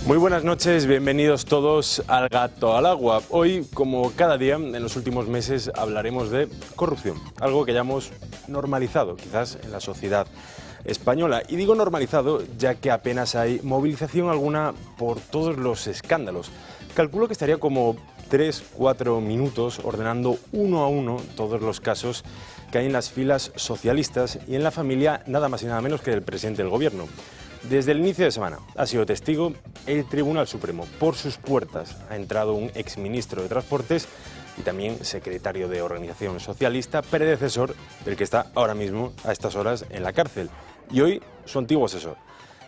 Muy buenas noches, bienvenidos todos al Gato al Agua. Hoy, como cada día en los últimos meses, hablaremos de corrupción, algo que ya hemos normalizado quizás en la sociedad española. Y digo normalizado ya que apenas hay movilización alguna por todos los escándalos. Calculo que estaría como 3-4 minutos ordenando uno a uno todos los casos que hay en las filas socialistas y en la familia nada más y nada menos que del presidente del gobierno. Desde el inicio de semana ha sido testigo el Tribunal Supremo. Por sus puertas ha entrado un exministro de Transportes y también secretario de Organización Socialista, predecesor del que está ahora mismo a estas horas en la cárcel, y hoy su antiguo asesor.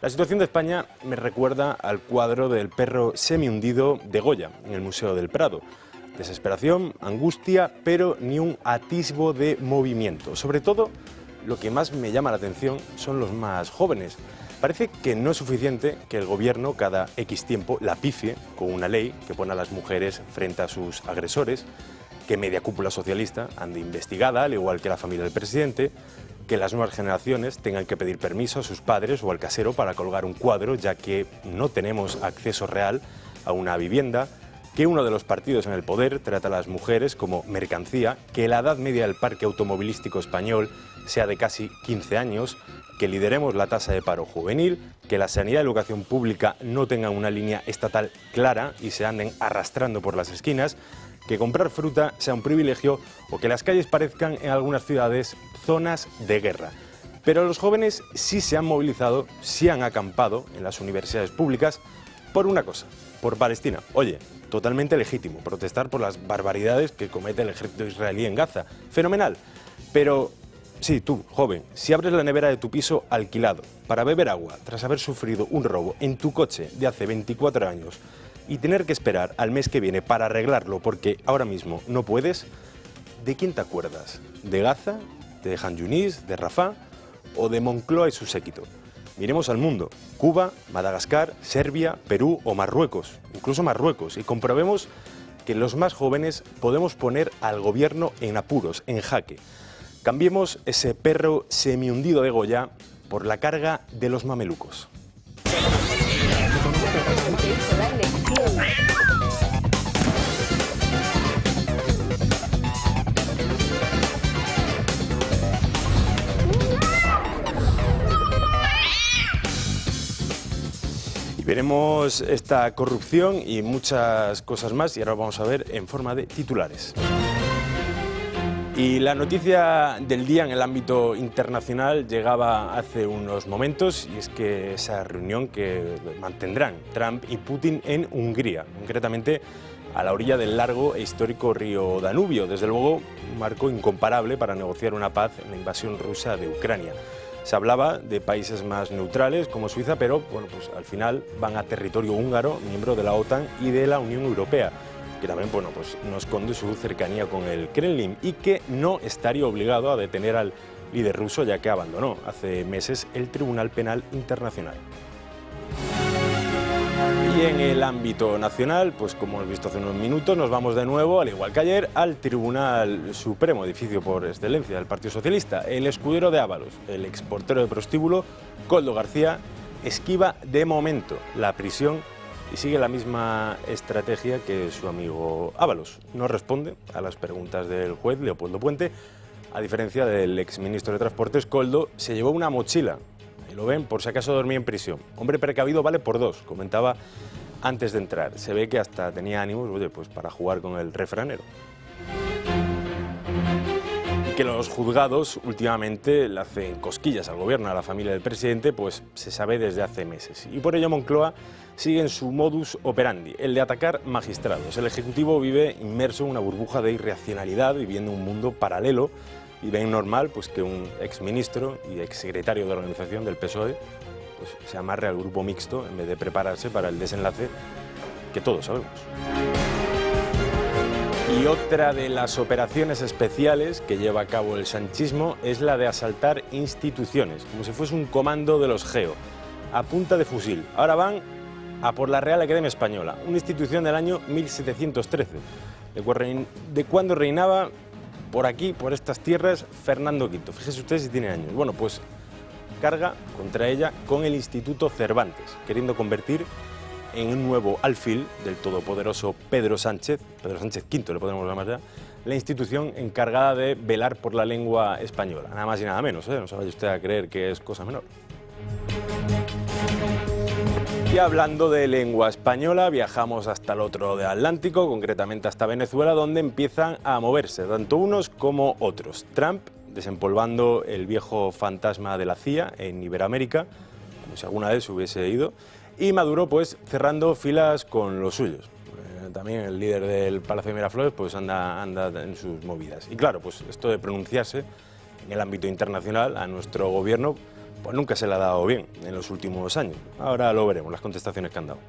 La situación de España me recuerda al cuadro del perro semihundido de Goya en el Museo del Prado. Desesperación, angustia, pero ni un atisbo de movimiento. Sobre todo, lo que más me llama la atención son los más jóvenes. Parece que no es suficiente que el gobierno cada X tiempo la pifie con una ley que pone a las mujeres frente a sus agresores, que media cúpula socialista ande investigada, al igual que la familia del presidente, que las nuevas generaciones tengan que pedir permiso a sus padres o al casero para colgar un cuadro, ya que no tenemos acceso real a una vivienda, que uno de los partidos en el poder trata a las mujeres como mercancía, que la edad media del parque automovilístico español sea de casi 15 años, que lideremos la tasa de paro juvenil, que la sanidad y la educación pública no tengan una línea estatal clara y se anden arrastrando por las esquinas, que comprar fruta sea un privilegio o que las calles parezcan en algunas ciudades zonas de guerra. Pero los jóvenes sí se han movilizado, sí han acampado en las universidades públicas por una cosa, por Palestina. Oye, totalmente legítimo protestar por las barbaridades que comete el ejército israelí en Gaza. Fenomenal. Pero sí, tú, joven, si abres la nevera de tu piso alquilado para beber agua tras haber sufrido un robo en tu coche de hace 24 años y tener que esperar al mes que viene para arreglarlo porque ahora mismo no puedes, ¿de quién te acuerdas? ¿De Gaza? ¿De Han Yunis? ¿De Rafah? ¿O de Moncloa y su séquito? Miremos al mundo, Cuba, Madagascar, Serbia, Perú o Marruecos, incluso Marruecos, y comprobemos que los más jóvenes podemos poner al gobierno en apuros, en jaque. Cambiemos ese perro semihundido de Goya por la carga de los mamelucos. Veremos esta corrupción y muchas cosas más y ahora vamos a ver en forma de titulares. Y la noticia del día en el ámbito internacional llegaba hace unos momentos y es que esa reunión que mantendrán Trump y Putin en Hungría, concretamente a la orilla del largo e histórico río Danubio, desde luego un marco incomparable para negociar una paz en la invasión rusa de Ucrania. Se hablaba de países más neutrales como Suiza, pero bueno, pues al final van a territorio húngaro, miembro de la OTAN y de la Unión Europea, que también bueno, pues no esconde su cercanía con el Kremlin y que no estaría obligado a detener al líder ruso ya que abandonó hace meses el Tribunal Penal Internacional. Y en el ámbito nacional, pues como hemos visto hace unos minutos, nos vamos de nuevo, al igual que ayer, al Tribunal Supremo, edificio por excelencia del Partido Socialista. El escudero de Ábalos, el exportero de prostíbulo, Koldo García, esquiva de momento la prisión y sigue la misma estrategia que su amigo Ábalos. No responde a las preguntas del juez Leopoldo Puente. A diferencia del exministro de Transportes, Koldo se llevó una mochila. Ahí lo ven, por si acaso dormía en prisión. Hombre precavido vale por dos, comentaba antes de entrar. Se ve que hasta tenía ánimos, oye, pues para jugar con el refranero. Y que los juzgados últimamente le hacen cosquillas al gobierno, a la familia del presidente, pues se sabe desde hace meses. Y por ello Moncloa sigue en su modus operandi, el de atacar magistrados. El Ejecutivo vive inmerso en una burbuja de irracionalidad, viviendo un mundo paralelo, y ven normal pues, que un exministro y exsecretario de organización del PSOE pues, se amarre al grupo mixto en vez de prepararse para el desenlace que todos sabemos. Y otra de las operaciones especiales que lleva a cabo el sanchismo es la de asaltar instituciones, como si fuese un comando de los GEO, a punta de fusil. Ahora van a por la Real Academia Española, una institución del año 1713, de cuando reinaba por aquí, por estas tierras, Fernando V. Fíjese usted si tiene años. Bueno, pues carga contra ella con el Instituto Cervantes, queriendo convertir en un nuevo alfil del todopoderoso Pedro Sánchez V, le podemos llamar ya, la institución encargada de velar por la lengua española. Nada más y nada menos, no se vaya usted a creer que es cosa menor. Y hablando de lengua española, viajamos hasta el otro del Atlántico, concretamente hasta Venezuela, donde empiezan a moverse tanto unos como otros. Trump desempolvando el viejo fantasma de la CIA en Iberoamérica, como si alguna vez hubiese ido, y Maduro pues cerrando filas con los suyos. También el líder del Palacio de Miraflores pues anda en sus movidas. Y claro, pues esto de pronunciarse en el ámbito internacional a nuestro gobierno pues nunca se le ha dado bien en los últimos años. Ahora lo veremos, las contestaciones que han dado.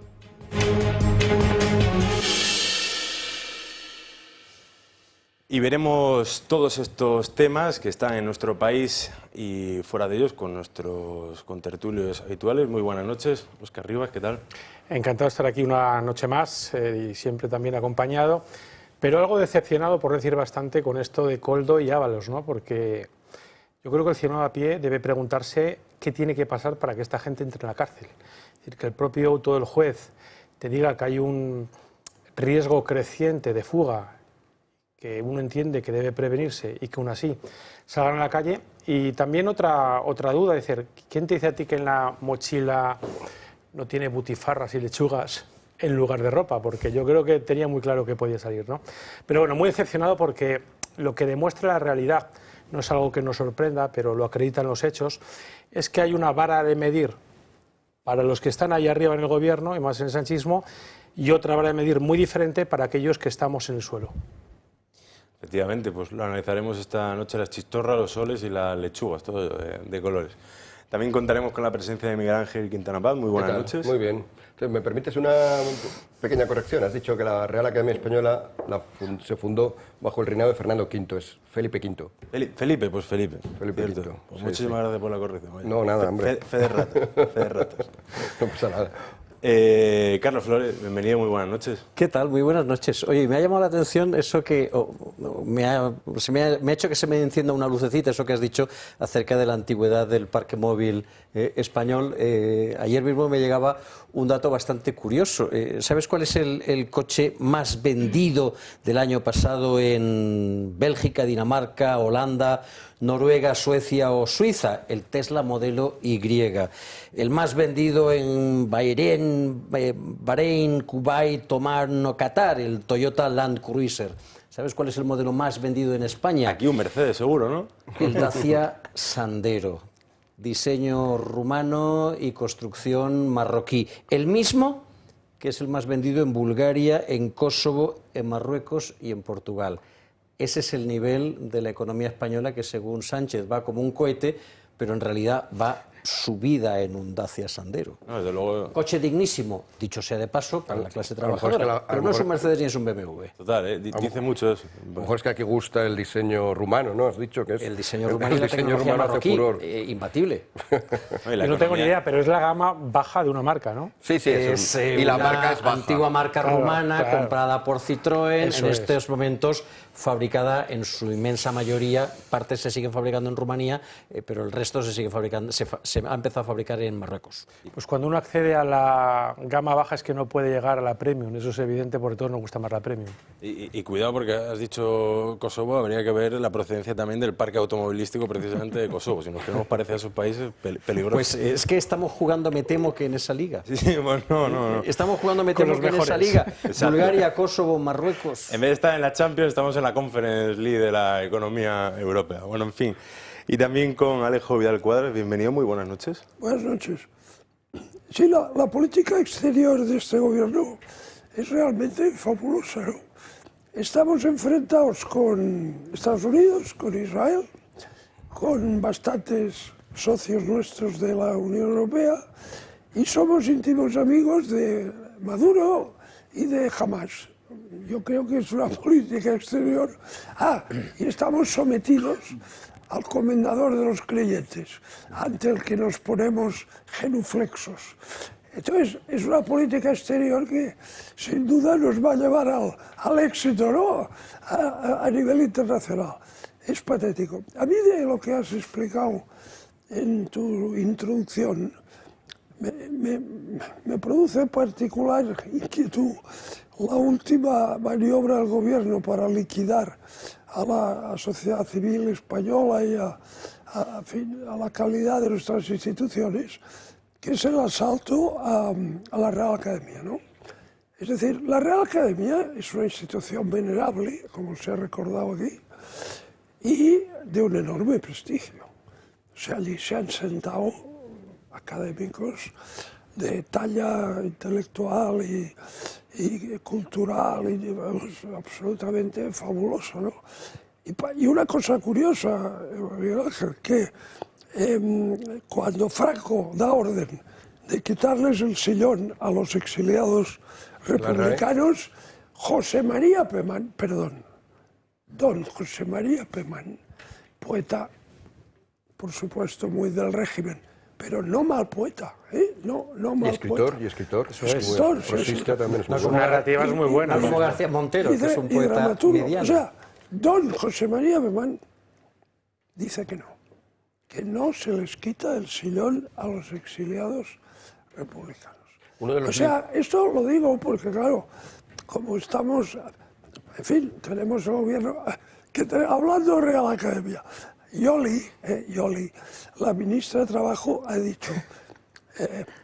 Y veremos todos estos temas que están en nuestro país y fuera de ellos con nuestros contertulios habituales. Muy buenas noches, Óscar Rivas, ¿qué tal? Encantado de estar aquí una noche más y siempre también acompañado, pero algo decepcionado, por decir bastante, con esto de Koldo y Ábalos, ¿no? Porque yo creo que el ciudadano a pie debe preguntarse qué tiene que pasar para que esta gente entre en la cárcel. Es decir, que el propio auto del juez te diga que hay un riesgo creciente de fuga, que uno entiende que debe prevenirse y que aún así salgan a la calle. Y también otra duda, es decir, ¿quién te dice a ti que en la mochila no tiene butifarras y lechugas en lugar de ropa? Porque yo creo que tenía muy claro que podía salir, ¿no? Pero bueno, muy decepcionado porque lo que demuestra la realidad, no es algo que nos sorprenda, pero lo acreditan los hechos, es que hay una vara de medir para los que están ahí arriba en el gobierno, y más en el sanchismo, y otra vara de medir muy diferente para aquellos que estamos en el suelo. Efectivamente, pues lo analizaremos esta noche, las chistorras, los soles y las lechugas, todo de colores. También contaremos con la presencia de Miguel Ángel Quintana Paz. Muy buenas noches. Muy bien. Entonces, ¿me permites una pequeña corrección? Has dicho que la Real Academia Española se fundó bajo el reinado de Fernando V, es Felipe V. Felipe, pues Felipe. Felipe V. Pues sí, muchísimas sí. gracias por la corrección. Vaya. No, nada, hombre. Fe de ratos. No pasa nada. Carlos Flores, bienvenido, muy buenas noches. ¿Qué tal? Muy buenas noches. Oye, me ha llamado la atención eso que me ha hecho que se me encienda una lucecita, eso que has dicho acerca de la antigüedad del parque móvil español. Ayer mismo me llegaba un dato bastante curioso. ¿Sabes cuál es el coche más vendido del año pasado en Bélgica, Dinamarca, Holanda, Noruega, Suecia o Suiza? El Tesla modelo Y. El más vendido en Bahrein, Kuwait, Omán o Qatar, el Toyota Land Cruiser. ¿Sabes cuál es el modelo más vendido en España? Aquí un Mercedes, seguro, ¿no? El Dacia Sandero. Diseño rumano y construcción marroquí. El mismo que es el más vendido en Bulgaria, en Kosovo, en Marruecos y en Portugal. Ese es el nivel de la economía española que, según Sánchez, va como un cohete, pero en realidad va subida en un Dacia Sandero. No, desde luego. Coche dignísimo, dicho sea de paso, para la clase trabajadora, pero no es un Mercedes ni es un BMW. Total, dice mucho eso. A lo mejor es que aquí gusta el diseño rumano, ¿no? Has dicho que es... El diseño rumano y la tecnología marroquí, imbatible. Yo no tengo ni idea, pero es la gama baja de una marca, ¿no? Sí, Es y la marca es baja. Antigua marca rumana, comprada por Citroën, Eso en es. estos momentos fabricada en su inmensa mayoría, partes se siguen fabricando en Rumanía, pero el resto se sigue fabricando, se ha empezado a fabricar en Marruecos. Pues cuando uno accede a la gama baja es que no puede llegar a la premium, eso es evidente, porque a todos nos gusta más la premium. Y cuidado porque has dicho Kosovo, habría que ver la procedencia también del parque automovilístico precisamente de Kosovo. Si nos queremos parecer a esos países, peligrosos. Pues es que estamos jugando, me temo que en esa liga. Sí, bueno, no. Estamos jugando, me Con temo los que en esa mejores. liga. Exacto. Bulgaria, Kosovo, Marruecos. En vez de estar en la Champions, estamos en la Conference League de la economía europea. Bueno, en fin. Y también con Alejo Vidal Cuadras. Bienvenido, muy buenas noches. Buenas noches. Sí, la política exterior de este gobierno es realmente fabulosa, ¿no? Estamos enfrentados con Estados Unidos, con Israel, con bastantes socios nuestros de la Unión Europea y somos íntimos amigos de Maduro y de Hamas. Yo creo que es una política exterior. Y estamos sometidos al comendador de los creyentes, ante el que nos ponemos genuflexos. Entonces, es una política exterior que sin duda nos va a llevar al éxito, ¿no? A nivel internacional. Es patético. A mí, de lo que has explicado en tu introducción, me produce particular inquietud la última maniobra del gobierno para liquidar a la sociedad civil española y a la calidad de nuestras instituciones, que es el asalto a la Real Academia, ¿no? Es decir, la Real Academia es una institución venerable, como se ha recordado aquí, y de un enorme prestigio. O sea, allí se han sentado académicos de talla intelectual y cultural, y absolutamente fabuloso, ¿no? Y una cosa curiosa, Miguel Ángel, que cuando Franco da orden de quitarles el sillón a los exiliados republicanos, don José María Pemán, poeta, por supuesto, muy del régimen, pero no mal poeta, no mal poeta. Y escritor. Escritor, Prosista también es muy Su bueno. narrativa es muy buena. Como García Montero, que es un poeta dramaturgo. mediano. O sea, don José María Pemán dice que no se les quita el sillón a los exiliados republicanos. O sea, esto lo digo porque, claro, como estamos, en fin, tenemos el gobierno, hablando de Real Academia, Yoli, la ministra de Trabajo, ha dicho,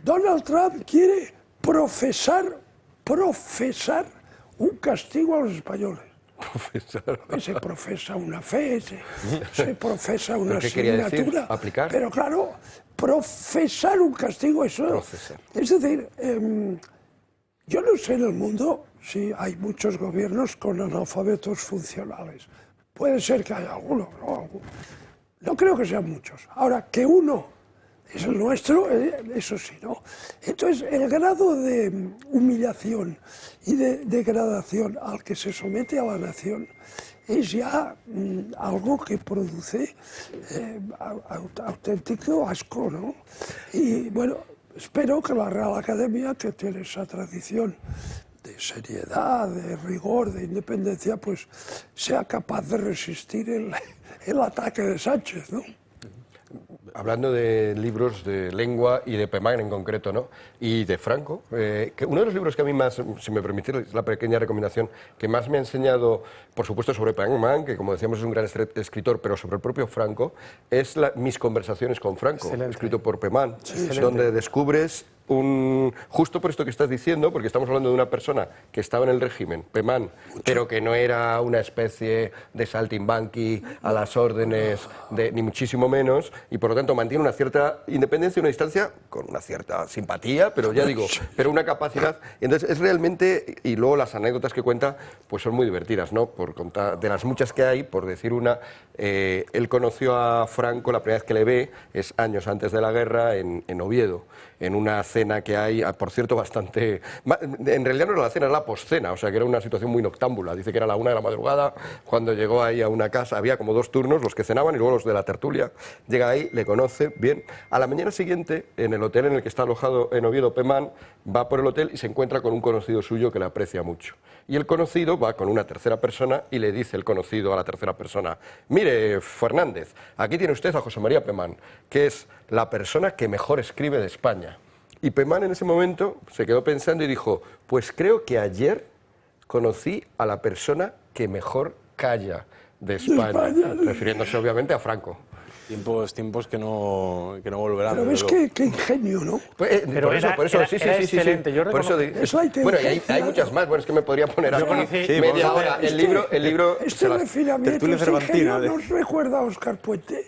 Donald Trump quiere profesar un castigo a los españoles. Se profesa una fe, se profesa una asignatura. ¿Aplicar? Pero claro, profesar un castigo, eso. Es decir, yo no sé en el mundo si hay muchos gobiernos con analfabetos funcionales. Puede ser que haya alguno, ¿no? No creo que sean muchos. Ahora, que uno es el nuestro, eso sí, ¿no? Entonces, el grado de humillación y de degradación al que se somete a la nación es ya algo que produce auténtico asco, ¿no? Y bueno, espero que la Real Academia, que tiene esa tradición de seriedad, de rigor, de independencia, pues sea capaz de resistir el ataque de Sánchez, ¿no? Hablando de libros de lengua y de Pemán en concreto, ¿no? Y de Franco, que uno de los libros que a mí más, si me permitís la pequeña recomendación, que más me ha enseñado, por supuesto, sobre Pemán, que como decíamos es un gran escritor, pero sobre el propio Franco, es Mis conversaciones con Franco, escrito por Pemán, donde descubres justo por esto que estás diciendo, porque estamos hablando de una persona que estaba en el régimen, Pemán, pero que no era una especie de saltimbanqui a las órdenes, ni muchísimo menos, y por lo tanto mantiene una cierta independencia y una distancia con una cierta simpatía, pero ya digo, pero una capacidad. Entonces es realmente, y luego las anécdotas que cuenta, pues son muy divertidas, ¿no? Por contar, de las muchas que hay, por decir una, él conoció a Franco, la primera vez que le ve, es años antes de la guerra, en Oviedo, en una cena que hay, por cierto, bastante... En realidad no era la cena, era la poscena, o sea que era una situación muy noctámbula. Dice que era la 1 de la madrugada, cuando llegó ahí a una casa, había como 2 turnos, los que cenaban y luego los de la tertulia. Llega ahí, le conoce, bien. A la mañana siguiente, en el hotel en el que está alojado en Oviedo Pemán, va por el hotel y se encuentra con un conocido suyo que le aprecia mucho. Y el conocido va con una tercera persona y le dice el conocido a la tercera persona: mire, Fernández, aquí tiene usted a José María Pemán, que es la persona que mejor escribe de España. Y Pemán en ese momento se quedó pensando y dijo: pues creo que ayer conocí a la persona que mejor calla de España, refiriéndose obviamente a Franco. Tiempos que no volverán. Pero ves qué ingenio, ¿no? Pero por eso, sí, excelente. Yo por eso bueno, y hay muchas más. Bueno, es que me podría poner aquí media hora. El libro este refinamiento nos recuerda a Óscar Puente.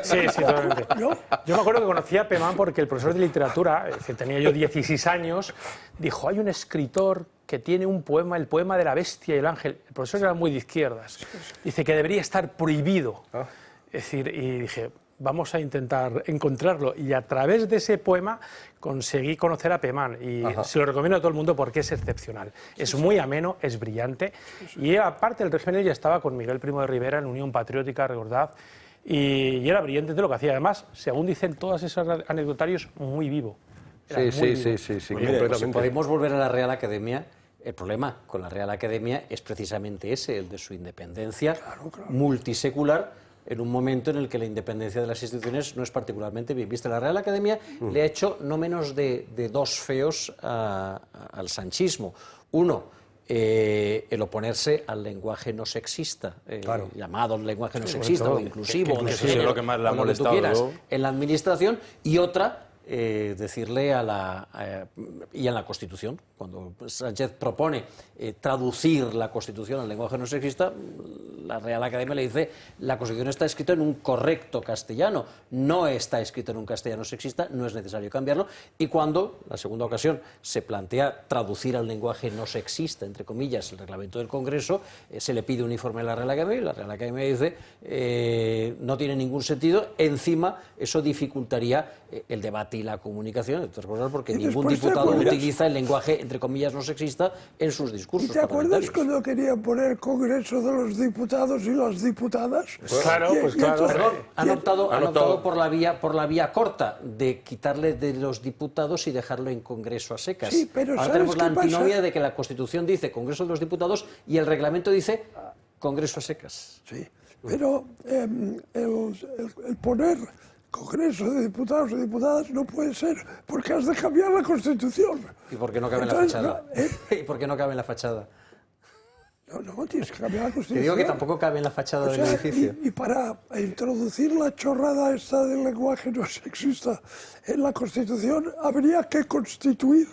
Sí, totalmente. ¿No? Yo me acuerdo que conocí a Pemán porque el profesor de literatura, que tenía yo 16 años, dijo: hay un escritor que tiene un poema, el poema de la bestia y el ángel. El profesor era muy de izquierdas. Dice que debería estar prohibido. Es decir, y dije, vamos a intentar encontrarlo. Y a través de ese poema conseguí conocer a Pemán. Y se lo recomiendo a todo el mundo porque es excepcional. Es muy ameno, es brillante. Y aparte, el régimen ya estaba con Miguel Primo de Rivera en Unión Patriótica, recordad. Y era brillante de lo que hacía. Además, según dicen todos esos anecdotarios, muy vivo. Sí, completamente. Podemos volver a la Real Academia. El problema con la Real Academia es precisamente ese, el de su independencia multisecular, en un momento en el que la independencia de las instituciones no es particularmente bien vista. La Real Academia le ha hecho no menos de dos feos al sanchismo. Uno, el oponerse al lenguaje no sexista, llamado lenguaje no sexista o inclusivo, que eso es lo que más le ha molestado en la administración, y otra, decirle y en la Constitución, cuando Sánchez propone traducir la Constitución al lenguaje no sexista, la Real Academia le dice: la Constitución está escrita en un correcto castellano, no está escrito en un castellano sexista, no es necesario cambiarlo. Y cuando, la segunda ocasión, se plantea traducir al lenguaje no sexista, entre comillas, el reglamento del Congreso, se le pide un informe a la Real Academia y la Real Academia dice no tiene ningún sentido, encima eso dificultaría el debate y la comunicación, entre otras cosas, porque ningún diputado utiliza el lenguaje, entre comillas, no sexista en sus discursos. ¿Y te acuerdas cuando querían poner Congreso de los Diputados y las Diputadas? Claro, pues claro. Perdón, han optado por la vía corta de quitarle de los diputados y dejarlo en Congreso a secas. Sí, pero ahora ¿sabes tenemos la qué pasa? antinomia de que la Constitución dice Congreso de los Diputados y el reglamento dice Congreso a secas. Sí, pero el poner Congreso de Diputados y Diputadas no puede ser, porque has de cambiar la Constitución. ¿Y por qué no cabe en la fachada? ¿Y por qué no cabe en la fachada? No, tienes que cambiar la Constitución. Te digo que tampoco cabe en la fachada del edificio. Y para introducir la chorrada esta del lenguaje no sexista en la Constitución, habría que constituir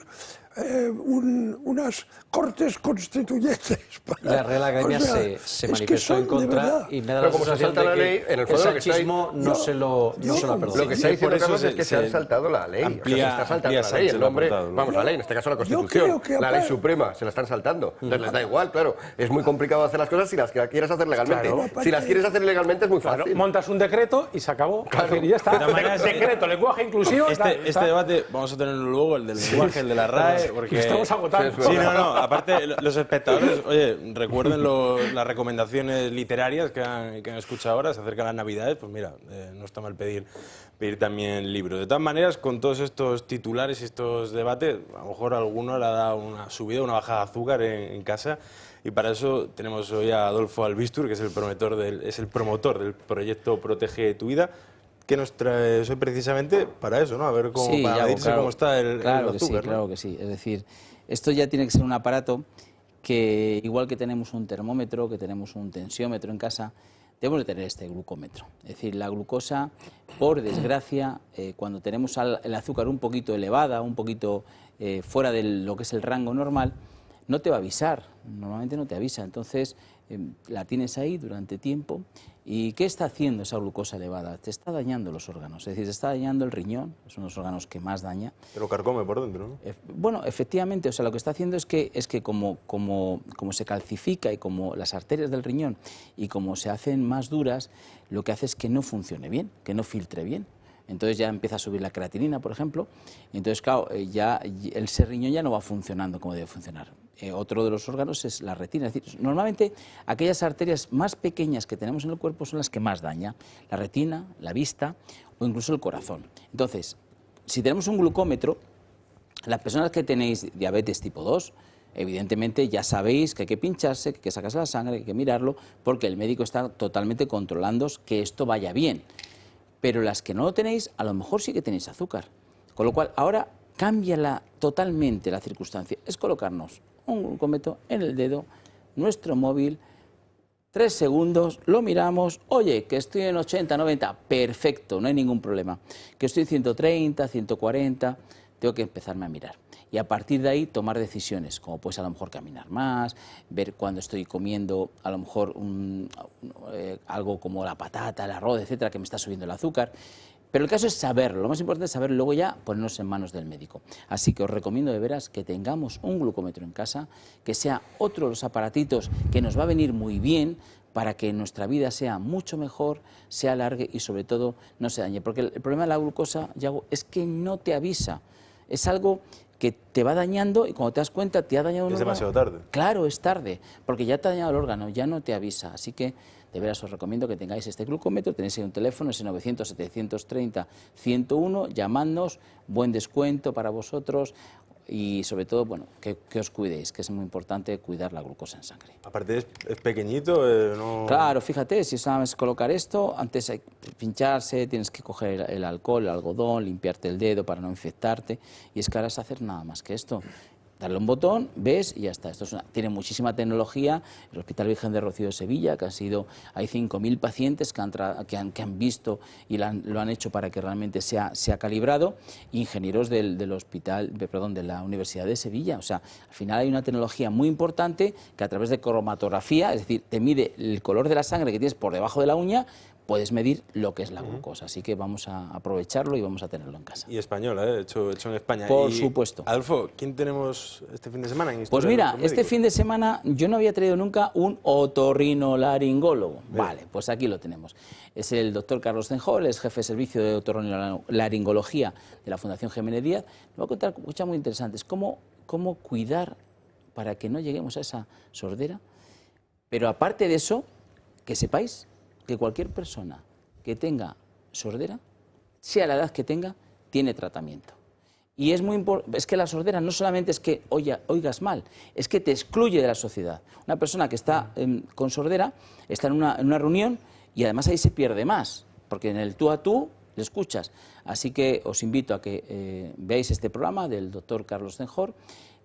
unas cortes constituyentes. La Real Academia se manifestó en contra y me da la sensación de que el sanchismo no se lo ha perdonado. Lo que está diciendo Carlos es que se han saltado la ley. Se está saltando la ley. El nombre, vamos, la ley, en este caso la Constitución, la ley suprema, se la están saltando. Entonces les da igual, claro. Es muy complicado hacer las cosas si las quieres hacer legalmente. Claro. Si las quieres hacer legalmente es muy fácil. Claro, montas un decreto y se acabó. Claro. Y ya está. Decreto, lenguaje inclusivo. Este debate vamos a tenerlo luego, el del lenguaje, el de la RAE, porque estamos agotando. Sí, no, aparte los espectadores, oye, recuerden las recomendaciones literarias que han escuchado ahora, se acercan las Navidades, pues mira, no está mal pedir también libros. De todas maneras, con todos estos titulares y estos debates, a lo mejor a alguno le ha dado una subida, una bajada de azúcar en casa, y para eso tenemos hoy a Adolfo Albistur, que es el promotor del proyecto Protege tu Vida, que nos trae hoy precisamente para eso, ¿no? A ver cómo, para medirse cómo está el azúcar, ¿no? Claro que sí. Es decir, esto ya tiene que ser un aparato que, igual que tenemos un termómetro, que tenemos un tensiómetro en casa, debemos de tener este glucómetro. Es decir, la glucosa, por desgracia, cuando tenemos el azúcar un poquito elevada, un poquito fuera de lo que es el rango normal, no te va a avisar, normalmente no te avisa. Entonces, la tienes ahí durante tiempo. ¿Y qué está haciendo esa glucosa elevada? Te está dañando los órganos, es decir, te está dañando el riñón, es uno de los órganos que más daña. Te lo carcome por dentro, ¿no? Bueno, efectivamente, o sea, lo que está haciendo es que como se calcifica y como las arterias del riñón y como se hacen más duras, lo que hace es que no funcione bien, que no filtre bien. Entonces ya empieza a subir la creatinina, por ejemplo, y entonces, claro, ya ese riñón ya no va funcionando como debe funcionar. Otro de los órganos es la retina. Es decir, normalmente aquellas arterias más pequeñas que tenemos en el cuerpo son las que más daña. La retina, la vista o incluso el corazón. Entonces, si tenemos un glucómetro, las personas que tenéis diabetes tipo 2, evidentemente ya sabéis que hay que pincharse, que hay que sacarse la sangre, que hay que mirarlo, porque el médico está totalmente controlando que esto vaya bien. Pero las que no lo tenéis, a lo mejor sí que tenéis azúcar. Con lo cual, ahora cambia totalmente la circunstancia. Es colocarnos un glucómetro en el dedo, nuestro móvil, 3 segundos, lo miramos, oye, que estoy en 80, 90, perfecto, no hay ningún problema. Que estoy en 130, 140, tengo que empezarme a mirar. Y a partir de ahí tomar decisiones, como pues a lo mejor caminar más, ver cuando estoy comiendo a lo mejor algo como la patata, el arroz, etcétera, que me está subiendo el azúcar. Pero el caso es saberlo, lo más importante es saberlo, luego ya ponernos en manos del médico. Así que os recomiendo de veras que tengamos un glucómetro en casa, que sea otro de los aparatitos que nos va a venir muy bien para que nuestra vida sea mucho mejor, se alargue y sobre todo no se dañe. Porque el problema de la glucosa, Yago, es que no te avisa, es algo que te va dañando y cuando te das cuenta te ha dañado un órgano. Es demasiado tarde. Claro, es tarde, porque ya te ha dañado el órgano, ya no te avisa. Así que de veras os recomiendo que tengáis este glucómetro, tenéis ahí un teléfono, ese 900-730-101, llamadnos, buen descuento para vosotros. y sobre todo, bueno, que os cuidéis, que es muy importante cuidar la glucosa en sangre. Aparte es pequeñito, no... Claro, fíjate, si sabes colocar esto, antes hay que pincharse, tienes que coger el alcohol, el algodón, limpiarte el dedo para no infectarte, y es que ahora es hacer nada más que esto. Darle un botón, ves y ya está. Esto tiene muchísima tecnología. El Hospital Virgen de Rocío de Sevilla, que hay 5.000 pacientes que han visto y lo han hecho para que realmente sea calibrado, ingenieros de la Universidad de Sevilla. O sea, al final hay una tecnología muy importante que a través de cromatografía, es decir, te mide el color de la sangre que tienes por debajo de la uña, puedes medir lo que es la glucosa. Así que vamos a aprovecharlo y vamos a tenerlo en casa. Y español, hecho en España. Por supuesto. Adolfo, ¿quién tenemos este fin de semana en Pues mira, este fin de semana yo no había traído nunca un otorrinolaringólogo. Vale, pues aquí lo tenemos. Es el doctor Carlos Cenjol, es jefe de servicio de otorrinolaringología de la Fundación Jiménez Díaz. Me va a contar cosas muy interesantes. Cómo cuidar para que no lleguemos a esa sordera. Pero aparte de eso, que sepáis que cualquier persona que tenga sordera, sea la edad que tenga, tiene tratamiento. Y es muy importante, es que la sordera no solamente es que oigas mal, es que te excluye de la sociedad. Una persona que está con sordera está en una reunión y además ahí se pierde más, porque en el tú a tú le escuchas. Así que os invito a que veáis este programa del doctor Carlos Cenjol,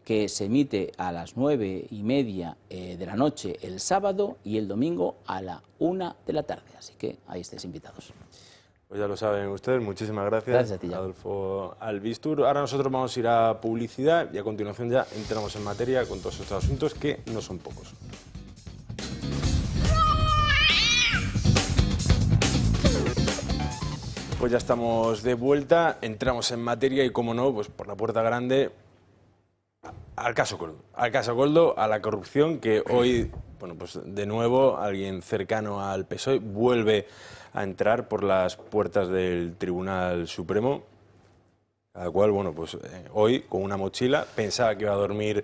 que se emite a las 9:30 de la noche el sábado y el domingo a la 1 de la tarde. Así que ahí estáis invitados. Pues ya lo saben ustedes, muchísimas gracias. Gracias a ti, Adolfo Albistur. Ahora nosotros vamos a ir a publicidad y a continuación ya entramos en materia con todos estos asuntos que no son pocos. Pues ya estamos de vuelta, entramos en materia y, como no, pues por la puerta grande, al caso Coldo, a la corrupción, que hoy, bueno, pues de nuevo alguien cercano al PSOE vuelve a entrar por las puertas del Tribunal Supremo, cada cual, bueno, pues hoy con una mochila, pensaba que iba a dormir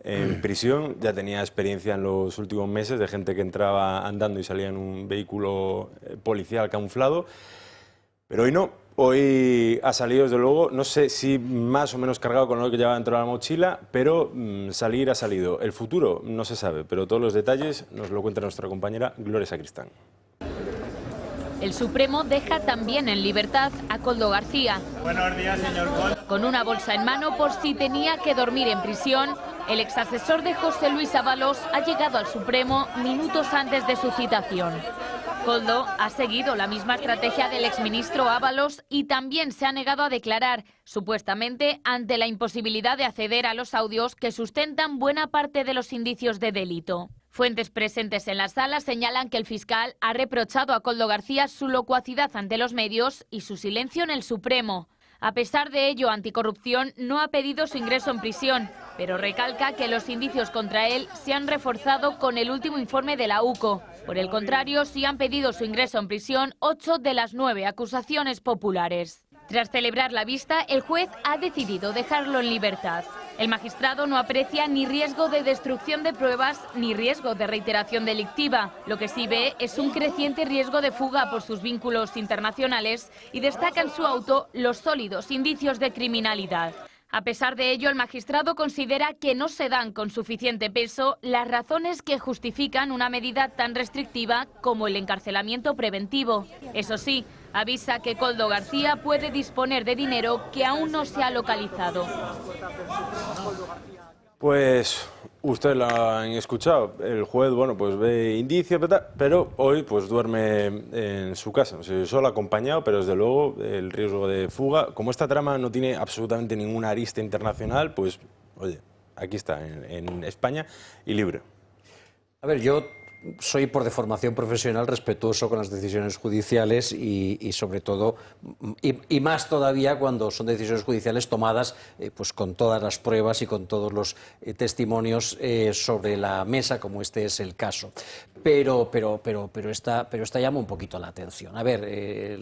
en prisión, ya tenía experiencia en los últimos meses de gente que entraba andando y salía en un vehículo policial camuflado, pero hoy no. Hoy ha salido, desde luego, no sé si más o menos cargado con lo que llevaba dentro de la mochila, pero salir ha salido. El futuro no se sabe, pero todos los detalles nos lo cuenta nuestra compañera Gloria Sacristán. El Supremo deja también en libertad a Koldo García. Buenos días, señor Koldo. Con una bolsa en mano por si tenía que dormir en prisión, el exasesor de José Luis Ábalos ha llegado al Supremo minutos antes de su citación. Koldo ha seguido la misma estrategia del exministro Ábalos y también se ha negado a declarar, supuestamente ante la imposibilidad de acceder a los audios que sustentan buena parte de los indicios de delito. Fuentes presentes en la sala señalan que el fiscal ha reprochado a Koldo García su locuacidad ante los medios y su silencio en el Supremo. A pesar de ello, Anticorrupción no ha pedido su ingreso en prisión, pero recalca que los indicios contra él se han reforzado con el último informe de la UCO. Por el contrario, sí han pedido su ingreso en prisión 8 de las 9 acusaciones populares. Tras celebrar la vista, el juez ha decidido dejarlo en libertad. El magistrado no aprecia ni riesgo de destrucción de pruebas ni riesgo de reiteración delictiva. Lo que sí ve es un creciente riesgo de fuga por sus vínculos internacionales y destaca en su auto los sólidos indicios de criminalidad. A pesar de ello, el magistrado considera que no se dan con suficiente peso las razones que justifican una medida tan restrictiva como el encarcelamiento preventivo. Eso sí, avisa que Koldo García puede disponer de dinero que aún no se ha localizado. Pues ustedes lo han escuchado, el juez, bueno, pues ve indicios, pero hoy pues duerme en su casa, no sé, solo acompañado, pero desde luego el riesgo de fuga, como esta trama no tiene absolutamente ninguna arista internacional, pues oye, aquí está, en España y libre. A ver, yo soy por deformación profesional respetuoso con las decisiones judiciales y sobre todo, y más todavía cuando son decisiones judiciales tomadas pues con todas las pruebas y con todos los testimonios sobre la mesa, como este es el caso. Pero esta llama un poquito la atención. A ver,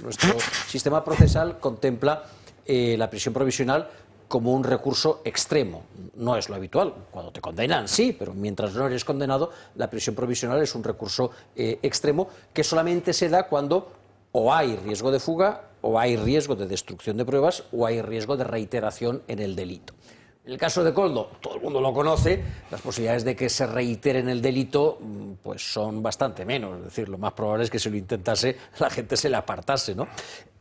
nuestro sistema procesal contempla la prisión provisional como un recurso extremo. No es lo habitual. Cuando te condenan, sí, pero mientras no eres condenado, la prisión provisional es un recurso extremo que solamente se da cuando o hay riesgo de fuga, o hay riesgo de destrucción de pruebas, o hay riesgo de reiteración en el delito. En el caso de Koldo, todo el mundo lo conoce, las posibilidades de que se reitere en el delito pues son bastante menos. Es decir, lo más probable es que si lo intentase, la gente se le apartase, ¿no?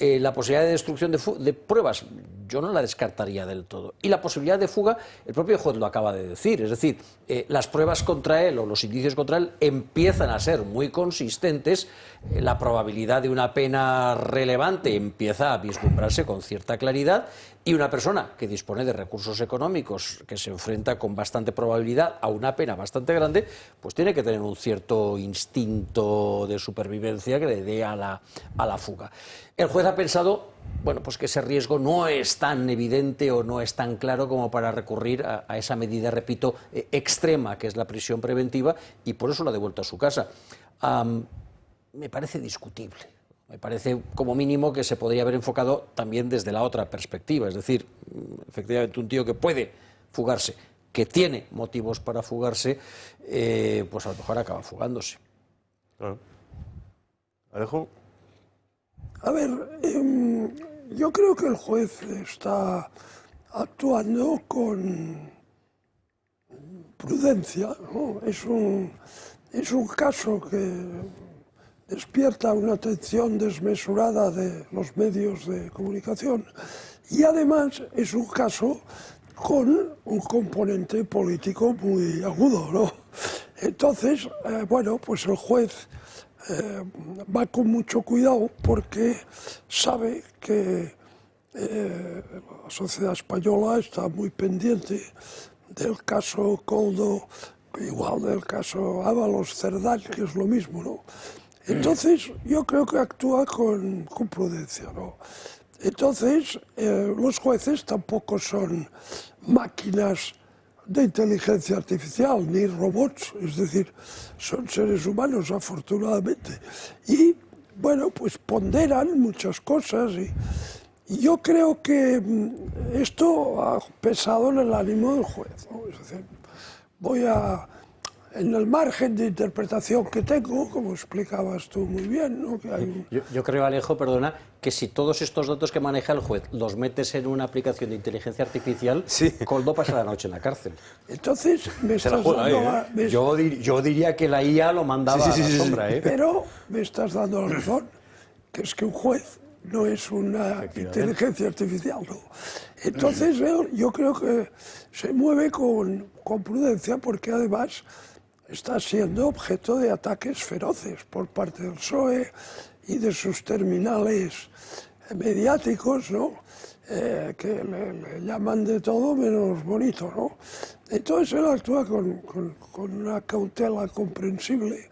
La posibilidad de destrucción de pruebas, yo no la descartaría del todo. Y la posibilidad de fuga, el propio juez lo acaba de decir. Es decir, las pruebas contra él o los indicios contra él empiezan a ser muy consistentes, la probabilidad de una pena relevante empieza a vislumbrarse con cierta claridad, y una persona que dispone de recursos económicos, que se enfrenta con bastante probabilidad a una pena bastante grande, pues tiene que tener un cierto instinto de supervivencia que le dé a la fuga. El juez ha pensado, bueno, pues que ese riesgo no es tan evidente o no es tan claro como para recurrir a esa medida, repito, extrema, que es la prisión preventiva, y por eso lo ha devuelto a su casa. Me parece discutible. Me parece, como mínimo, que se podría haber enfocado también desde la otra perspectiva. Es decir, efectivamente, un tío que puede fugarse, que tiene motivos para fugarse, pues a lo mejor acaba fugándose. Claro. Alejo. A ver, yo creo que el juez está actuando con prudencia, ¿no? Es un caso que despierta una atención desmesurada de los medios de comunicación, y además es un caso con un componente político muy agudo, ¿no? Entonces, bueno, pues el juez va con mucho cuidado porque sabe que la sociedad española está muy pendiente del caso Koldo, igual del caso Ábalos-Cerdán, que es lo mismo, ¿no? Entonces, yo creo que actúa con prudencia, ¿no? Entonces, los jueces tampoco son máquinas de inteligencia artificial, ni robots, es decir, son seres humanos, afortunadamente. Y, bueno, pues ponderan muchas cosas, y yo creo que esto ha pesado en el ánimo del juez, ¿no? Es decir, en el margen de interpretación que tengo, como explicabas tú muy bien, ¿no? Que hay yo creo, Alejo, perdona, que si todos estos datos que maneja el juez los metes en una aplicación de inteligencia artificial, sí, Koldo pasa la noche en la cárcel. Entonces, me estás dando yo diría que la IA lo mandaba a la sombra, ¿eh? Pero me estás dando la razón, que es que un juez no es una inteligencia artificial, ¿no? Entonces, yo creo que se mueve con prudencia, porque además está siendo objeto de ataques feroces por parte del PSOE y de sus terminales mediáticos, ¿no? Que le llaman de todo menos bonito, ¿no? Entonces él actúa con una cautela comprensible,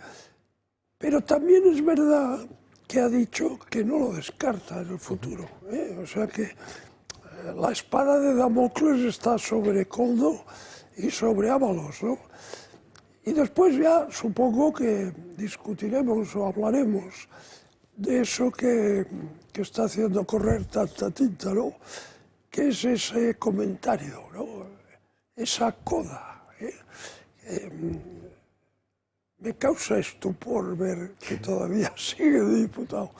pero también es verdad que ha dicho que no lo descarta en el futuro, ¿eh? O sea que la espada de Damocles está sobre Koldo y sobre Ábalos, ¿no? Y después ya supongo que discutiremos o hablaremos de eso que está haciendo correr tanta tinta, ¿no? Que es ese comentario, ¿no? Esa coda, ¿eh? Me causa estupor ver que todavía sigue de diputado.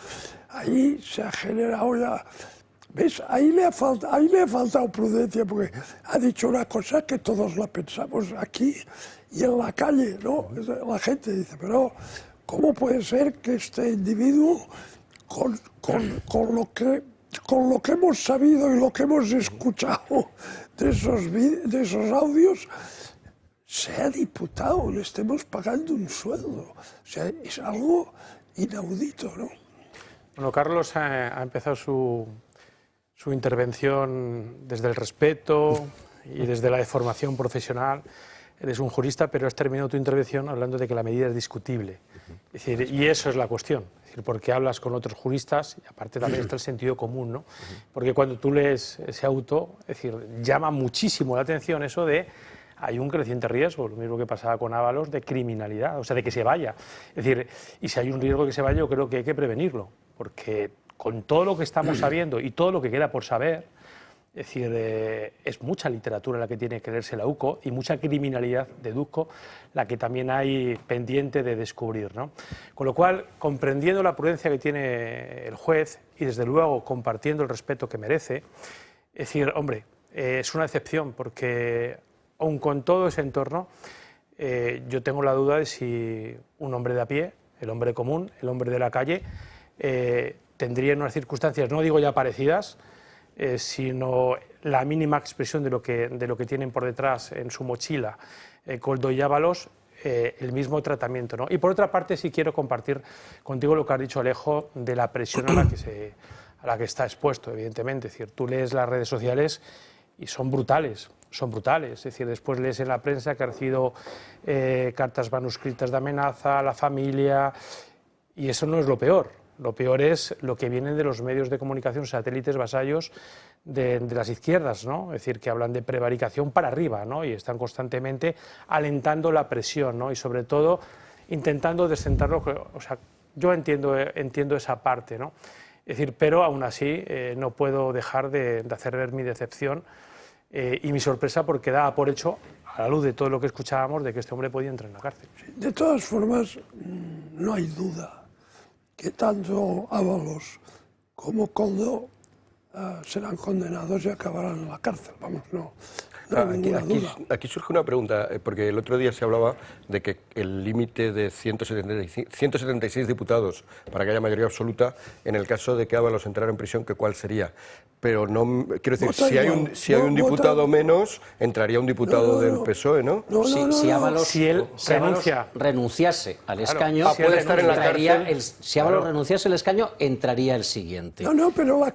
Ahí se ha generado ya... ¿Ves? Ahí le ha faltado prudencia, porque ha dicho una cosa que todos la pensamos aquí y en la calle, ¿no? La gente dice, pero ¿cómo puede ser que este individuo, con lo que hemos sabido y lo que hemos escuchado de esos audios, sea diputado, le estemos pagando un sueldo? O sea, es algo inaudito, ¿no? Bueno, Carlos ha empezado su intervención desde el respeto y desde la formación profesional. Eres un jurista, pero has terminado tu intervención hablando de que la medida es discutible. Es decir, y eso es la cuestión, es decir, porque hablas con otros juristas, y aparte también está el sentido común, ¿no? Porque cuando tú lees ese auto, es decir, llama muchísimo la atención eso de hay un creciente riesgo, lo mismo que pasaba con Ábalos, de criminalidad, o sea, de que se vaya. Es decir, y si hay un riesgo de que se vaya, yo creo que hay que prevenirlo, porque con todo lo que estamos sabiendo y todo lo que queda por saber, es decir, es mucha literatura la que tiene que leerse la UCO y mucha criminalidad, deduzco, la que también hay pendiente de descubrir, ¿no? Con lo cual, comprendiendo la prudencia que tiene el juez y desde luego compartiendo el respeto que merece, es decir, hombre, es una excepción, porque aun con todo ese entorno, yo tengo la duda de si un hombre de a pie, el hombre común, el hombre de la calle, tendría en unas circunstancias, no digo ya parecidas, sino la mínima expresión de lo que tienen por detrás en su mochila Koldo y Ábalos, el mismo tratamiento, ¿no? Y por otra parte sí quiero compartir contigo lo que has dicho, Alejo, de la presión a la que está expuesto, evidentemente. Es decir, tú lees las redes sociales y son brutales. Es decir, después lees en la prensa que ha recibido cartas manuscritas de amenaza a la familia, y eso no es lo peor. Lo peor es lo que viene de los medios de comunicación, satélites, vasallos de las izquierdas, ¿no? Es decir, que hablan de prevaricación para arriba, ¿no? Y están constantemente alentando la presión, ¿no? Y sobre todo intentando descentrarlo. O sea, yo entiendo esa parte, ¿no? Es decir, pero aún así no puedo dejar de hacer ver mi decepción y mi sorpresa, porque daba por hecho, a la luz de todo lo que escuchábamos, de que este hombre podía entrar en la cárcel. De todas formas, no hay duda que tanto Ábalos como Koldo serán condenados y acabarán en la cárcel. Vamos, no hay ninguna duda. Aquí surge una pregunta, porque el otro día se hablaba de que el límite de 176 diputados para que haya mayoría absoluta, en el caso de que Ábalos entrara en prisión, que ¿cuál sería? Pero no, quiero decir, si hay un diputado menos, entraría un diputado del PSOE, ¿no? Si Ábalos renunciase al escaño, puede estar en la cárcel. Si Ábalos renunciase al escaño, entraría el siguiente.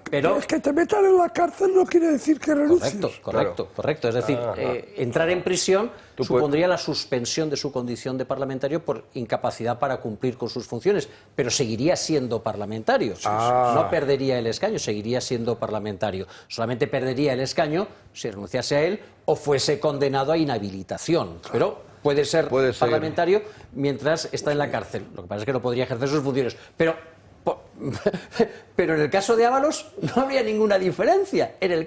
Pero es que te metan en la cárcel no quiere decir que renuncies. Correcto. Es decir, entrar en prisión supondría la suspensión de su condición de parlamentario por incapacidad para cumplir con sus funciones, pero seguiría siendo parlamentario. No perdería el escaño, seguiría siendo parlamentario. Solamente perdería el escaño si renunciase a él o fuese condenado a inhabilitación. Pero puede ser parlamentario mientras está en la cárcel. Lo que pasa es que no podría ejercer sus funciones. Pero en el caso de Ábalos no habría ninguna diferencia. En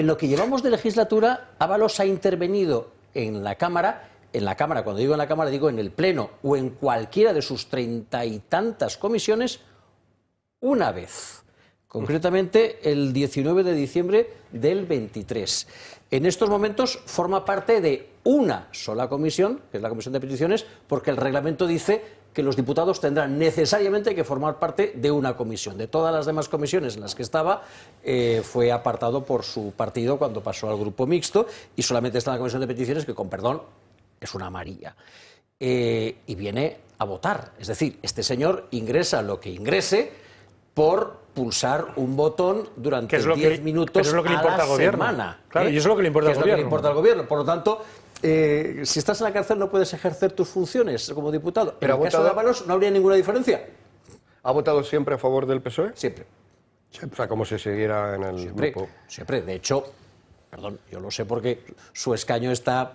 lo que llevamos de legislatura, Ábalos ha intervenido en la Cámara. En la Cámara, cuando digo en la Cámara, digo en el Pleno o en cualquiera de sus 30 y tantas comisiones, una vez. Concretamente, el 19 de diciembre del 23. En estos momentos forma parte de una sola comisión, que es la Comisión de Peticiones, porque el reglamento dice que los diputados tendrán necesariamente que formar parte de una comisión. De todas las demás comisiones en las que estaba, fue apartado por su partido cuando pasó al grupo mixto, y solamente está en la Comisión de Peticiones, que, con perdón, es una amarilla. Y viene a votar. Es decir, este señor ingresa lo que ingrese por pulsar un botón durante 10 minutos a la semana. Claro, y eso es lo que le importa al gobierno. Por lo tanto, si estás en la cárcel no puedes ejercer tus funciones como diputado. Pero en el caso de Ábalos no habría ninguna diferencia. ¿Ha votado siempre a favor del PSOE? Siempre. O sea, como si siguiera en el grupo. Siempre. De hecho, yo lo sé porque su escaño está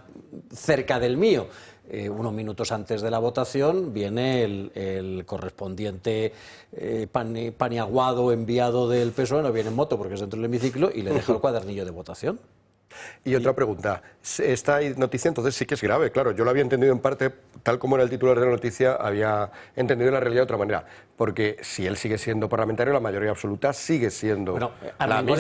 cerca del mío. Unos minutos antes de la votación viene el correspondiente paniaguado enviado del PSOE, no viene en moto porque es dentro del hemiciclo, y le deja el cuadernillo de votación. Y otra pregunta, esta noticia entonces sí que es grave, claro, yo lo había entendido en parte, tal como era el titular de la noticia, había entendido la realidad de otra manera, porque si él sigue siendo parlamentario, la mayoría absoluta sigue siendo la misma. Armengol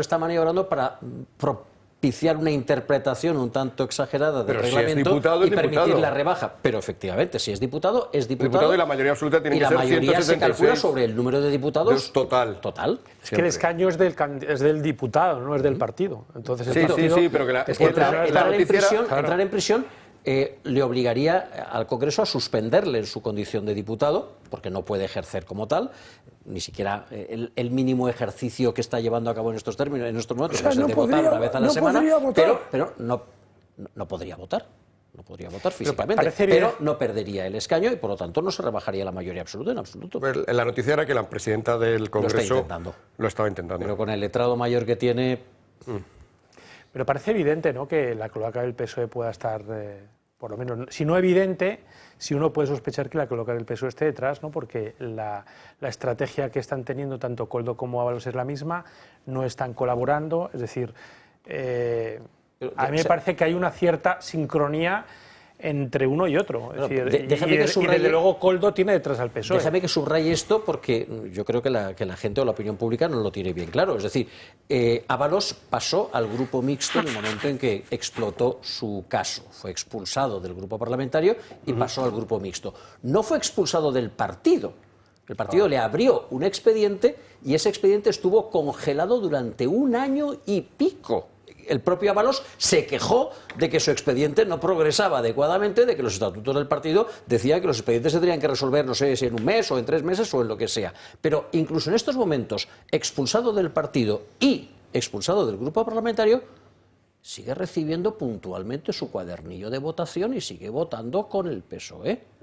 está maniobrando para propiciar una interpretación un tanto exagerada del reglamento y permitir la rebaja. Pero efectivamente, si es diputado, es diputado. Diputado y la mayoría absoluta tiene que ser 176. Y la mayoría se calcula sobre el número de diputados total. Es que el escaño es del diputado, no es del partido. Entonces sí, pero que entrar en prisión le obligaría al Congreso a suspenderle en su condición de diputado, porque no puede ejercer como tal, ni siquiera el mínimo ejercicio que está llevando a cabo en estos términos, en estos momentos, que es el de votar una vez a la semana, pero no podría votar. No podría votar físicamente, pero no perdería el escaño y por lo tanto no se rebajaría la mayoría absoluta en absoluto. La noticia era que la presidenta del Congreso lo estaba intentando. Pero con el letrado mayor que tiene... Pero parece evidente, ¿no?, que la cloaca del PSOE pueda estar, por lo menos, si no evidente, si uno puede sospechar que la cloaca del PSOE esté detrás, ¿no?, porque la estrategia que están teniendo tanto Koldo como Ábalos es la misma, no están colaborando, es decir... a mí me parece que hay una cierta sincronía entre uno y otro. Es decir, déjame que y subraye, desde luego Koldo tiene detrás al PSOE. Déjame que subraye esto porque yo creo que la gente o la opinión pública no lo tiene bien claro. Es decir, Ábalos pasó al grupo mixto en el momento en que explotó su caso. Fue expulsado del grupo parlamentario y pasó al grupo mixto. No fue expulsado del partido. El partido le abrió un expediente y ese expediente estuvo congelado durante 1 año y pico. El propio Ábalos se quejó de que su expediente no progresaba adecuadamente, de que los estatutos del partido decían que los expedientes se tenían que resolver, no sé si en 1 mes o en 3 meses o en lo que sea. Pero incluso en estos momentos, expulsado del partido y expulsado del grupo parlamentario, sigue recibiendo puntualmente su cuadernillo de votación y sigue votando con el PSOE.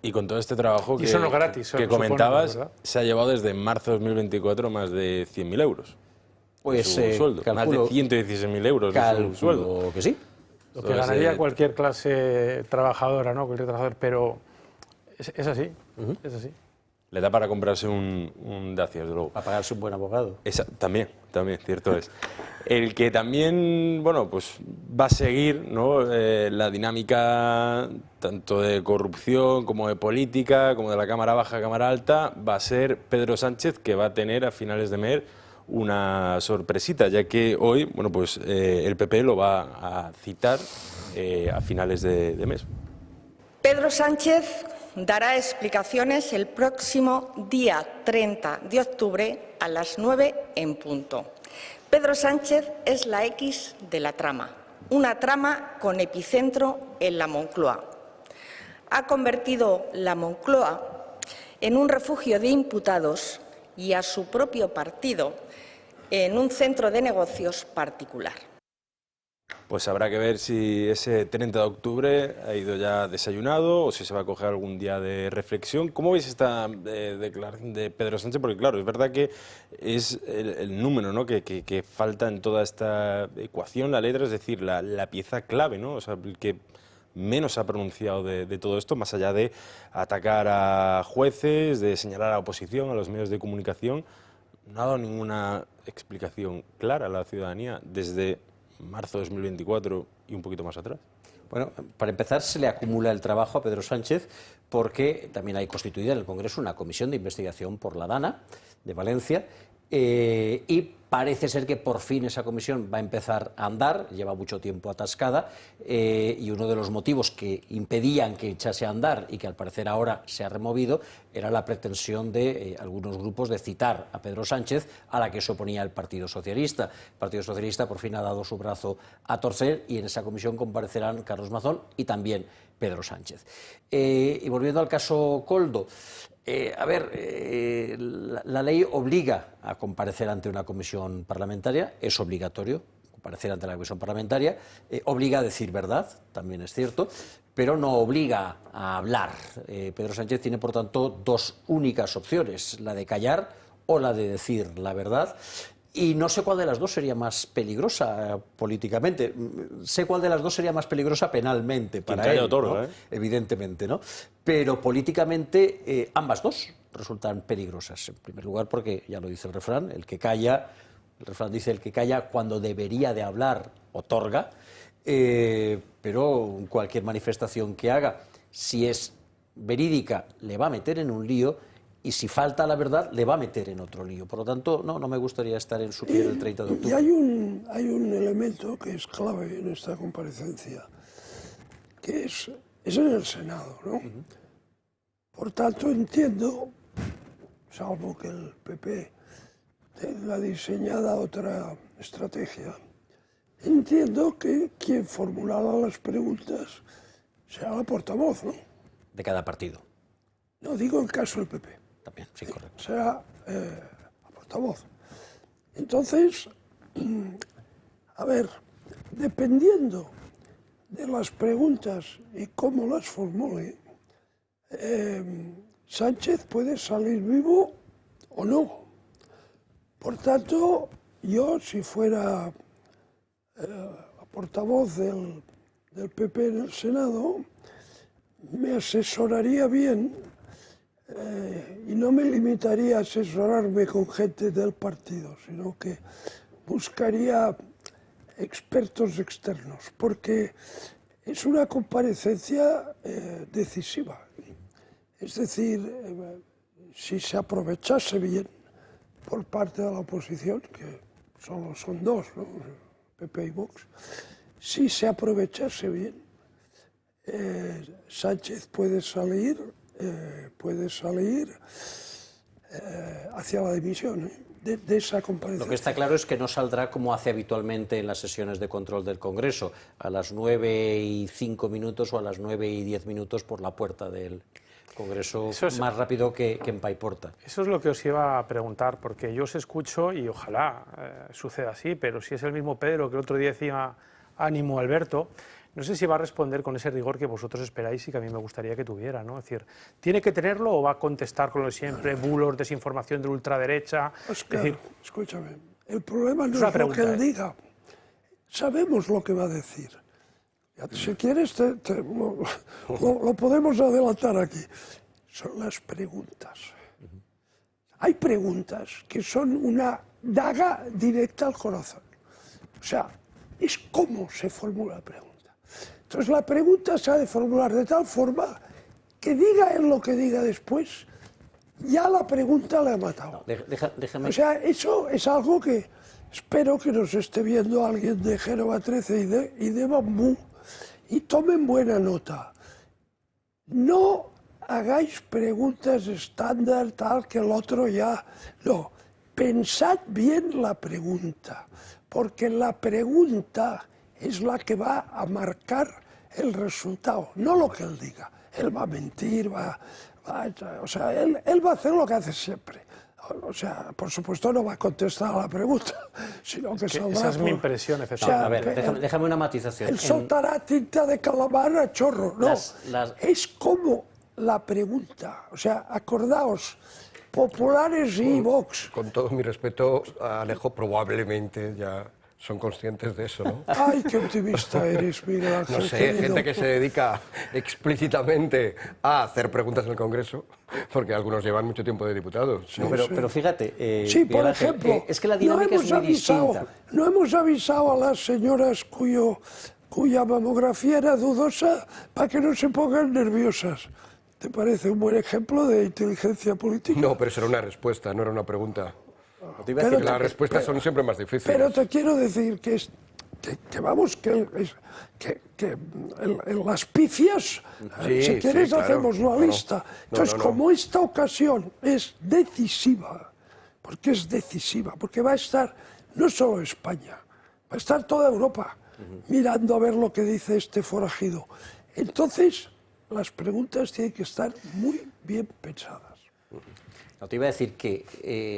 Y con todo este trabajo Y eso no es gratis, que supone, comentabas, ¿verdad? se ha llevado desde marzo de 2024 más de 100.000 euros. Pues Su sueldo, más de 116.000 euros de su sueldo. Calculo que sí. Lo que ganaría cualquier clase trabajadora, ¿no? Cualquier trabajador, pero es así, es así. Le da para comprarse un Dacia, desde luego. Para pagarse un buen abogado. También, cierto es. El que también, bueno, pues va a seguir, ¿no? La dinámica tanto de corrupción como de política, como de la Cámara Baja, Cámara Alta, va a ser Pedro Sánchez, que va a tener a finales de mes una sorpresita, ya que hoy, bueno, pues el PP lo va a citar a finales de mes. Pedro Sánchez dará explicaciones el próximo día 30 de octubre a las 9 en punto. Pedro Sánchez es la X de la trama, una trama con epicentro en la Moncloa. Ha convertido la Moncloa en un refugio de imputados y a su propio partido en un centro de negocios particular. Pues habrá que ver si ese 30 de octubre ha ido ya desayunado o si se va a coger algún día de reflexión. ¿Cómo veis esta declaración de Pedro Sánchez? Porque claro, es verdad que es el número, ¿no? que falta en toda esta ecuación, la letra, es decir, la pieza clave, ¿no? O sea, el que menos ha pronunciado de todo esto, más allá de atacar a jueces, de señalar a la oposición, a los medios de comunicación. No ha dado ninguna explicación clara a la ciudadanía desde marzo de 2024 y un poquito más atrás. Bueno, para empezar, se le acumula el trabajo a Pedro Sánchez porque también hay constituida en el Congreso una comisión de investigación por la DANA de Valencia y parece ser que por fin esa comisión va a empezar a andar, lleva mucho tiempo atascada y uno de los motivos que impedían que echase a andar y que al parecer ahora se ha removido era la pretensión de algunos grupos de citar a Pedro Sánchez, a la que se oponía el Partido Socialista. El Partido Socialista por fin ha dado su brazo a torcer y en esa comisión comparecerán Carlos Mazón y también Pedro Sánchez. Y volviendo al caso Koldo, la ley obliga a comparecer ante una comisión parlamentaria, es obligatorio comparecer ante la comisión parlamentaria, obliga a decir verdad, también es cierto, pero no obliga a hablar. Pedro Sánchez tiene, por tanto, 2 únicas opciones, la de callar o la de decir la verdad. Y no sé cuál de las dos sería más peligrosa políticamente. Sé cuál de las dos sería más peligrosa penalmente para él, ¿no? Evidentemente, ¿no? Pero políticamente ambas dos resultan peligrosas. En primer lugar porque, ya lo dice el refrán, el refrán dice el que calla cuando debería de hablar otorga, pero cualquier manifestación que haga, si es verídica, le va a meter en un lío. Y si falta la verdad, le va a meter en otro lío. Por lo tanto, no me gustaría estar en su piel el 30 de octubre. Y hay un elemento que es clave en esta comparecencia, que es en el Senado, ¿no? Por tanto, entiendo, salvo que el PP tenga diseñada otra estrategia, entiendo que quien formulará las preguntas será la portavoz, ¿no? De cada partido. No, digo el caso del PP. También, sí, correcto. Será la portavoz. Entonces, a ver, dependiendo de las preguntas y cómo las formule, Sánchez puede salir vivo o no. Por tanto, yo, si fuera la portavoz del PP en el Senado, me asesoraría bien y no me limitaría a asesorarme con gente del partido, sino que buscaría expertos externos, porque es una comparecencia decisiva. Es decir, si se aprovechase bien por parte de la oposición, que solo son dos, ¿no? PP y Vox, si se aprovechase bien, Sánchez puede salir hacia la dimisión de esa comparecencia. Lo que está claro es que no saldrá como hace habitualmente en las sesiones de control del Congreso, a las 9:05 o a las 9:10 por la puerta del Congreso, más rápido que en Paiporta. Eso es lo que os iba a preguntar, porque yo os escucho y ojalá suceda así, pero si es el mismo Pedro que el otro día decía ánimo Alberto, no sé si va a responder con ese rigor que vosotros esperáis y que a mí me gustaría que tuviera, ¿no? Es decir, ¿tiene que tenerlo o va a contestar con lo de siempre, bulos, desinformación de la ultraderecha? Oscar, es decir, escúchame, el problema no es lo que él diga, sabemos lo que va a decir. Si quieres, lo podemos adelantar aquí. Son las preguntas. Hay preguntas que son una daga directa al corazón. O sea, es cómo se formula la pregunta. Entonces, la pregunta se ha de formular de tal forma que diga él lo que diga después, ya la pregunta le ha matado. Déjame. O sea, eso es algo que espero que nos esté viendo alguien de Génova 13 y de Bambú. Y tomen buena nota, no hagáis preguntas estándar tal que el otro ya... No, pensad bien la pregunta, porque la pregunta es la que va a marcar el resultado, no lo que él diga. Él va a mentir, o sea, él va a hacer lo que hace siempre. O sea, por supuesto no va a contestar a la pregunta, sino que saldrá esa es mi impresión, efectivamente. O sea, A ver, déjame una matización. Él soltará tinta de calamar a chorro, no. Es como la pregunta, o sea, acordaos, populares y Vox. Con todo mi respeto, Alejo, probablemente ya son conscientes de eso, ¿no? Ay, qué optimista eres, Miguel Ángel. No sé, querido. gente que se dedica explícitamente a hacer preguntas en el Congreso, porque algunos llevan mucho tiempo de diputados. Sí, ¿no? Pero fíjate, sí, por Miguel Ángel, ejemplo, es que la dinámica es muy distinta. No hemos avisado a las señoras cuya mamografía era dudosa para que no se pongan nerviosas. ¿Te parece un buen ejemplo de inteligencia política? No, pero eso era una respuesta, no era una pregunta. Te iba a decir, Las respuestas son siempre más difíciles. Pero te quiero decir que las pifias, Sí, si quieres sí, claro. hacemos la lista. Entonces, como esta ocasión es decisiva, porque es decisiva, porque va a estar no solo España, va a estar toda Europa mirando a ver lo que dice este forajido. Entonces, las preguntas tienen que estar muy bien pensadas. No, te iba a decir que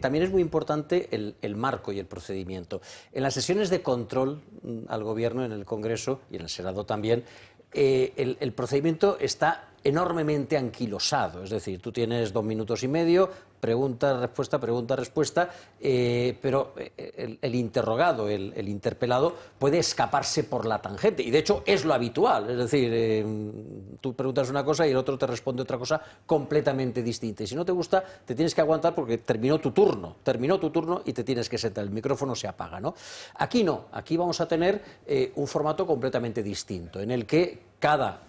también es muy importante el marco y el procedimiento. En las sesiones de control al Gobierno, en el Congreso y en el Senado también, el procedimiento está enormemente anquilosado. Es decir, tú tienes 2 minutos y medio, pregunta, respuesta, pero el interrogado, el interpelado, puede escaparse por la tangente. Y de hecho es lo habitual. Es decir, tú preguntas una cosa y el otro te responde otra cosa completamente distinta. Y si no te gusta, te tienes que aguantar porque terminó tu turno y te tienes que sentar. El micrófono se apaga, ¿no? Aquí no. Aquí vamos a tener un formato completamente distinto, en el que cada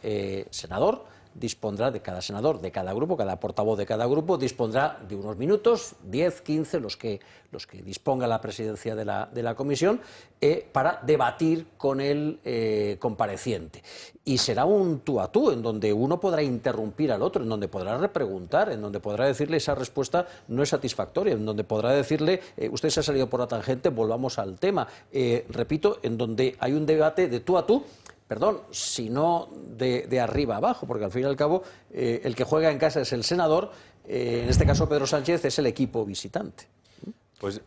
senador dispondrá de cada grupo, cada portavoz de cada grupo dispondrá de unos minutos, 10, 15, los que disponga la presidencia de la comisión, para debatir con el compareciente. Y será un tú a tú, en donde uno podrá interrumpir al otro, en donde podrá repreguntar, en donde podrá decirle esa respuesta no es satisfactoria, en donde podrá decirle usted se ha salido por la tangente, volvamos al tema. Repito, en donde hay un debate de tú a tú, perdón, sino de arriba a abajo, porque al fin y al cabo el que juega en casa es el senador, en este caso Pedro Sánchez es el equipo visitante. Pues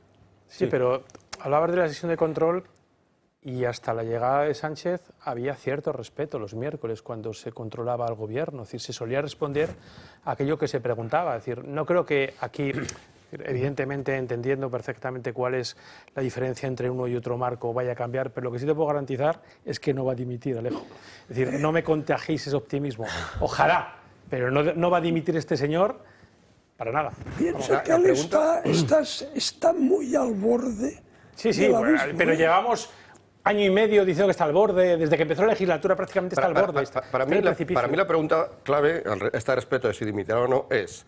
sí, pero hablabas de la sesión de control y hasta la llegada de Sánchez había cierto respeto los miércoles cuando se controlaba al Gobierno, es decir, se solía responder a aquello que se preguntaba, es decir, no creo que aquí... Evidentemente, entendiendo perfectamente cuál es la diferencia entre uno y otro marco, vaya a cambiar, pero lo que sí te puedo garantizar es que no va a dimitir, Alejo. Es decir, no me contagiéis ese optimismo. Ojalá, pero no va a dimitir este señor para nada. Piensa que él está muy al borde. Sí, de la misma. pero llevamos año y medio diciendo que está al borde, desde que empezó la legislatura prácticamente está al borde. Para mí la pregunta clave a este respecto de si dimitirá o no es: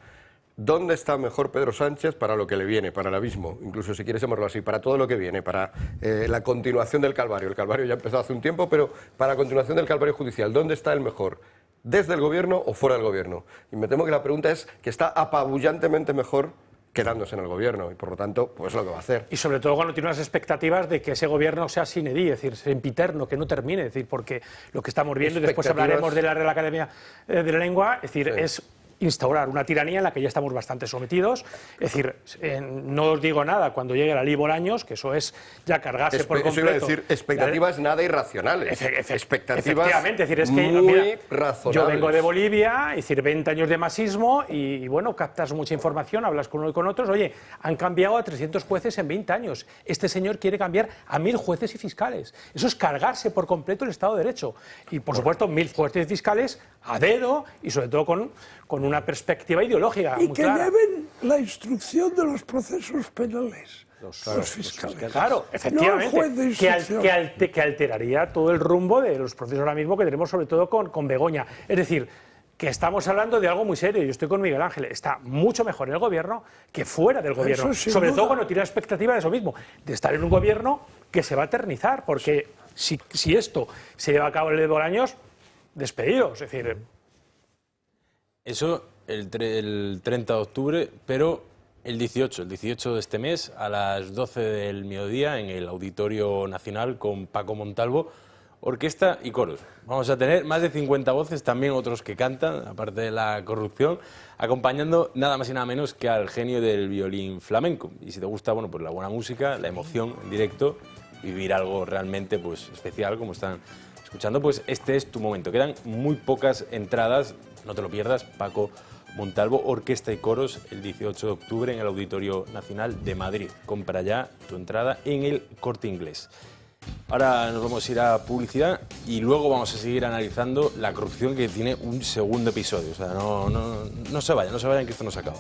¿dónde está mejor Pedro Sánchez para lo que le viene, para el abismo, incluso si quieres llamarlo así, para todo lo que viene, para la continuación del calvario? El calvario ya empezó hace un tiempo, pero para la continuación del calvario judicial, ¿dónde está el mejor? ¿Desde el gobierno o fuera del gobierno? Y me temo que la pregunta es que está apabullantemente mejor quedándose en el gobierno, y por lo tanto, pues lo que va a hacer. Y sobre todo cuando tiene unas expectativas de que ese gobierno sea sine die, es decir, sempiterno, que no termine, es decir, porque lo que estamos viendo, y después hablaremos de la Real Academia de la Lengua, es decir, es instaurar una tiranía en la que ya estamos bastante sometidos. Es decir, no os digo nada cuando llegue la ley Bolaños, que eso es ya cargarse por completo. Eso iba a decir, expectativas nada irracionales. Efectivamente, es decir, es que muy razonables. Yo vengo de Bolivia, es decir, 20 años de masismo y bueno, captas mucha información, hablas con uno y con otros. Oye, han cambiado a 300 jueces en 20 años. Este señor quiere cambiar a 1000 jueces y fiscales. Eso es cargarse por completo el Estado de Derecho. Y por supuesto, 1000 jueces y fiscales a dedo y sobre todo con una perspectiva ideológica y muy que clara. lleven la instrucción de los procesos penales. Los fiscales. Claro, efectivamente, No el juez de instrucción. que alteraría todo el rumbo de los procesos ahora mismo que tenemos, sobre todo con Begoña. Es decir, que estamos hablando de algo muy serio. Yo estoy con Miguel Ángel. Está mucho mejor en el gobierno que fuera del gobierno. Sobre todo cuando tiene la expectativa de eso mismo, de estar en un gobierno que se va a eternizar. Porque si esto se lleva a cabo en el de Bolaños, despedidos. Es decir, eso el 30 de octubre, pero el 18 de este mes, a las 12 del mediodía, en el Auditorio Nacional, con Paco Montalvo, orquesta y coros. Vamos a tener más de 50 voces, también otros que cantan, aparte de la corrupción, acompañando nada más y nada menos que al genio del violín flamenco. Y si te gusta, bueno, pues la buena música, la emoción en directo, vivir algo realmente pues especial, como están escuchando, pues este es tu momento. Quedan muy pocas entradas, no te lo pierdas. Paco Montalvo, orquesta y coros, el 18 de octubre en el Auditorio Nacional de Madrid. Compra ya tu entrada en el Corte Inglés. Ahora nos vamos a ir a publicidad y luego vamos a seguir analizando la corrupción, que tiene un segundo episodio. O sea, no se vayan, que esto no se acaba.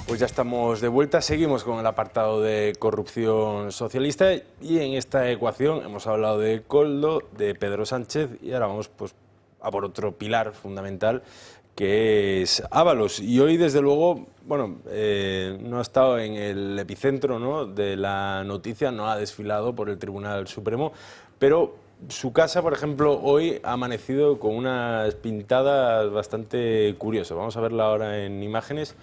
Pues ya estamos de vuelta, seguimos con el apartado de corrupción socialista y en esta ecuación hemos hablado de Koldo, de Pedro Sánchez y ahora vamos pues a por otro pilar fundamental, que es Ábalos. Y hoy, desde luego, bueno, no ha estado en el epicentro, ¿no?, de la noticia, no ha desfilado por el Tribunal Supremo, pero su casa, por ejemplo, hoy ha amanecido con unas pintadas bastante curiosas. Vamos a verla ahora en imágenes.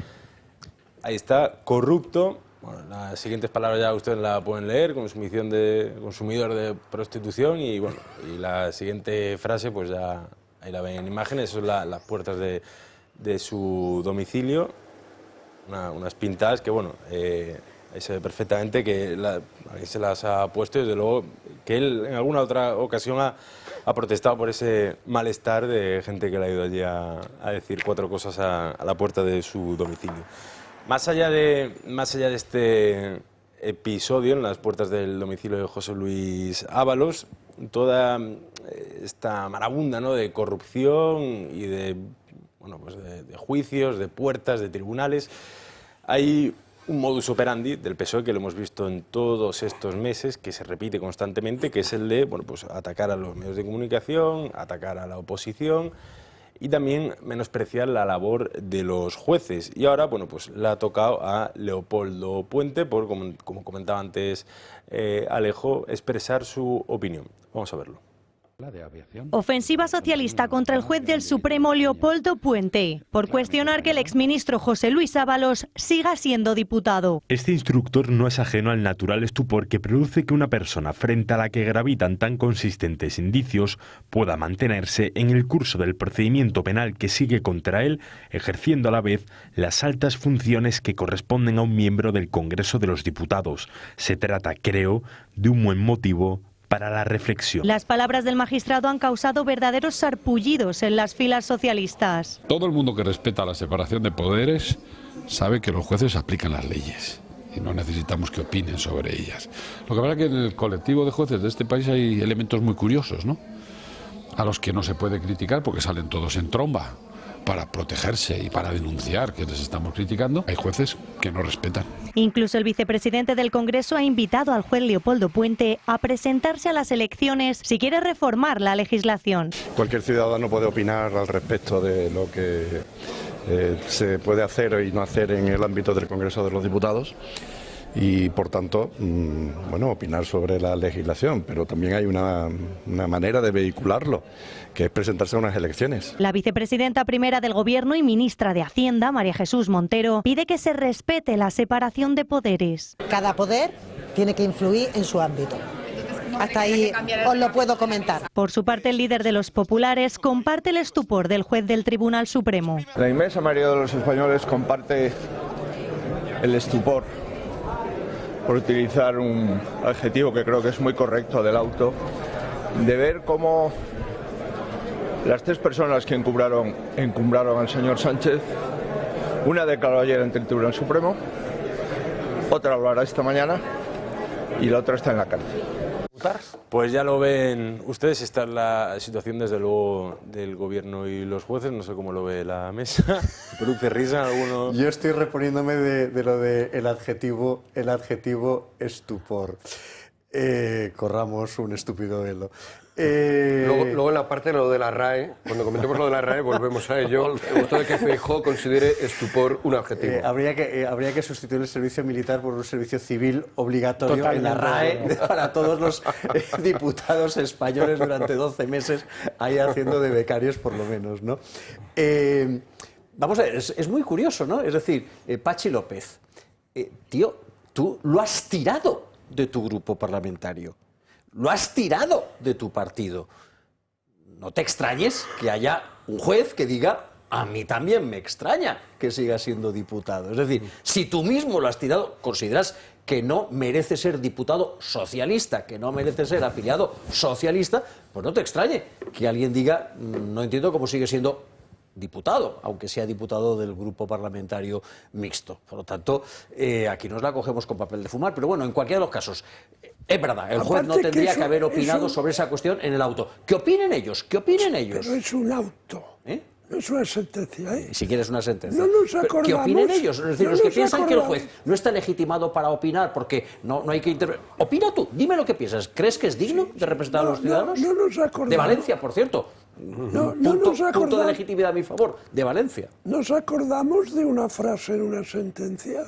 Ahí está, corrupto. Bueno, las siguientes palabras ya ustedes la pueden leer: consumición de consumidor de prostitución, y bueno, y la siguiente frase pues ya ahí la ven en imágenes. Son las puertas de su domicilio, unas pintadas que bueno, ahí se ve perfectamente que ahí se las ha puesto, y desde luego que él en alguna otra ocasión ha protestado por ese malestar de gente que le ha ido allí a decir cuatro cosas a la puerta de su domicilio. Más allá de este episodio en las puertas del domicilio de José Luis Ábalos, toda esta marabunda, ¿no?, de corrupción y de juicios, de puertas, de tribunales, hay un modus operandi del PSOE que lo hemos visto en todos estos meses, que se repite constantemente, que es el de atacar a los medios de comunicación, atacar a la oposición y también menospreciar la labor de los jueces. Y ahora, le ha tocado a Leopoldo Puente, por, como comentaba antes Alejo, expresar su opinión. Vamos a verlo. Ofensiva socialista contra el juez del Supremo Leopoldo Puente, por cuestionar que el exministro José Luis Ábalos siga siendo diputado. Este instructor no es ajeno al natural estupor que produce que una persona frente a la que gravitan tan consistentes indicios pueda mantenerse en el curso del procedimiento penal que sigue contra él, ejerciendo a la vez las altas funciones que corresponden a un miembro del Congreso de los Diputados. Se trata, creo, de un buen motivo para la reflexión. Las palabras del magistrado han causado verdaderos sarpullidos en las filas socialistas. Todo el mundo que respeta la separación de poderes sabe que los jueces aplican las leyes y no necesitamos que opinen sobre ellas. Lo que pasa es que en el colectivo de jueces de este país hay elementos muy curiosos, ¿no?, a los que no se puede criticar porque salen todos en tromba para protegerse y para denunciar que les estamos criticando, hay jueces que no respetan. Incluso el vicepresidente del Congreso ha invitado al juez Leopoldo Puente a presentarse a las elecciones si quiere reformar la legislación. Cualquier ciudadano puede opinar al respecto de lo que se puede hacer y no hacer en el ámbito del Congreso de los Diputados. Y por tanto, bueno, opinar sobre la legislación, pero también hay una manera de vehicularlo, que es presentarse a unas elecciones. La vicepresidenta primera del Gobierno y ministra de Hacienda, María Jesús Montero, pide que se respete la separación de poderes. Cada poder tiene que influir en su ámbito. Hasta ahí os lo puedo comentar. Por su parte, el líder de los populares comparte el estupor del juez del Tribunal Supremo. La inmensa mayoría de los españoles comparte el estupor, por utilizar un adjetivo que creo que es muy correcto del auto, de ver cómo las tres personas que encumbraron al señor Sánchez, una declaró ayer ante el Tribunal Supremo, otra lo hará esta mañana y la otra está en la cárcel. Pues ya lo ven ustedes, esta es la situación desde luego del Gobierno y los jueces, no sé cómo lo ve la mesa. ¿Produce risa alguno? Yo estoy reponiéndome de lo del adjetivo estupor. Corramos un estúpido velo. Luego en la parte de lo de la RAE, cuando comentemos lo de la RAE volvemos a ello, esto de que Feijóo considere estupor un adjetivo. Habría que sustituir el servicio militar por un servicio civil obligatorio en la RAE para todos los diputados españoles durante 12 meses, ahí haciendo de becarios por lo menos, ¿no? Vamos a ver, es muy curioso, ¿no? Es decir, Pachi López, tío, tú lo has tirado de tu grupo parlamentario. Lo has tirado de tu partido. No te extrañes que haya un juez que diga, a mí también me extraña que siga siendo diputado. Es decir, si tú mismo lo has tirado, consideras que no merece ser diputado socialista, que no merece ser afiliado socialista, pues no te extrañe que alguien diga, no entiendo cómo sigue siendo diputado, aunque sea diputado del grupo parlamentario mixto. Por lo tanto, aquí nos la cogemos con papel de fumar, pero bueno, en cualquiera de los casos, es verdad, el juez no tendría que haber opinado sobre esa cuestión en el auto. ¿Qué opinen ellos? ¿Qué opinen ellos? Pero es un auto. No es una sentencia, ¿eh? Si quieres una sentencia. No nos acordamos. ¿Qué opinen ellos? Es decir, no los que piensan acordamos. que el juez no está legitimado para opinar porque no hay que intervenir. Opina tú, dime lo que piensas. ¿Crees que es digno de representar a los ciudadanos? No nos acordamos. De Valencia, por cierto. Punto de legitimidad a mi favor, de Valencia. Nos acordamos de una frase en una sentencia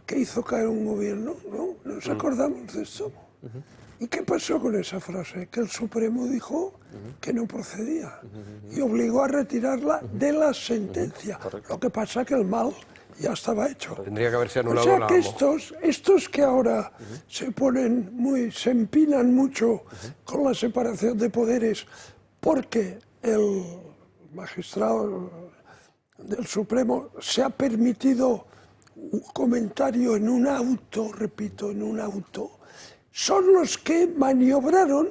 que hizo caer un gobierno, ¿no? Nos acordamos de eso. ¿Y qué pasó con esa frase? Que el Supremo dijo que no procedía y obligó a retirarla de la sentencia. Lo que pasa es que el mal ya estaba hecho. Tendría que haberse anulado. O sea que estos que ahora se empinan mucho con la separación de poderes porque el magistrado del Supremo se ha permitido un comentario en un auto, repito, en un auto, son los que maniobraron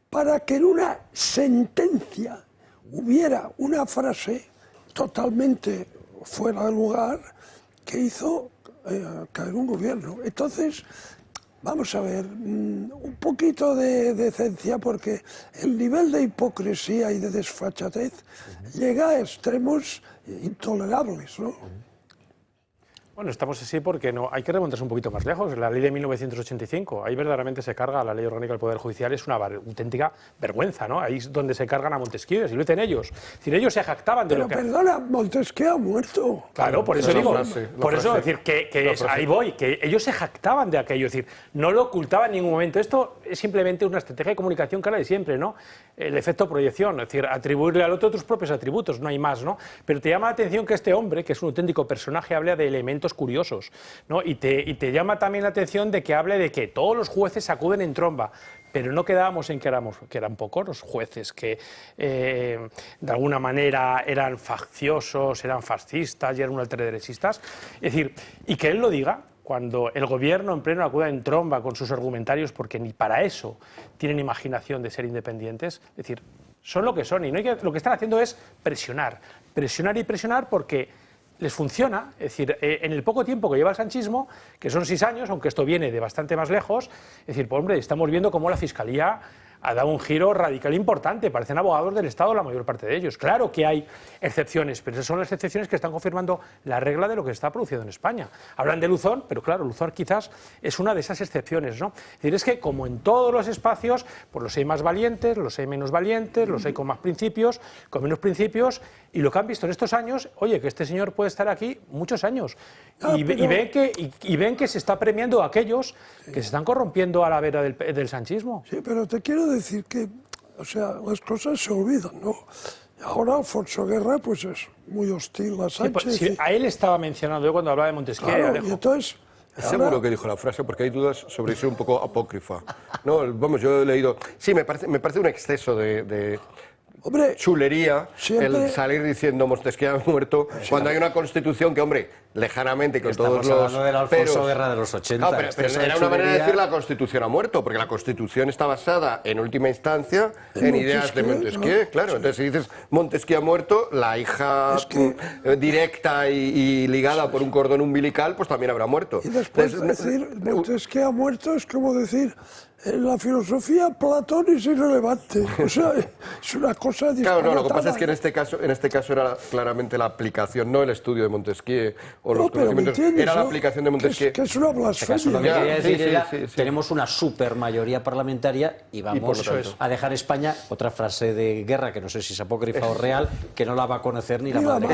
para que en una sentencia hubiera una frase totalmente fuera de lugar que hizo caer un gobierno. Entonces, vamos a ver, un poquito de decencia, porque el nivel de hipocresía y de desfachatez llega a extremos intolerables, ¿no? Bueno, estamos así porque no hay que remontarse un poquito más lejos. La ley de 1985, ahí verdaderamente se carga la ley orgánica del Poder Judicial, es una auténtica vergüenza, ¿no? Ahí es donde se cargan a Montesquieu, y lo dicen ellos. Es decir, ellos se jactaban de Pero lo que... perdona, Montesquieu ha muerto. Claro, por eso digo, es decir, ahí voy, que ellos se jactaban de aquello, es decir, no lo ocultaban en ningún momento. Esto es simplemente una estrategia de comunicación clara de siempre, ¿no? El efecto proyección, es decir, atribuirle al otro tus propios atributos, no hay más, ¿no? Pero te llama la atención que este hombre, que es un auténtico personaje, habla de elementos curiosos, ¿no? Y te llama también la atención de que hable de que todos los jueces acuden en tromba, pero no quedábamos en que eran pocos los jueces que de alguna manera eran facciosos, eran fascistas y eran ultraderechistas. Es decir, y que él lo diga cuando el gobierno en pleno acuda en tromba con sus argumentarios, porque ni para eso tienen imaginación de ser independientes. Es decir, son lo que son y lo que están haciendo es presionar y presionar porque les funciona. Es decir, en el poco tiempo que lleva el sanchismo, que son 6 años, aunque esto viene de bastante más lejos, es decir, pues hombre, estamos viendo cómo la Fiscalía ha dado un giro radical importante. Parecen abogados del Estado la mayor parte de ellos. Claro que hay excepciones, pero esas son las excepciones que están confirmando la regla de lo que se está produciendo en España. Hablan de Luzón, pero claro, Luzón quizás es una de esas excepciones, ¿no? Es decir, es que como en todos los espacios, pues los hay más valientes, los hay menos valientes, los hay con más principios, con menos principios, y lo que han visto en estos años, oye, que este señor puede estar aquí muchos años, y ven que se está premiando a aquellos que se están corrompiendo a la vera del sanchismo. Sí, pero te quiero decir que, o sea, las cosas se olvidan, ¿no? Ahora Alfonso Guerra, pues es muy hostil a Sánchez. Sí, pues, sí, a él estaba mencionando yo cuando hablaba de Montesquieu. Claro, y entonces... Seguro que dijo la frase, porque hay dudas sobre ser un poco apócrifa. No, vamos, yo he leído... Sí, me parece un exceso de hombre, chulería siempre... el salir diciendo Montesquieu ha muerto, cuando hay una Constitución que, hombre, lejanamente, con todos los... hablando del Alfonso Guerra de los 80. No, pero era una manera de decir la Constitución ha muerto, porque la Constitución está basada, en última instancia, en ideas de Montesquieu, ¿no? Claro. Entonces, si dices Montesquieu ha muerto, la hija directa y ligada por un cordón umbilical, pues también habrá muerto. Y después decir Montesquieu ha muerto es como decir... En la filosofía Platón es irrelevante, o sea, es una cosa disparatada. Claro, no, lo que pasa es que en este caso era claramente la aplicación, no el estudio de Montesquieu o los conocimientos, era la aplicación de Montesquieu. Que es una blasfemia. Lo que quería decir era, tenemos una supermayoría parlamentaria y vamos a dejar España, otra frase de Guerra, que no sé si es apócrifa o real, que no la va a conocer ni la madre.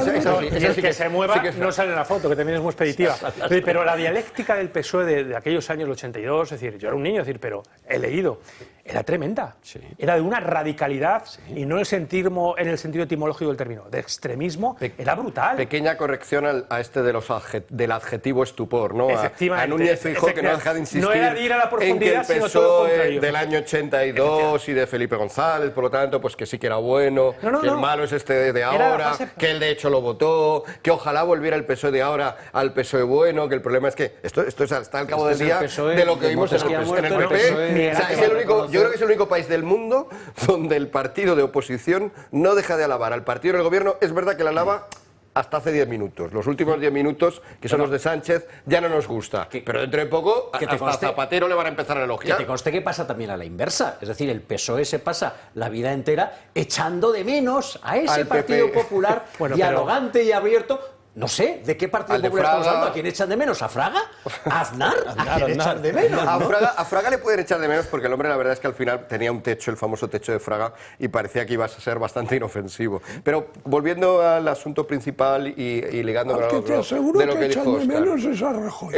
El que se mueva no sale en la foto, que también es muy expeditiva. Pero la dialéctica del PSOE de aquellos años, el 82, es decir, yo era un niño, es decir, pero he leído, era tremenda, era de una radicalidad y no en el sentido etimológico del término, de extremismo, era brutal. Pequeña corrección a este del adjetivo estupor, ¿no? Efectivamente. A Núñez Feijóo, que no deja de insistir no era de ir a la profundidad, en que el PSOE del año 82 y de Felipe González, por lo tanto, pues que sí que era bueno, que el malo es este de ahora, que él de hecho lo votó, que ojalá volviera el PSOE de ahora al PSOE bueno, que el problema es que esto está al cabo del día de lo que vimos en el PP. O sea, yo creo que es el único país del mundo donde el partido de oposición no deja de alabar al partido del gobierno. Es verdad que la alaba hasta hace 10 minutos. Los últimos 10 minutos, que son los de Sánchez, ya no nos gusta. Pero dentro de poco, hasta Zapatero le van a empezar a elogiar. Que te conste que pasa también a la inversa. Es decir, el PSOE se pasa la vida entera echando de menos a ese Partido Popular dialogante y abierto. No sé, ¿de qué Partido Popular estamos hablando? ¿A quién echan de menos? ¿A Fraga? ¿A Aznar? ¿A quién echan de menos? A Fraga le pueden echar de menos porque el hombre, la verdad es que al final tenía un techo, el famoso techo de Fraga, y parecía que iba a ser bastante inofensivo. Pero volviendo al asunto principal y ligando con algo de lo que dijo Óscar, menos es a Rajoy.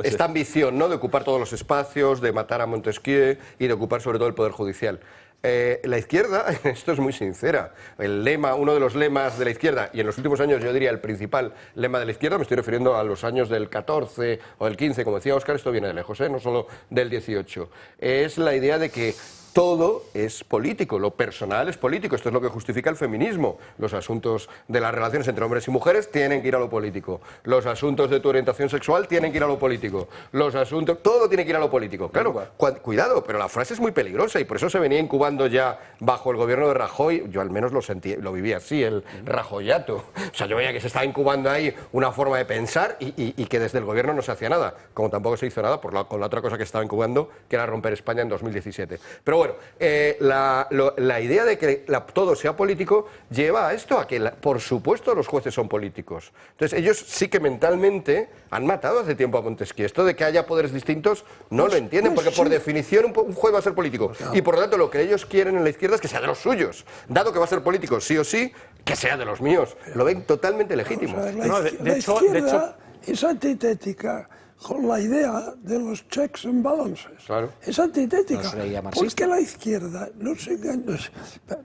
Esta ambición, ¿no?, de ocupar todos los espacios, de matar a Montesquieu y de ocupar sobre todo el Poder Judicial. La izquierda, esto es muy sincera, uno de los lemas de la izquierda, y en los últimos años yo diría el principal lema de la izquierda, me estoy refiriendo a los años del 14 o del 15, como decía Óscar, esto viene de lejos, no solo del 18, es la idea de que todo es político, lo personal es político, esto es lo que justifica el feminismo. Los asuntos de las relaciones entre hombres y mujeres tienen que ir a lo político. Los asuntos de tu orientación sexual tienen que ir a lo político. Todo tiene que ir a lo político. Claro, cuidado, pero la frase es muy peligrosa y por eso se venía incubando ya bajo el gobierno de Rajoy, yo al menos lo vivía así, el rajoyato. O sea, yo veía que se estaba incubando ahí una forma de pensar y que desde el gobierno no se hacía nada, como tampoco se hizo nada con la otra cosa que estaba incubando, que era romper España en 2017. Pero bueno, la idea de que todo sea político lleva a esto, a que por supuesto los jueces son políticos. Entonces ellos sí que mentalmente han matado hace tiempo a Montesquieu. Esto de que haya poderes distintos no lo entienden, porque por definición un juez va a ser político. Y por lo tanto lo que ellos quieren en la izquierda es que sea de los suyos. Dado que va a ser político sí o sí, que sea de los míos. Lo ven totalmente legítimo. La izquierda es antitética con la idea de los checks and balances. Claro. Es antitética, porque la izquierda,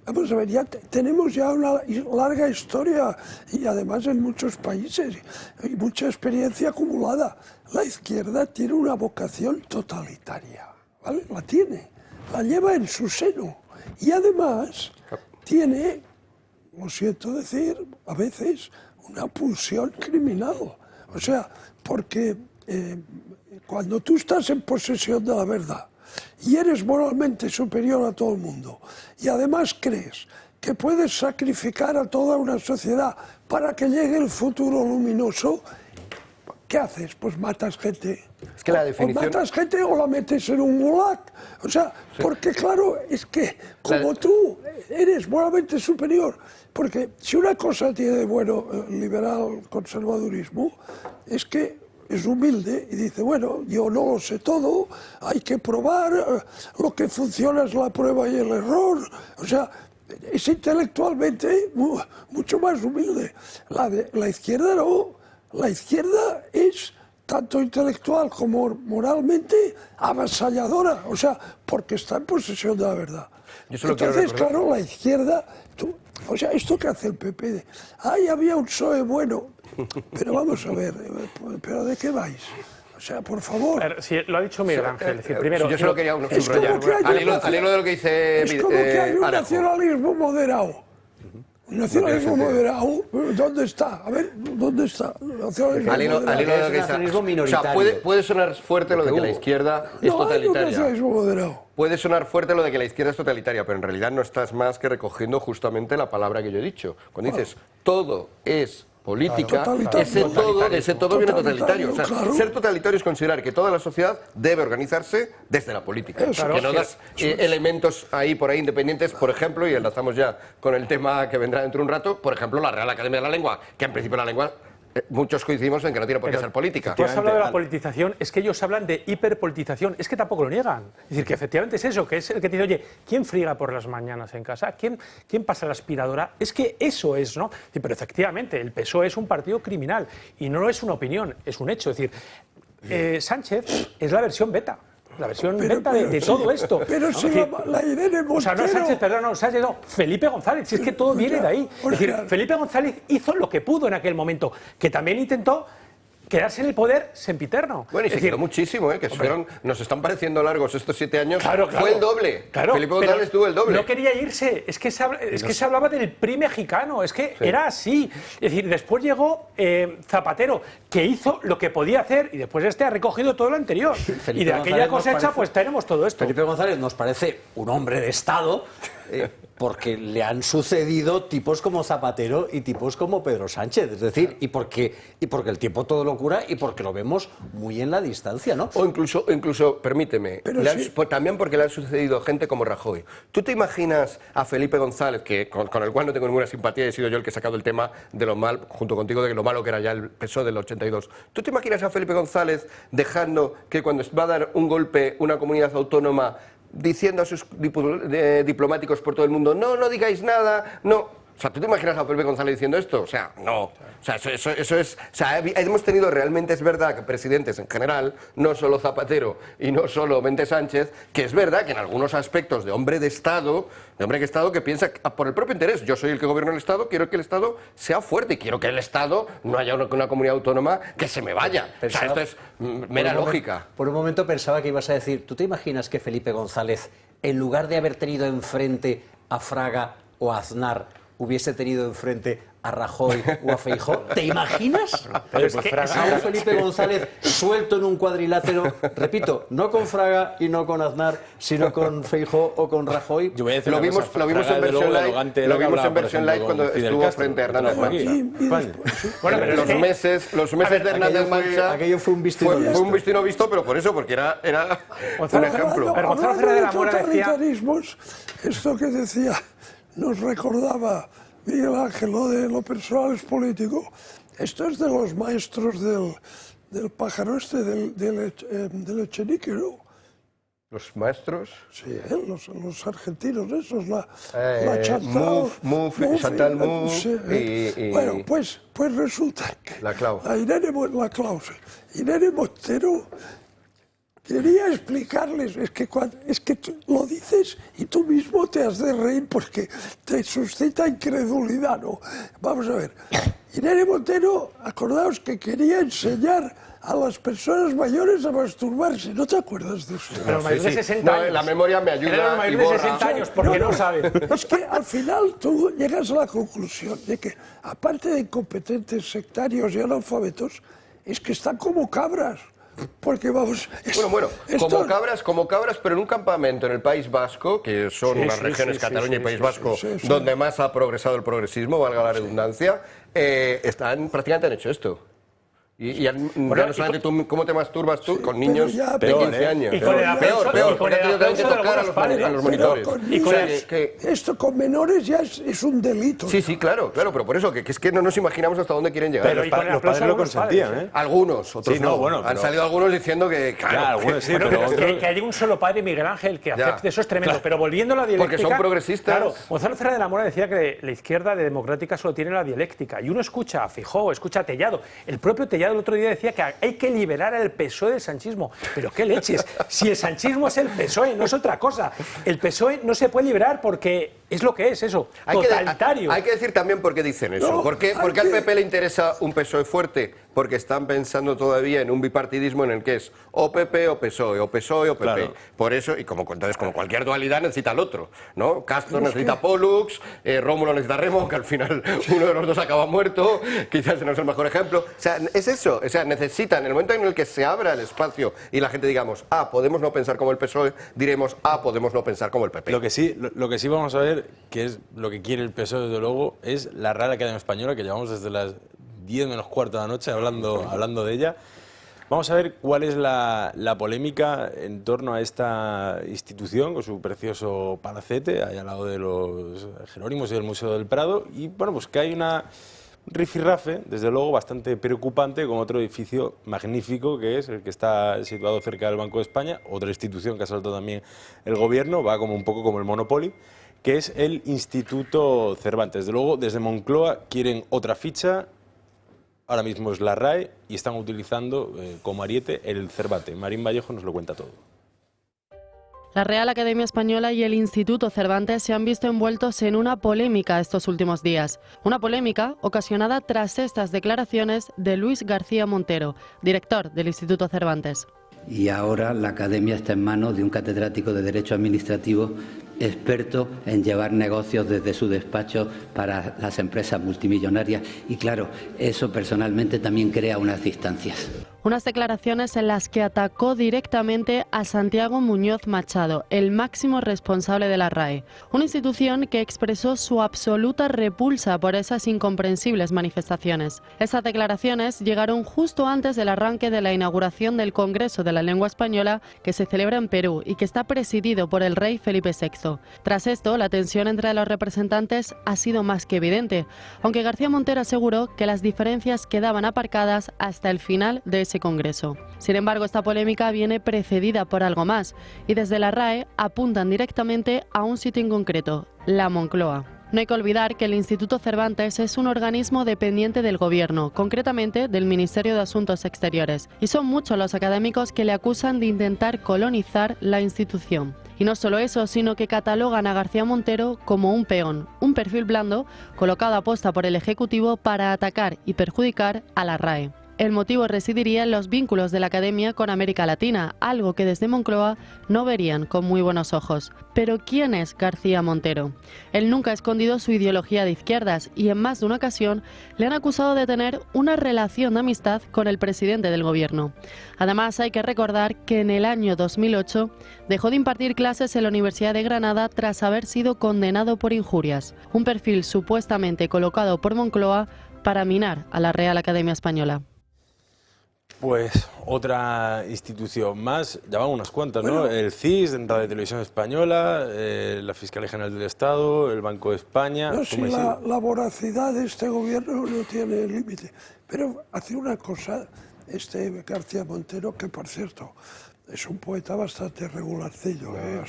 vamos a ver, tenemos ya una larga historia y además en muchos países y mucha experiencia acumulada. La izquierda tiene una vocación totalitaria, ¿vale? La lleva en su seno y además tiene, lo siento decir, a veces una pulsión criminal. O sea, porque cuando tú estás en posesión de la verdad y eres moralmente superior a todo el mundo y además crees que puedes sacrificar a toda una sociedad para que llegue el futuro luminoso, ¿qué haces? Pues matas gente. Es que la definición... O matas gente o la metes en un gulag. O sea, porque claro, es que como tú eres moralmente superior, porque si una cosa tiene de bueno el liberal conservadurismo, es que es humilde y dice, bueno, yo no lo sé todo, hay que probar, lo que funciona es la prueba y el error. O sea, es intelectualmente mucho más humilde. La izquierda no, la izquierda es tanto intelectual como moralmente avasalladora, o sea, porque está en posesión de la verdad. Entonces, claro, la izquierda, o sea, esto que hace el PP, ahí había un PSOE bueno, pero vamos a ver, ¿pero de qué vais? O sea, por favor. A ver, si lo ha dicho Miguel Ángel. Primero, yo solo quería subrayar. Al hilo de lo que dice es como que hay un nacionalismo moderado. Un nacionalismo moderado, ¿dónde está? A ver, ¿dónde está? Al hilo de lo que dice. O sea, puede sonar fuerte lo de que la izquierda es totalitaria. Puede sonar fuerte lo de que la izquierda es totalitaria, pero en realidad no estás más que recogiendo justamente la palabra que yo he dicho. Cuando dices todo es política, ese todo viene totalitario. O sea, ser totalitario es considerar que toda la sociedad debe organizarse desde la política. Que no das elementos ahí por ahí independientes, por ejemplo, y enlazamos ya con el tema que vendrá dentro de un rato, por ejemplo, la Real Academia de la Lengua, que en principio la lengua... Muchos coincidimos en que no tiene por qué ser política. Tú has hablado de la politización, es que ellos hablan de hiperpolitización, es que tampoco lo niegan. Es decir, que efectivamente es eso, que es el que te dice, oye, ¿quién friega por las mañanas en casa? ¿Quién pasa la aspiradora? Es que eso es, ¿no? Pero efectivamente, el PSOE es un partido criminal y no es una opinión, es un hecho. Es decir, Sánchez es la versión beta. La versión beta de todo esto. Pero si la Irene Montero... O sea, no Sánchez, perdón, no, Sánchez, no, Felipe González, si es que todo viene de ahí. Es decir, Felipe González hizo lo que pudo en aquel momento, que también intentó quedarse en el poder sempiterno. Bueno, y se quedó muchísimo, que nos están pareciendo largos estos 7 años. Claro. Fue el doble. Claro, Felipe González tuvo el doble. No quería irse, es que se hablaba del PRI mexicano, es que era así. Es decir, después llegó Zapatero, que hizo lo que podía hacer, y después ha recogido todo lo anterior. Y de aquella cosecha, pues tenemos todo esto. Felipe González nos parece un hombre de Estado, porque le han sucedido tipos como Zapatero y tipos como Pedro Sánchez, es decir, y porque el tiempo todo lo cura y porque lo vemos muy en la distancia, ¿no? O incluso permíteme, también porque le han sucedido gente como Rajoy. ¿Tú te imaginas a Felipe González, que con el cual no tengo ninguna simpatía, he sido yo el que he sacado el tema de lo mal, junto contigo, de lo malo que era ya el PSOE del 82? ¿Tú te imaginas a Felipe González dejando que cuando va a dar un golpe una comunidad autónoma diciendo a sus diplomáticos por todo el mundo, no digáis nada, no? O sea, ¿tú te imaginas a Felipe González diciendo esto? O sea, no. O sea, eso es... O sea, hemos tenido realmente, es verdad, que presidentes en general, no solo Zapatero y no solo Mente Sánchez, que es verdad que en algunos aspectos de hombre de Estado que piensa por el propio interés, yo soy el que gobierno el Estado, quiero que el Estado sea fuerte y quiero que el Estado no haya una comunidad autónoma que se me vaya. O sea, esto es mera lógica. Por un momento pensaba que ibas a decir, ¿tú te imaginas que Felipe González, en lugar de haber tenido enfrente a Fraga o a Aznar, hubiese tenido enfrente a Rajoy o a Feijóo? ¿Te imaginas? Pero es que a un Felipe González suelto en un cuadrilátero, repito, no con Fraga y no con Aznar, sino con Feijóo o con Rajoy. Lo vimos en versión light cuando estuvo frente a Hernández Mancha. Bueno, pero los meses de Hernández Mancha... Aquello fue un vistino visto. Fue un vistino visto, pero por eso, porque era un ejemplo. Pero Gonzalo de totalitarismos, esto que decía... Nos recordaba Miguel Ángel, de lo personal es político. Esto es de los maestros del pájaro del Echenique, ¿no? ¿Los maestros? Sí, los argentinos, esos, la Chantal. Chantal Mouffe y... Bueno, pues resulta que Irene Montero quería explicarles, es que tú lo dices y tú mismo te has de reír porque te suscita incredulidad, ¿no? Vamos a ver, Irene Montero, acordaos que quería enseñar a las personas mayores a masturbarse, ¿no te acuerdas de eso? Pero mayores de 60 años. La memoria me ayuda. Pero mayores de 60 años, porque no saben. Es que al final tú llegas a la conclusión de que, aparte de incompetentes, sectarios y analfabetos, es que están como cabras. Porque vamos... Como cabras, pero en un campamento en el País Vasco, que son unas regiones, Cataluña y País Vasco, donde más ha progresado el progresismo, valga la redundancia, prácticamente han hecho esto. Y ya no solamente tú, ¿cómo te masturbas tú? Con niños de 15 años. Y con Peor, porque el te que tocar a los monitores. Esto con menores ya es un delito. Sí, claro, pero por eso, que es que no nos imaginamos hasta dónde quieren llegar. Pero los padres lo consentían, ¿eh? Algunos, otros sí, no. Bueno, han salido algunos diciendo que, claro, algunos sí, pero que haya un solo padre, Miguel Ángel, que acepte, eso es tremendo. Claro. Pero volviendo a la dialéctica... Porque son progresistas. Claro, Gonzalo Ferrer de la Mora decía que la izquierda de democrática solo tiene la dialéctica. Y uno escucha a Feijóo, escucha a Tellado. El propio Tellado el otro día decía que hay que liberar al PSOE del sanchismo. Pero qué leches, si el sanchismo es el PSOE, no es otra cosa. El PSOE no se puede liberar porque es lo que es eso, totalitario. Hay que decir también por qué dicen eso. No, porque al PP le interesa un PSOE fuerte, porque están pensando todavía en un bipartidismo en el que es o PP o PSOE, o PSOE o PP. Claro. Por eso, y como cualquier dualidad necesita el otro, ¿no? Castro necesita Pollux, Rómulo necesita Remo, que al final uno de los dos acaba muerto, quizás no es el mejor ejemplo. O sea, es eso, o sea, necesitan, en el momento en el que se abra el espacio y la gente digamos, podemos no pensar como el PSOE, diremos, podemos no pensar como el PP. Lo que sí vamos a ver, que es lo que quiere el PSOE desde luego, es la Real Academia Española, que llevamos desde las 10 menos cuarto de la noche hablando de ella. Vamos a ver cuál es la polémica en torno a esta institución con su precioso palacete, ahí al lado de los Jerónimos y del Museo del Prado. Y bueno, pues que hay una rifirrafe, desde luego, bastante preocupante con otro edificio magnífico, que es el que está situado cerca del Banco de España, otra institución que ha saltado también el gobierno, va como un poco como el Monopoly, que es el Instituto Cervantes. Desde luego, desde Moncloa quieren otra ficha. Ahora mismo es la RAE y están utilizando como ariete el Cervate. Marín Vallejo nos lo cuenta todo. La Real Academia Española y el Instituto Cervantes se han visto envueltos en una polémica estos últimos días. Una polémica ocasionada tras estas declaraciones de Luis García Montero, director del Instituto Cervantes. Y ahora la Academia está en manos de un catedrático de Derecho Administrativo experto en llevar negocios desde su despacho para las empresas multimillonarias. Y claro, eso personalmente también crea unas distancias. Unas declaraciones en las que atacó directamente a Santiago Muñoz Machado, el máximo responsable de la RAE, una institución que expresó su absoluta repulsa por esas incomprensibles manifestaciones. Esas declaraciones llegaron justo antes del arranque de la inauguración del Congreso de la Lengua Española, que se celebra en Perú y que está presidido por el rey Felipe VI. Tras esto, la tensión entre los representantes ha sido más que evidente, aunque García Montero aseguró que las diferencias quedaban aparcadas hasta el final de ese Congreso. Sin embargo, esta polémica viene precedida por algo más, y desde la RAE apuntan directamente a un sitio en concreto, la Moncloa. No hay que olvidar que el Instituto Cervantes es un organismo dependiente del Gobierno, concretamente del Ministerio de Asuntos Exteriores, y son muchos los académicos que le acusan de intentar colonizar la institución. Y no solo eso, sino que catalogan a García Montero como un peón, un perfil blando colocado a posta por el Ejecutivo para atacar y perjudicar a la RAE. El motivo residiría en los vínculos de la Academia con América Latina, algo que desde Moncloa no verían con muy buenos ojos. Pero ¿quién es García Montero? Él nunca ha escondido su ideología de izquierdas y en más de una ocasión le han acusado de tener una relación de amistad con el presidente del gobierno. Además, hay que recordar que en el año 2008 dejó de impartir clases en la Universidad de Granada tras haber sido condenado por injurias, un perfil supuestamente colocado por Moncloa para minar a la Real Academia Española. Pues otra institución más, ya van unas cuantas, ¿no? El CIS, Radio Televisión Española, la Fiscalía General del Estado, el Banco de España... No, si la voracidad de este gobierno no tiene límite. Pero hace una cosa, García Montero, que por cierto, es un poeta bastante regularcillo, ¿eh?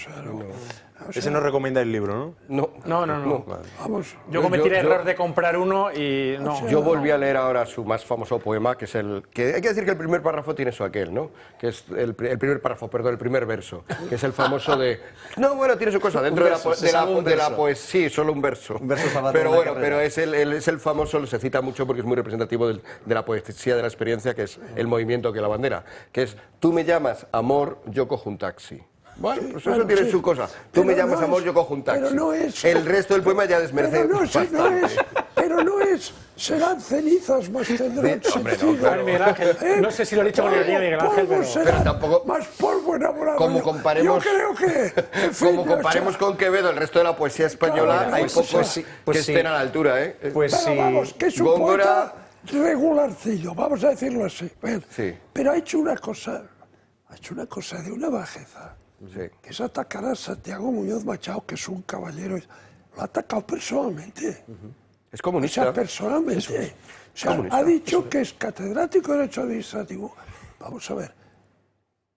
Ese no recomienda el libro, ¿no? No. Vale. Vamos, yo cometí el error de comprar uno y no. Yo volví a leer ahora su más famoso poema, que es el... que hay que decir que el primer párrafo tiene su aquel, ¿no? Que es el primer párrafo, perdón, el primer verso, que es el famoso de... No, bueno, tiene su cosa, dentro de la poesía, sí, solo un verso. Pero bueno, pero es el famoso, se cita mucho porque es muy representativo de la poesía de la experiencia, que es el movimiento que la bandera, que es: tú me llamas amor, yo cojo un taxi. Bueno, pues eso tiene su cosa. Tú me llamas amor, yo cojo un taxi. Pero no es... El resto del poema ya desmerece Pero no es... Serán cenizas, más tendrán Hombre, Miguel Ángel, no sé si lo he dicho con ironía, Miguel Ángel, pero tampoco... Más polvo enamorado. Como comparemos... Yo creo que... Como comparemos con Quevedo el resto de la poesía española, hay pocos que estén a la altura, ¿eh? Pues sí. Vamos, que es un poeta regularcillo, vamos a decirlo así. Sí. Pero ha hecho una cosa de una bajeza, Sí. que es atacar a Santiago Muñoz Machado, que es un caballero. Lo ha atacado personalmente. Es comunista. O sea, personalmente. O sea, comunista. ha dicho que es catedrático de Derecho Administrativo. Vamos a ver.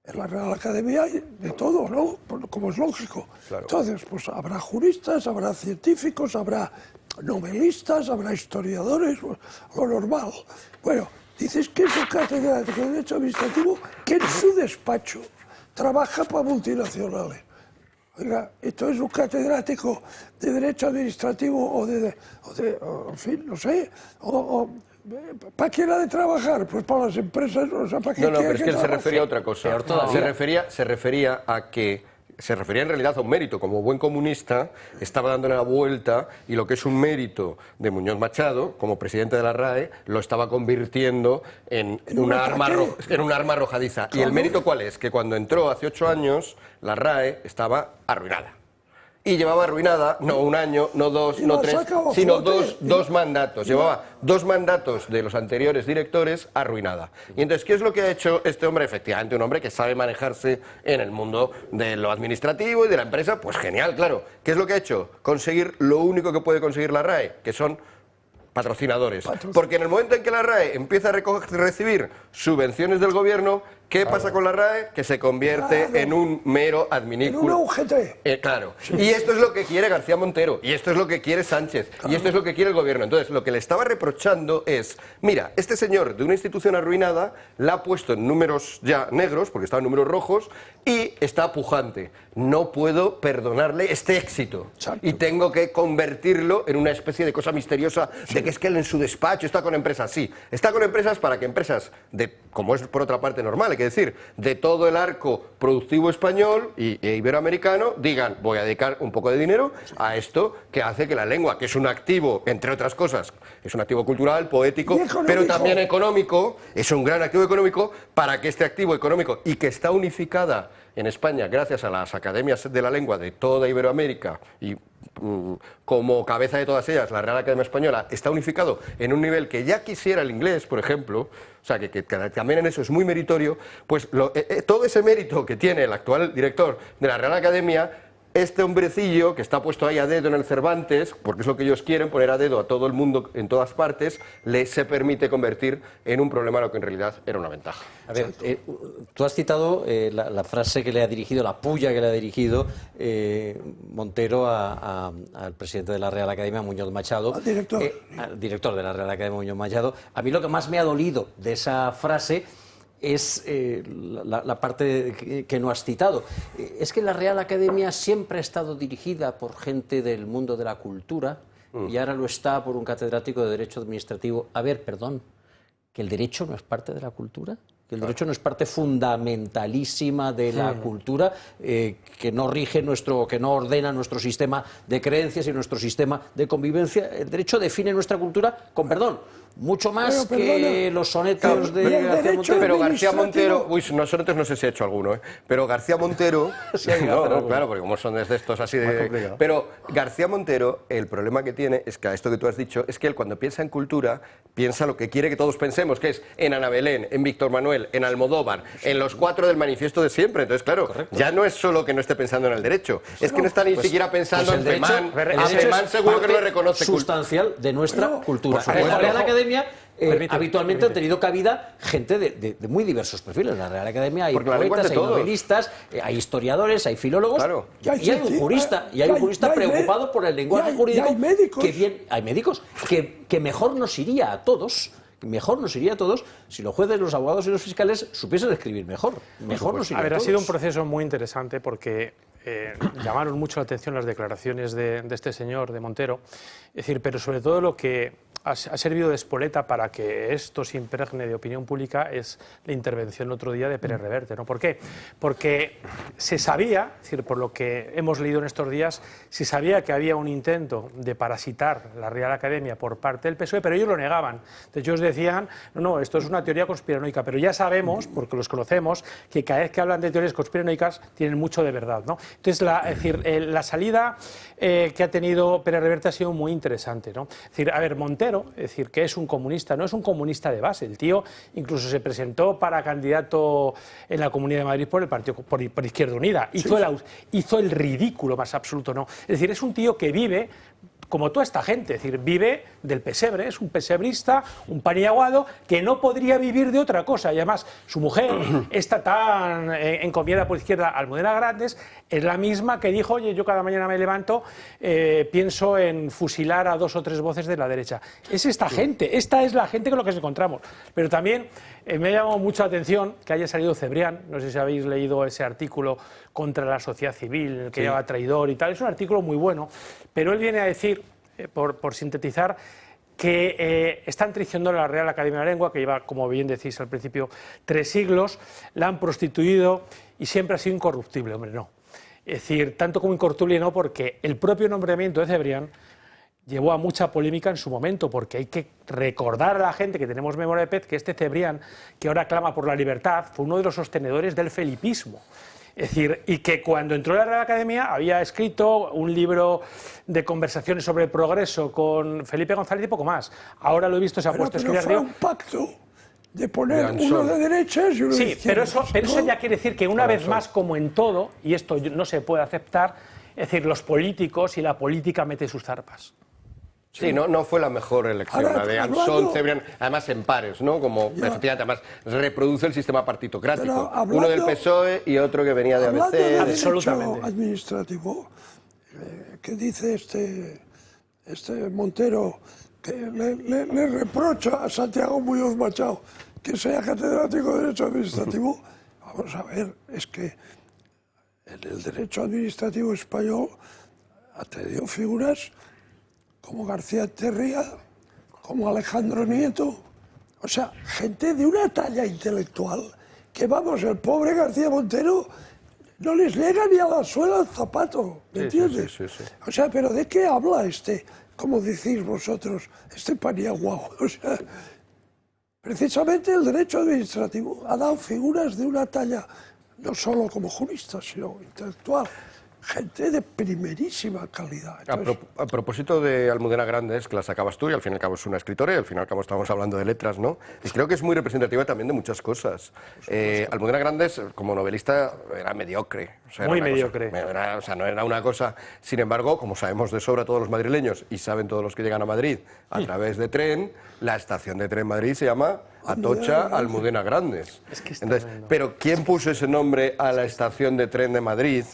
En la Real Academia hay de todo, ¿no? Como es lógico. Claro. Entonces, pues habrá juristas, habrá científicos, habrá novelistas, habrá historiadores, lo normal. Bueno, dices que es un catedrático de Derecho Administrativo que en su despacho trabaja para multinacionales. Oiga, esto es un catedrático de Derecho Administrativo o en fin, no sé, ¿para quién ha de trabajar? Pues para las empresas, o sea, ¿para qué No, pero quiere es que él se trabaje? refería a otra cosa. Se refería en realidad a un mérito. Como buen comunista, estaba dándole la vuelta y lo que es un mérito de Muñoz Machado, como presidente de la RAE, lo estaba convirtiendo en una arma arrojadiza. Claro. ¿Y el mérito cuál es? Que cuando entró hace 8 años, la RAE estaba arruinada. Y llevaba arruinada no un año, no dos, no tres, sino dos mandatos. Llevaba 2 mandatos de los anteriores directores arruinada. Y entonces, ¿qué es lo que ha hecho este hombre? Efectivamente, un hombre que sabe manejarse en el mundo de lo administrativo y de la empresa. Pues genial, claro. ¿Qué es lo que ha hecho? Conseguir lo único que puede conseguir la RAE, que son patrocinadores. Porque en el momento en que la RAE empieza a recibir subvenciones del gobierno, ¿qué pasa con la RAE? Que se convierte en un mero adminículo. En un UGT. Claro. Y esto es lo que quiere García Montero, y esto es lo que quiere Sánchez, y esto es lo que quiere el gobierno. Entonces, lo que le estaba reprochando es, mira, este señor de una institución arruinada la ha puesto en números ya negros, porque estaba en números rojos, y está pujante. No puedo perdonarle este éxito. Y tengo que convertirlo en una especie de cosa misteriosa de que es que él en su despacho está con empresas. Sí, está con empresas para que empresas, como es por otra parte normal, hay que decir, de todo el arco productivo español e iberoamericano, digan, voy a dedicar un poco de dinero a esto que hace que la lengua, que es un activo, entre otras cosas, es un activo cultural, poético, pero también económico, es un gran activo económico, para que este activo económico, y que está unificada en España gracias a las academias de la lengua de toda Iberoamérica y como cabeza de todas ellas, la Real Academia Española, está unificado en un nivel que ya quisiera el inglés, por ejemplo, o sea, que también en eso es muy meritorio, pues todo ese mérito que tiene el actual director de la Real Academia, este hombrecillo que está puesto ahí a dedo en el Cervantes, porque es lo que ellos quieren, poner a dedo a todo el mundo en todas partes, se permite convertir en un problema lo que en realidad era una ventaja. A ver, tú has citado la frase que le ha dirigido, la puya que le ha dirigido Montero al presidente de la Real Academia, Muñoz Machado. Al director. Al director de la Real Academia, Muñoz Machado. A mí lo que más me ha dolido de esa frase es la parte que no has citado. Es que la Real Academia siempre ha estado dirigida por gente del mundo de la cultura y ahora lo está por un catedrático de Derecho Administrativo. A ver, perdón, ¿que el derecho no es parte de la cultura? ¿Que el derecho no es parte fundamentalísima de la cultura, que no rige que no ordena nuestro sistema de creencias y nuestro sistema de convivencia? El derecho define nuestra cultura, con perdón, mucho más que los sonetos de García Montero. Pero García Montero, los sonetos no sé si ha hecho alguno, pero García Montero, claro, porque como son de estos así de... Pero García Montero, el problema que tiene es que a esto que tú has dicho, es que él cuando piensa en cultura, piensa lo que quiere que todos pensemos, que es en Ana Belén, en Víctor Manuel, en Almodóvar, en los 4 del manifiesto de siempre. Entonces, claro, ya no es solo que no esté pensando en el derecho, es que no está ni siquiera pensando en Femán. A Femán seguro que no le reconoce sustancial de nuestra cultura. La Real Academia habitualmente ha tenido cabida gente de muy diversos perfiles. En la Real Academia hay poetas, hay novelistas, hay historiadores, hay filólogos, y hay un jurista, preocupado por el lenguaje jurídico. Hay médicos que mejor nos iría a todos. Mejor nos iría a todos si los jueces, los abogados y los fiscales supiesen escribir mejor. Mejor nos iría a todos. Ha sido un proceso muy interesante porque llamaron mucho la atención las declaraciones de este señor, de Montero. Es decir, pero sobre todo lo que ha servido de espoleta para que esto se impregne de opinión pública es la intervención el otro día de Pérez Reverte, ¿no? ¿Por qué? Porque se sabía, es decir, por lo que hemos leído en estos días, se sabía que había un intento de parasitar la Real Academia por parte del PSOE, pero ellos lo negaban. De hecho, ellos decían, no, esto es una teoría conspiranoica, pero ya sabemos, porque los conocemos, que cada vez que hablan de teorías conspiranoicas tienen mucho de verdad, ¿no? Entonces, la salida que ha tenido Pérez Reverte ha sido muy interesante, ¿no? Es decir, a ver, Montero claro, es decir, que es un comunista, no es un comunista de base. El tío incluso se presentó para candidato en la Comunidad de Madrid por el partido, por Izquierda Unida. Hizo el ridículo más absoluto, ¿no? Es decir, es un tío que vive como toda esta gente, es decir, vive del pesebre, es un pesebrista, un paniaguado que no podría vivir de otra cosa. Y además, su mujer, esta tan encomiada por Izquierda, Almudena Grandes, es la misma que dijo, oye, yo cada mañana me levanto, pienso en fusilar a 2 o 3 voces de la derecha. Es esta gente, esta es la gente con la que nos encontramos. Pero también me ha llamado mucho la atención que haya salido Cebrián, no sé si habéis leído ese artículo contra la sociedad civil, el que llama traidor y tal, es un artículo muy bueno, pero él viene a decir, por sintetizar, que están traicionando a la Real Academia de la Lengua, que lleva, como bien decís al principio, 3 siglos, la han prostituido y siempre ha sido incorruptible, hombre, no. Es decir, tanto como incorruptible no, porque el propio nombramiento de Cebrián llevó a mucha polémica en su momento, porque hay que recordar a la gente que tenemos memoria de pez que este Cebrián, que ahora clama por la libertad, fue uno de los sostenedores del felipismo. Es decir, y que cuando entró a la Real Academia había escrito un libro de conversaciones sobre el progreso con Felipe González y poco más. Ahora lo he visto, se ha puesto a escribir. Fue un pacto de poner uno de derechas y uno de izquierdas. Sí, pero eso ya quiere decir que una vez más, como en todo, y esto no se puede aceptar, es decir, los políticos y la política mete sus zarpas. Sí, no fue la mejor elección, la de Ansón, Cebrián, además en pares, ¿no? Como efectivamente, además reproduce el sistema partitocrático. Uno del PSOE y otro que venía de ABC. Absolutamente. Administrativo, que dice este Montero, que le reprocha a Santiago Muñoz Machado que sea catedrático de Derecho Administrativo. Vamos a ver, es que en el Derecho Administrativo español ha tenido figuras como García Terría, como Alejandro Nieto, o sea, gente de una talla intelectual que, vamos, el pobre García Montero no les llega ni a la suela del zapato, ¿me entiendes? Sí. O sea, pero ¿de qué habla como decís vosotros, este paniaguao? O sea, precisamente el derecho administrativo ha dado figuras de una talla, no solo como juristas, sino intelectual. Gente de primerísima calidad. Entonces, A propósito de Almudena Grandes, que la sacabas tú, y al fin y al cabo es una escritora, y al fin y al cabo estamos hablando de letras, ¿no? Y creo que es muy representativa también de muchas cosas. Almudena Grandes, como novelista, era mediocre. O sea, muy mediocre. No era una cosa... Sin embargo, como sabemos de sobra todos los madrileños, y saben todos los que llegan a Madrid a través de tren, la estación de tren Madrid se llama Atocha Almudena Grandes. Entonces, pero ¿quién puso ese nombre a la estación de tren de Madrid?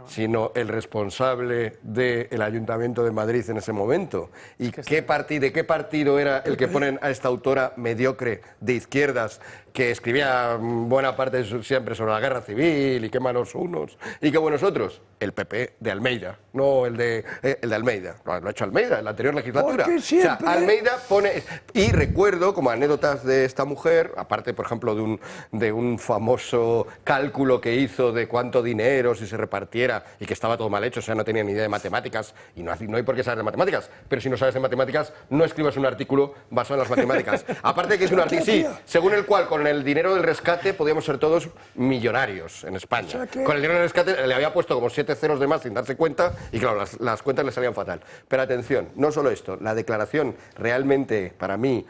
Sino el responsable del Ayuntamiento de Madrid en ese momento. ¿Y de qué partido era el que ponen a esta autora mediocre de izquierdas que escribía buena parte siempre sobre la guerra civil y qué malos unos y qué buenos otros? El PP de Almeida, no el de Almeida. Lo ha hecho Almeida en la anterior legislatura. O sea, Almeida pone... Y recuerdo como anécdotas de esta mujer, aparte, por ejemplo, de un famoso cálculo que hizo de cuánto dinero si se repartiera y que estaba todo mal hecho, o sea, no tenía ni idea de matemáticas y no hay por qué saber de matemáticas, pero si no sabes de matemáticas, no escribas un artículo basado en las matemáticas. Aparte que es un artículo, sí, según el cual con el dinero del rescate podíamos ser todos millonarios en España. O sea que... Con el dinero del rescate le había puesto como 7 ceros de más sin darse cuenta y claro, las cuentas le salían fatal. Pero atención, no solo esto, la declaración realmente para mí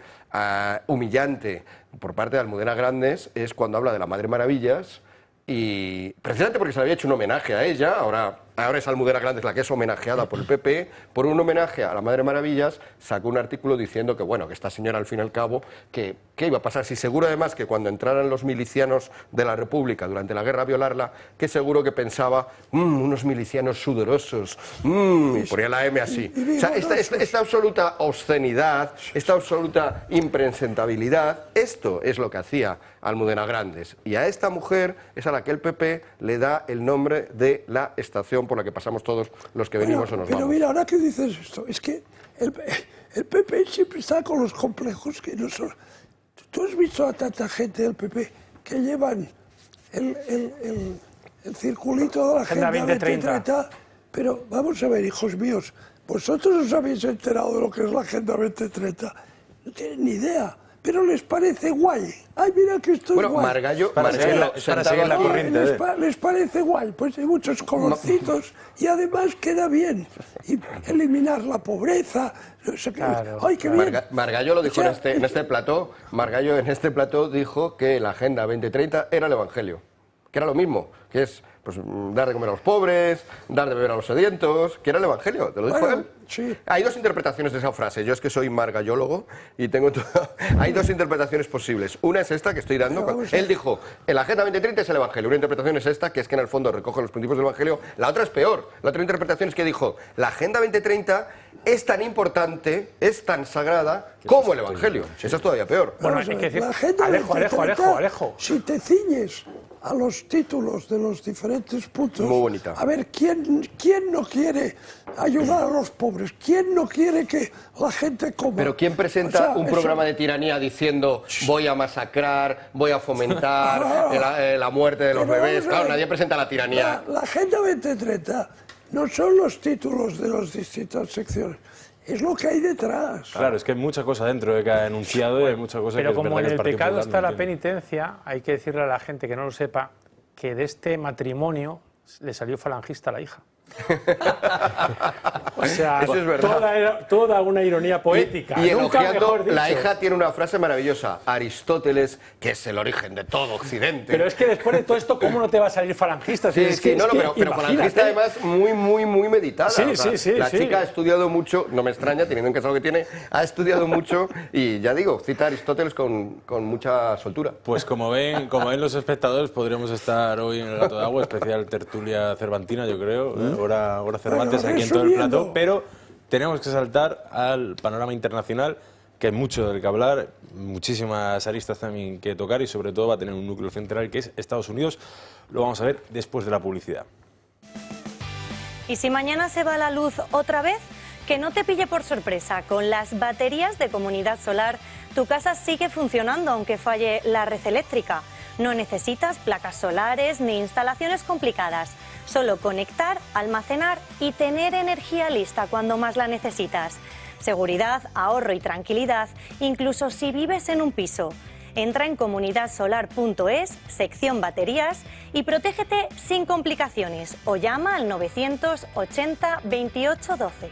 humillante por parte de Almudena Grandes es cuando habla de la Madre Maravillas y precisamente porque se le había hecho un homenaje a ella, ahora es Almudena Grandes la que es homenajeada por el PP, por un homenaje a la Madre Maravillas, sacó un artículo diciendo que, bueno, que esta señora al fin y al cabo, ¿qué iba a pasar? Si seguro además que cuando entraran los milicianos de la República durante la guerra a violarla, que seguro que pensaba, unos milicianos sudorosos, y ponía la M así. O sea, esta absoluta obscenidad, esta absoluta impresentabilidad, esto es lo que hacía Almudena Grandes. Y a esta mujer es a la que el PP le da el nombre de la estación por la que pasamos todos los que venimos o nos vamos. Pero mira, ahora que dices esto, es que el PP siempre está con los complejos que no son... ¿Tú has visto a tanta gente del PP que llevan el circulito de la Agenda 2030? Pero vamos a ver, hijos míos, vosotros os habéis enterado de lo que es la Agenda 2030. No tienen ni idea. pero les parece guay. Ay, mira que esto es guay. Margallo, para seguir la corriente. Les parece guay, pues hay muchos colorcitos y además queda bien. Y eliminar la pobreza. No sé qué. Claro, ¡Ay, qué bien! Margallo lo dijo en este plató. Margallo en este plató dijo que la Agenda 2030 era el Evangelio, que era lo mismo, que es pues dar de comer a los pobres, dar de beber a los sedientos, que era el Evangelio, te lo dijo él. Sí. Hay dos interpretaciones de esa frase, yo es que soy margallólogo y tengo hay dos interpretaciones posibles. Una es esta que estoy dando, él dijo, la Agenda 2030 es el Evangelio, una interpretación es esta, que es que en el fondo recoge los principios del Evangelio, la otra es peor, la otra interpretación es que dijo, la Agenda 2030 es tan importante, es tan sagrada como el Evangelio, eso es todavía peor. Bueno, hay que decir, La Agenda Alejo. Si te ciñes a los títulos de los diferentes puntos, muy bonita. A ver, ¿quién no quiere ayudar a los pobres? ¿Quién no quiere que la gente coma? Pero ¿quién presenta un programa de tiranía diciendo voy a masacrar, voy a fomentar la muerte de los bebés? Claro, nadie presenta la tiranía. La Agenda 2030 no son los títulos de las distintas secciones. Es lo que hay detrás. Claro, es que hay mucha cosa dentro de cada enunciado y hay mucha cosa que Pero es como verdad en que es el pecado particular, está no la entiendo. penitencia, hay que decirle a la gente que no lo sepa que de este matrimonio le salió falangista a la hija. O sea, eso es verdad. toda una ironía poética. Y nunca elogiando, mejor dicho. la hija tiene una frase maravillosa, Aristóteles, que es el origen de todo Occidente. Pero es que después de todo esto, ¿cómo no te va a salir falangista? Sí, pero falangista además muy meditada. Sí, o sea, sí. La chica ha estudiado mucho, no me extraña, teniendo en cuenta lo que tiene, ha estudiado mucho y ya digo, cita a Aristóteles con mucha soltura. Pues como ven los espectadores, podríamos estar hoy en el Gato de Agua, especial tertulia cervantina, yo creo, hora Cervantes aquí en todo el plato, pero tenemos que saltar al panorama internacional, que hay mucho del que hablar, muchísimas aristas también que tocar y sobre todo va a tener un núcleo central que es Estados Unidos. Lo vamos a ver después de la publicidad. ¿Y si mañana se va la luz otra vez? Que no te pille por sorpresa. Con las baterías de Comunidad Solar, tu casa sigue funcionando aunque falle la red eléctrica. No necesitas placas solares ni instalaciones complicadas. Solo conectar, almacenar y tener energía lista cuando más la necesitas. Seguridad, ahorro y tranquilidad, incluso si vives en un piso. Entra en comunidadsolar.es, sección baterías, y protégete sin complicaciones o llama al 980 28 12.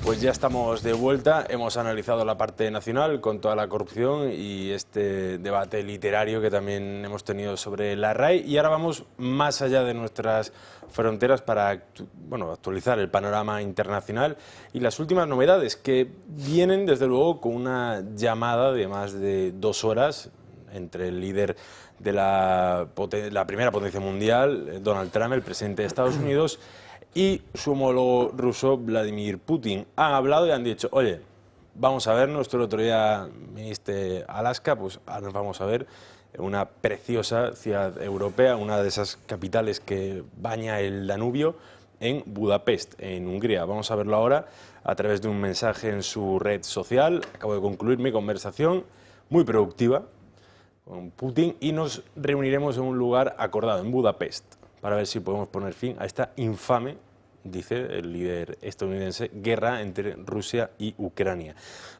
Pues ya estamos de vuelta, hemos analizado la parte nacional con toda la corrupción y este debate literario que también hemos tenido sobre la RAE, y ahora vamos más allá de nuestras fronteras para actualizar el panorama internacional y las últimas novedades que vienen desde luego con una llamada de más de 2 horas entre el líder de la primera potencia mundial, Donald Trump, el presidente de Estados Unidos, y su homólogo ruso, Vladimir Putin. Han hablado y han dicho, oye, vamos a vernos, tú el otro día viniste a Alaska, pues ahora nos vamos a ver en una preciosa ciudad europea, una de esas capitales que baña el Danubio, en Budapest, en Hungría. Vamos a verlo ahora a través de un mensaje en su red social. Acabo de concluir mi conversación, muy productiva, con Putin, y nos reuniremos en un lugar acordado, en Budapest, para ver si podemos poner fin a esta infame, dice el líder estadounidense, guerra entre Rusia y Ucrania.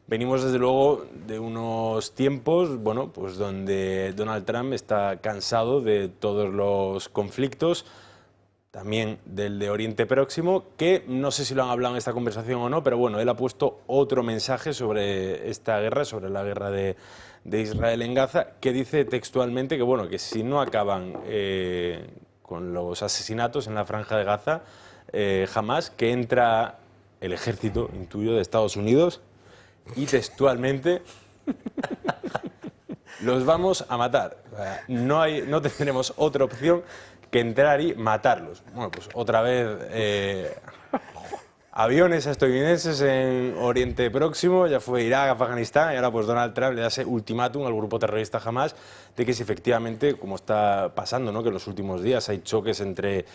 Venimos desde luego de unos tiempos, pues donde Donald Trump está cansado de todos los conflictos, también del de Oriente Próximo, que no sé si lo han hablado en esta conversación o no, pero bueno, él ha puesto otro mensaje sobre esta guerra, sobre la guerra de Israel en Gaza, que dice textualmente que si no acaban con los asesinatos en la Franja de Gaza, jamás, que entra el ejército, intuyo, de Estados Unidos, y textualmente los vamos a matar. O sea, no tendremos otra opción que entrar y matarlos. Bueno, pues otra vez aviones estadounidenses en Oriente Próximo, ya fue Irak, Afganistán, y ahora pues Donald Trump le da ese ultimátum al grupo terrorista Hamas de que si efectivamente, como está pasando, que en los últimos días hay choques entre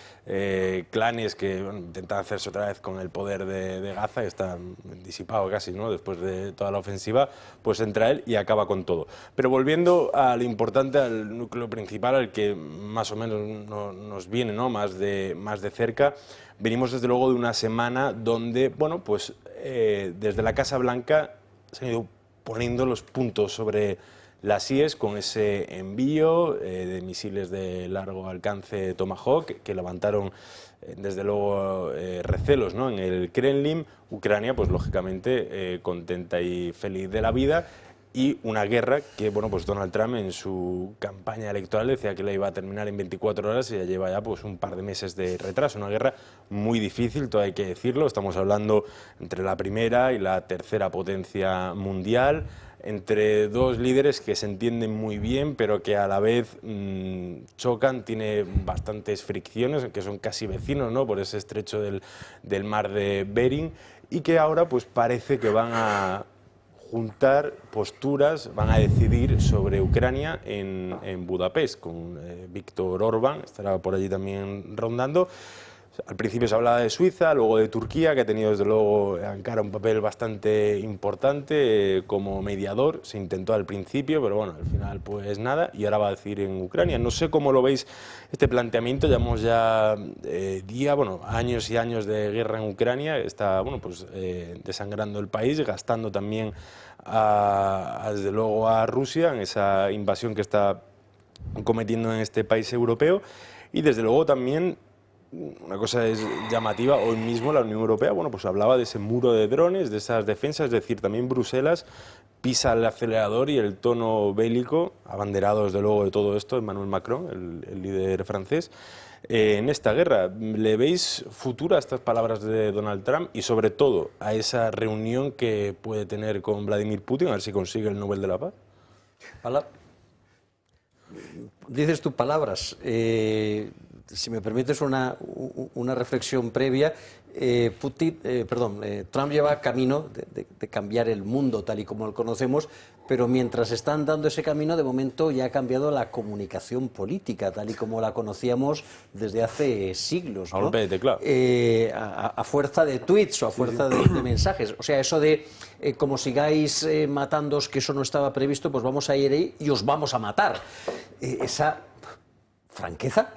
clanes que intentan hacerse otra vez con el poder de Gaza, que está disipado casi, después de toda la ofensiva, pues entra él y acaba con todo. Pero volviendo a lo importante, al núcleo principal, al que más o menos nos viene más de cerca, venimos desde luego de una semana donde, bueno, pues desde la Casa Blanca se han ido poniendo los puntos sobre las IES con ese envío de misiles de largo alcance Tomahawk que levantaron desde luego recelos, ¿no?, en el Kremlin. Ucrania, pues lógicamente contenta y feliz de la vida, y una guerra que, bueno, pues Donald Trump en su campaña electoral decía que la iba a terminar en 24 horas y ya lleva ya pues un par de meses de retraso. Una guerra muy difícil, todo hay que decirlo. Estamos hablando entre la primera y la tercera potencia mundial, entre dos líderes que se entienden muy bien, pero que a la vez chocan, tiene bastantes fricciones, que son casi vecinos, ¿no?, por ese estrecho del mar de Bering, y que ahora pues parece que van a juntar posturas, van a decidir sobre Ucrania en Budapest, con Víctor Orbán, estará por allí también rondando. Al principio se hablaba de Suiza, luego de Turquía, que ha tenido desde luego Ankara un papel bastante importante como mediador. Se intentó al principio, pero bueno, al final pues nada, y ahora va a decidir en Ucrania. No sé cómo lo veis este planteamiento. Llevamos ya años y años de guerra en Ucrania. Está, bueno, pues desangrando el país, gastando también desde luego a Rusia en esa invasión que está cometiendo en este país europeo. Y desde luego también una cosa es llamativa, hoy mismo la Unión Europea, bueno, pues hablaba de ese muro de drones, de esas defensas, es decir, también Bruselas pisa el acelerador y el tono bélico, abanderado desde luego de todo esto, Emmanuel Macron, el líder francés, en esta guerra. ¿Le veis futuro a estas palabras de Donald Trump y sobre todo a esa reunión que puede tener con Vladimir Putin, a ver si consigue el Nobel de la Paz? Dices tú palabras. Si me permites una reflexión previa, Trump lleva camino de cambiar el mundo tal y como lo conocemos, pero mientras están dando ese camino, de momento ya ha cambiado la comunicación política, tal y como la conocíamos desde hace siglos, ¿no? A fuerza de tweets o a fuerza de mensajes. O sea, eso de como sigáis matándoos, que eso no estaba previsto, pues vamos a ir ahí y os vamos a matar. Esa franqueza,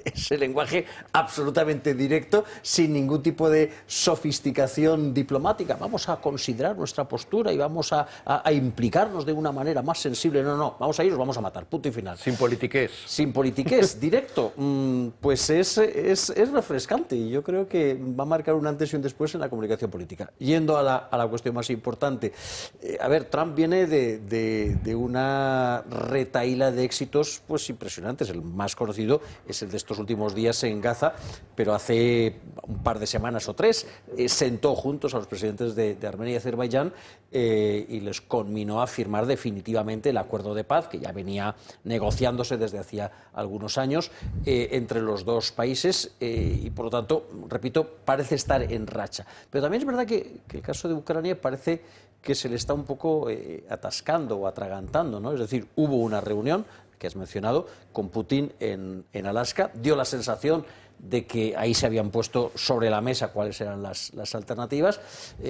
ese lenguaje absolutamente directo, sin ningún tipo de sofisticación diplomática. Vamos a considerar nuestra postura y vamos a implicarnos de una manera más sensible. No, vamos a ir, os vamos a matar, punto y final. Sin politiqués. Sin politiqués, directo. Pues es refrescante y yo creo que va a marcar un antes y un después en la comunicación política. Yendo a la cuestión más importante. Trump viene de una retahíla de éxitos pues impresionantes. El más conocido es el de estos últimos días en Gaza, pero hace un par de semanas o tres sentó juntos a los presidentes de Armenia y Azerbaiyán y les conminó a firmar definitivamente el acuerdo de paz que ya venía negociándose desde hacía algunos años entre los dos países y por lo tanto, repito, parece estar en racha. Pero también es verdad que el caso de Ucrania parece que se le está un poco atascando o atragantando, ¿no? Es decir, hubo una reunión que has mencionado, con Putin en Alaska, dio la sensación de que ahí se habían puesto sobre la mesa cuáles eran las alternativas,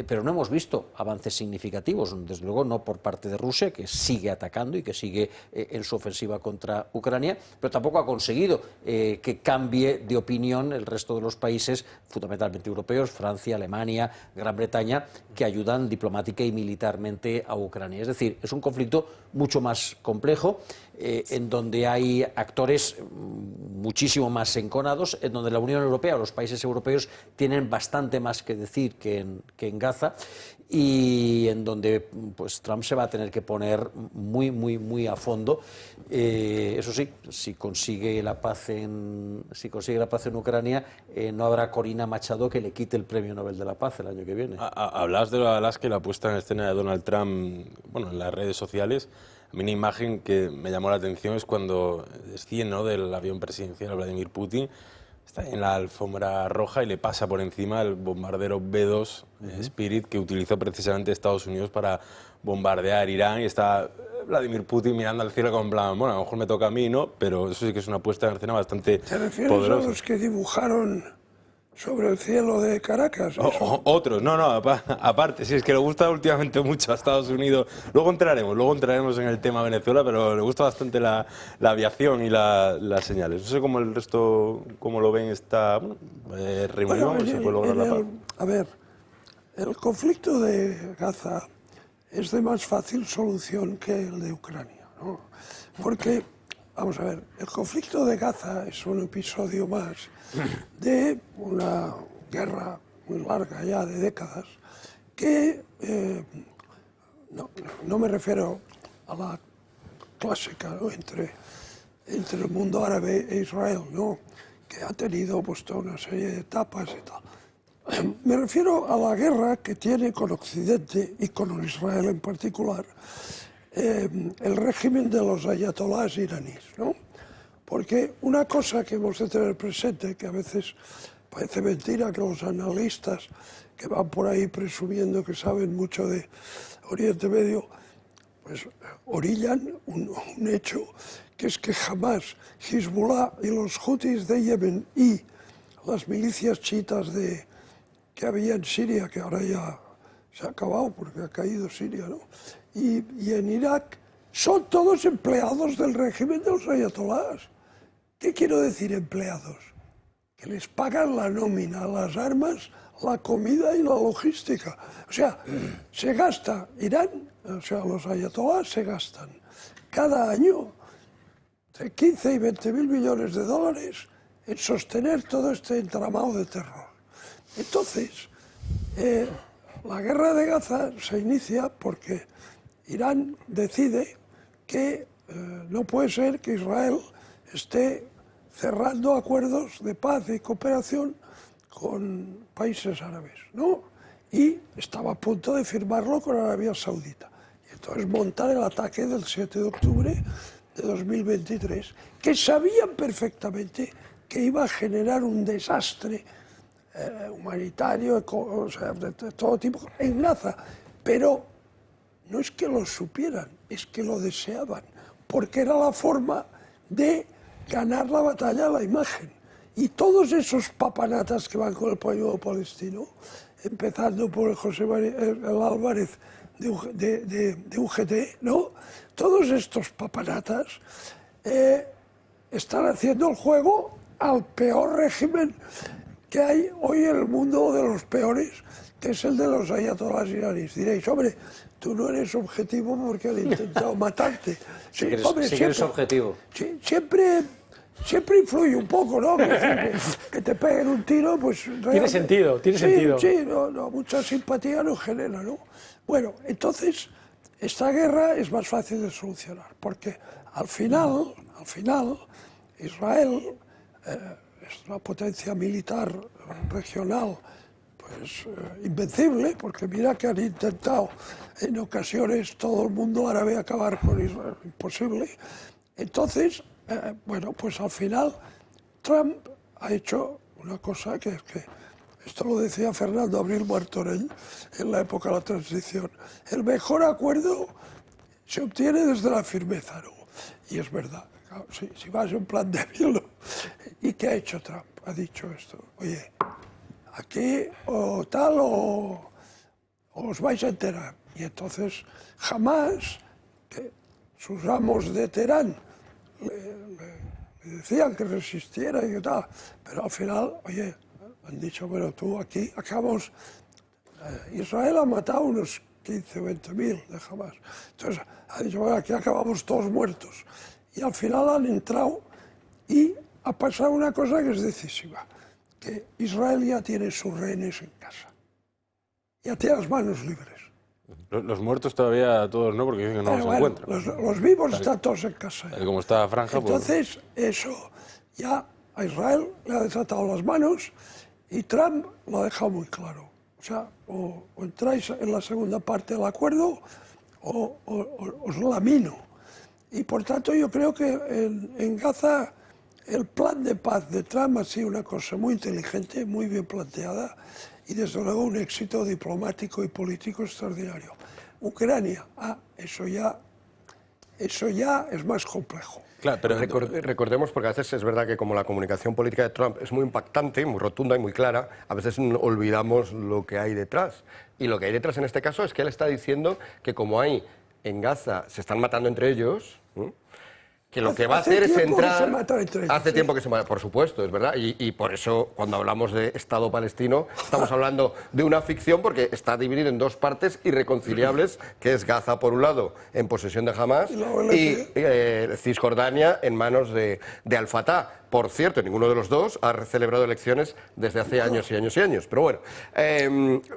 pero no hemos visto avances significativos, desde luego no por parte de Rusia, que sigue atacando y que sigue en su ofensiva contra Ucrania, pero tampoco ha conseguido que cambie de opinión el resto de los países, fundamentalmente europeos, Francia, Alemania, Gran Bretaña, que ayudan diplomática y militarmente a Ucrania. Es decir, es un conflicto mucho más complejo, en donde hay actores muchísimo más enconados, en donde la Unión Europea o los países europeos tienen bastante más que decir que en Gaza y en donde pues Trump se va a tener que poner muy a fondo. Eso sí, si consigue la paz en Ucrania, no habrá Corina Machado que le quite el Premio Nobel de la Paz el año que viene. Hablas de lo de Alaska y la puesta en escena de Donald Trump, bueno, en las redes sociales. A mí una imagen que me llamó la atención es cuando desciende, ¿no?, del avión presidencial Vladimir Putin, está en la alfombra roja y le pasa por encima el bombardero B-2 Spirit que utilizó precisamente Estados Unidos para bombardear Irán, y está Vladimir Putin mirando al cielo con plan, bueno, a lo mejor me toca a mí, ¿no? Pero eso sí que es una puesta en escena bastante poderosa. ¿Te refieres a los que dibujaron sobre el cielo de Caracas. Otros, no, aparte, sí, es que le gusta últimamente mucho a Estados Unidos. Luego entraremos en el tema Venezuela, pero le gusta bastante la aviación y las señales. No sé cómo el resto, cómo lo ven esta reunión, Bueno, se puede lograr la paz. a ver, el conflicto de Gaza es de más fácil solución que el de Ucrania, ¿no? Porque, vamos a ver, el conflicto de Gaza es un episodio más de una guerra muy larga ya de décadas que no me refiero a la clásica, ¿no?, entre el mundo árabe e Israel, ¿no?, que ha tenido pues toda una serie de etapas y tal. Me refiero a la guerra que tiene con Occidente y con Israel en particular el régimen de los ayatolás iraníes, ¿no? Porque una cosa que hemos de tener presente, que a veces parece mentira que los analistas que van por ahí presumiendo que saben mucho de Oriente Medio, pues orillan un hecho, que es que jamás Hezbollah y los Houthis de Yemen y las milicias chiitas que había en Siria, que ahora ya se ha acabado porque ha caído Siria, ¿no?, y en Irak, son todos empleados del régimen de los ayatolás. ¿Qué quiero decir empleados? Que les pagan la nómina, las armas, la comida y la logística. O sea, se gasta Irán, o sea, los ayatolás se gastan cada año entre 15 y 20 mil millones de dólares en sostener todo este entramado de terror. Entonces, la guerra de Gaza se inicia porque Irán decide que no puede ser que Israel esté cerrando acuerdos de paz y cooperación con países árabes, ¿no? Y estaba a punto de firmarlo con Arabia Saudita. Y entonces montar el ataque del 7 de octubre de 2023, que sabían perfectamente que iba a generar un desastre humanitario, o sea, de todo tipo, en Gaza. Pero no es que lo supieran, es que lo deseaban, porque era la forma de ganar la batalla a la imagen. Y todos esos papanatas que van con el pañuelo palestino, empezando por el Álvarez de UGT, ¿no?, todos estos papanatas están haciendo el juego al peor régimen que hay hoy en el mundo, de los peores, que es el de los ayatolás iraníes. Diréis, hombre, tú no eres objetivo porque han intentado matarte. Sí, hombre, siempre eres objetivo. Siempre influye un poco, ¿no? Que te peguen un tiro, pues... Tiene sentido, tiene sentido. Sí, mucha simpatía no genera, ¿no? Bueno, entonces, esta guerra es más fácil de solucionar, porque al final, Israel es una potencia militar regional pues invencible, porque mira que han intentado en ocasiones todo el mundo árabe acabar con Israel, imposible. Entonces, bueno, pues al final Trump ha hecho una cosa que esto lo decía Fernando Abril Martorell en la época de la transición: el mejor acuerdo se obtiene desde la firmeza, ¿no? Y es verdad, claro, si vas en plan débil, ¿no? ¿Y qué ha hecho Trump? Ha dicho esto: oye, aquí o tal o os vais a enterar. Y entonces jamás, que sus amos de Teherán le decían que resistiera y tal, pero al final, oye, han dicho, bueno, tú aquí acabamos, Israel ha matado unos 15 o 20 mil de Hamas. Entonces ha dicho, bueno, aquí acabamos todos muertos. Y al final han entrado y ha pasado una cosa que es decisiva, que Israel ya tiene sus rehenes en casa, ya tiene las manos libres. Los muertos todavía todos no, porque dicen que no se encuentran. Los vivos están todos en casa. Como está Franja, entonces, eso ya a Israel le ha desatado las manos y Trump lo ha dejado muy claro. O sea, o entráis en la segunda parte del acuerdo o os lamino. Y por tanto yo creo que en Gaza el plan de paz de Trump ha sido una cosa muy inteligente, muy bien planteada y desde luego un éxito diplomático y político extraordinario. Ucrania, eso ya eso ya es más complejo. Claro, pero recordemos, porque a veces es verdad que como la comunicación política de Trump es muy impactante, muy rotunda y muy clara, a veces olvidamos lo que hay detrás. Y lo que hay detrás en este caso es que él está diciendo que como hay en Gaza se están matando entre ellos, que lo que va a hacer es entrar... Hace tiempo que se mata, por supuesto, es verdad. Y por eso, cuando hablamos de Estado palestino, estamos hablando de una ficción porque está dividido en dos partes irreconciliables, que es Gaza, por un lado, en posesión de Hamas, y Cisjordania en manos de Al-Fatah. Por cierto, ninguno de los dos ha celebrado elecciones desde hace años y años y años. Pero bueno,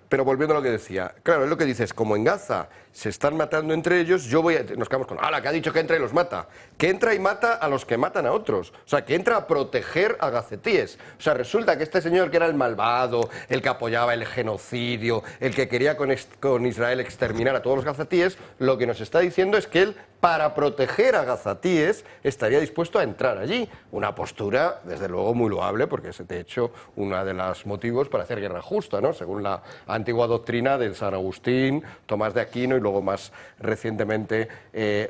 pero volviendo a lo que decía, claro, es lo que dices, como en Gaza se están matando entre ellos, nos quedamos con, ¡hala, que ha dicho que entra y los mata! Que entra y mata a los que matan a otros. O sea, que entra a proteger a gazetíes. O sea, resulta que este señor que era el malvado, el que apoyaba el genocidio, el que quería con Israel exterminar a todos los gazetíes, lo que nos está diciendo es que él, para proteger a gazatíes, estaría dispuesto a entrar allí. Una postura, desde luego, muy loable, porque es, de hecho, uno de los motivos para hacer guerra justa, ¿no? Según la antigua doctrina de San Agustín, Tomás de Aquino y luego más recientemente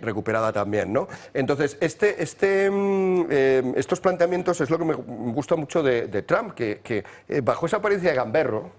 recuperada también, ¿no? Entonces, estos planteamientos es lo que me gusta mucho de Trump, que bajo esa apariencia de gamberro,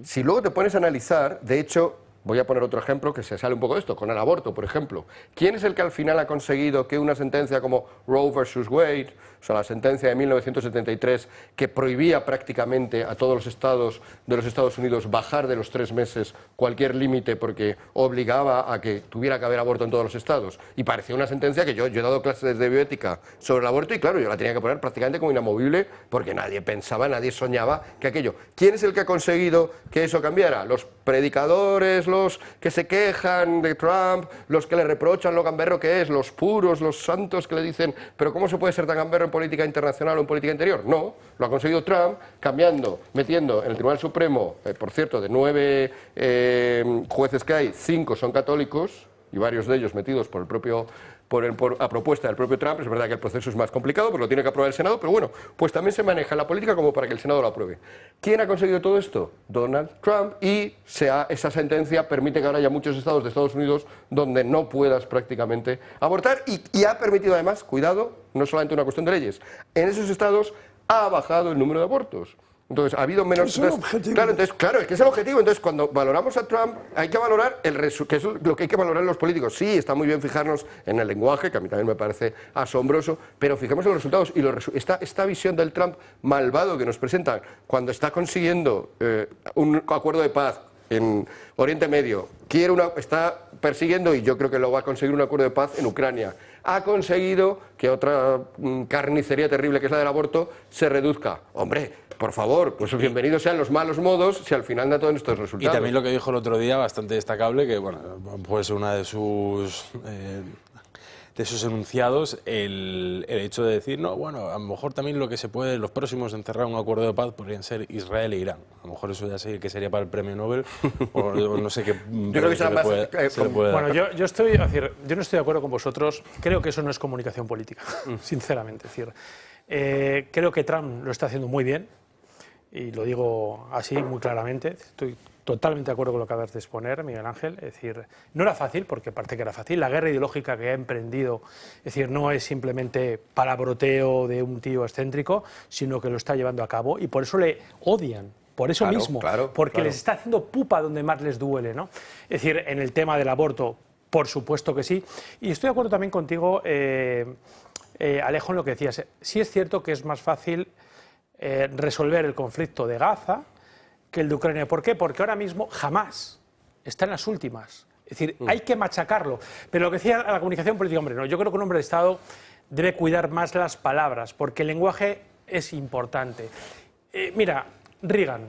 si luego te pones a analizar, de hecho... Voy a poner otro ejemplo que se sale un poco de esto, con el aborto, por ejemplo. ¿Quién es el que al final ha conseguido que una sentencia como Roe versus Wade, o sea, la sentencia de 1973, que prohibía prácticamente a todos los estados de los Estados Unidos bajar de los 3 meses cualquier límite porque obligaba a que tuviera que haber aborto en todos los estados? Y parecía una sentencia que yo he dado clases de bioética sobre el aborto y claro, yo la tenía que poner prácticamente como inamovible porque nadie pensaba, nadie soñaba que aquello. ¿Quién es el que ha conseguido que eso cambiara? Los predicadores, los que se quejan de Trump, los que le reprochan lo gamberro que es, los puros, los santos que le dicen, pero ¿cómo se puede ser tan gamberro en política internacional o en política interior? No, lo ha conseguido Trump cambiando, metiendo en el Tribunal Supremo, por cierto, de 9 jueces que hay, 5 son católicos y varios de ellos metidos por el propio... a propuesta del propio Trump. Es verdad que el proceso es más complicado porque lo tiene que aprobar el Senado, pero bueno, pues también se maneja la política como para que el Senado lo apruebe. ¿Quién ha conseguido todo esto? Donald Trump, y esa sentencia permite que ahora haya muchos estados de Estados Unidos donde no puedas prácticamente abortar y ha permitido además, cuidado, no solamente una cuestión de leyes, en esos estados ha bajado el número de abortos. Entonces, ha habido menos... Es el objetivo. Claro, es que es el objetivo. Entonces, cuando valoramos a Trump, hay que valorar que es lo que hay que valorar los políticos. Sí, está muy bien fijarnos en el lenguaje, que a mí también me parece asombroso, pero fijemos en los resultados. Y esta visión del Trump malvado que nos presentan cuando está consiguiendo un acuerdo de paz en Oriente Medio, está persiguiendo, y yo creo que lo va a conseguir, un acuerdo de paz en Ucrania. Ha conseguido que otra carnicería terrible, que es la del aborto, se reduzca. Hombre, por favor, pues bienvenidos sean los malos modos si al final da todos estos resultados. Y también lo que dijo el otro día, bastante destacable, que bueno, puede ser una de sus enunciados, el hecho de decir, no, bueno, a lo mejor también lo que se puede, los próximos en cerrar un acuerdo de paz podrían ser Israel e Irán. A lo mejor eso ya sé que sería para el premio Nobel, o no sé qué. Yo creo que será más... Bueno, yo no estoy de acuerdo con vosotros, creo que eso no es comunicación política, sinceramente. Es decir, creo que Trump lo está haciendo muy bien, y lo digo así muy claramente, estoy totalmente de acuerdo con lo que acabas de exponer, Miguel Ángel. Es decir, no era fácil, porque parece que era fácil. La guerra ideológica que ha emprendido, es decir, no es simplemente palabroteo de un tío excéntrico, sino que lo está llevando a cabo, y por eso le odian. Por eso mismo, porque les está haciendo pupa donde más les duele, ¿no? Es decir, en el tema del aborto, por supuesto que sí. Y estoy de acuerdo también contigo, Alejo, en lo que decías. Sí es cierto que es más fácil resolver el conflicto de Gaza que el de Ucrania. ¿Por qué? Porque ahora mismo jamás está en las últimas. Es decir, hay que machacarlo. Pero lo que decía la comunicación política, hombre, no, yo creo que un hombre de Estado debe cuidar más las palabras, porque el lenguaje es importante. Mira, Reagan,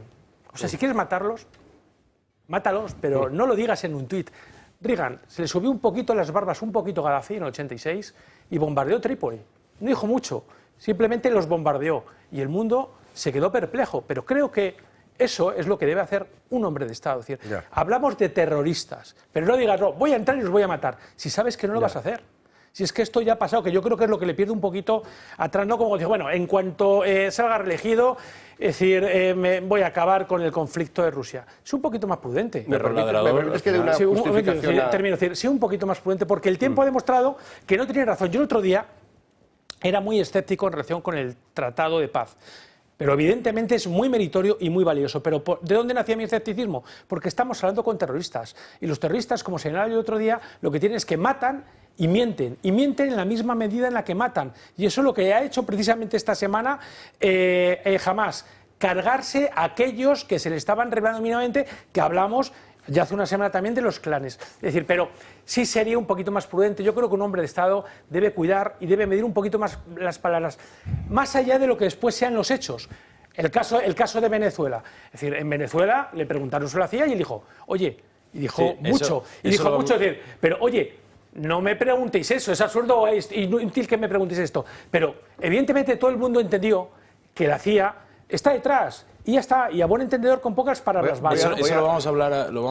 o sea, si quieres matarlos, mátalos, pero no lo digas en un tuit. Reagan se le subió un poquito las barbas, un poquito Gaddafi en el 86 y bombardeó Trípoli. No dijo mucho, simplemente los bombardeó y el mundo se quedó perplejo. Pero creo que eso es lo que debe hacer un hombre de Estado. Es decir, hablamos de terroristas, pero no digas, no, voy a entrar y los voy a matar, si sabes que no lo vas a hacer. Si es que esto ya ha pasado, que yo creo que es lo que le pierde un poquito a Trump, ¿no? Como dice, bueno, en cuanto salga reelegido, es decir, me voy a acabar con el conflicto de Rusia. Sé un poquito más prudente. Me permites que dé una justificación termino, es decir, sé un poquito más prudente, porque el tiempo ha demostrado que no tenía razón. Yo el otro día era muy escéptico en relación con el Tratado de Paz. Pero evidentemente es muy meritorio y muy valioso. Pero ¿de dónde nacía mi escepticismo? Porque estamos hablando con terroristas. Y los terroristas, como señalaba yo el otro día, lo que tienen es que matan y mienten en la misma medida en la que matan. Y eso es lo que ha hecho precisamente esta semana Hamás, cargarse a aquellos que se le estaban revelando mínimamente, que hablamos ya hace una semana también de los clanes. Es decir, pero sí sería un poquito más prudente. Yo creo que un hombre de Estado debe cuidar y debe medir un poquito más las palabras, más allá de lo que después sean los hechos. El caso de Venezuela. Es decir, en Venezuela le preguntaron sobre la CIA y él dijo, oye, y dijo sí, mucho, es decir, pero oye, no me preguntéis eso, es absurdo, es inútil que me preguntéis esto. Pero evidentemente todo el mundo entendió que la CIA está detrás. Y ya está, y a buen entendedor con pocas palabras vale. Eso lo vamos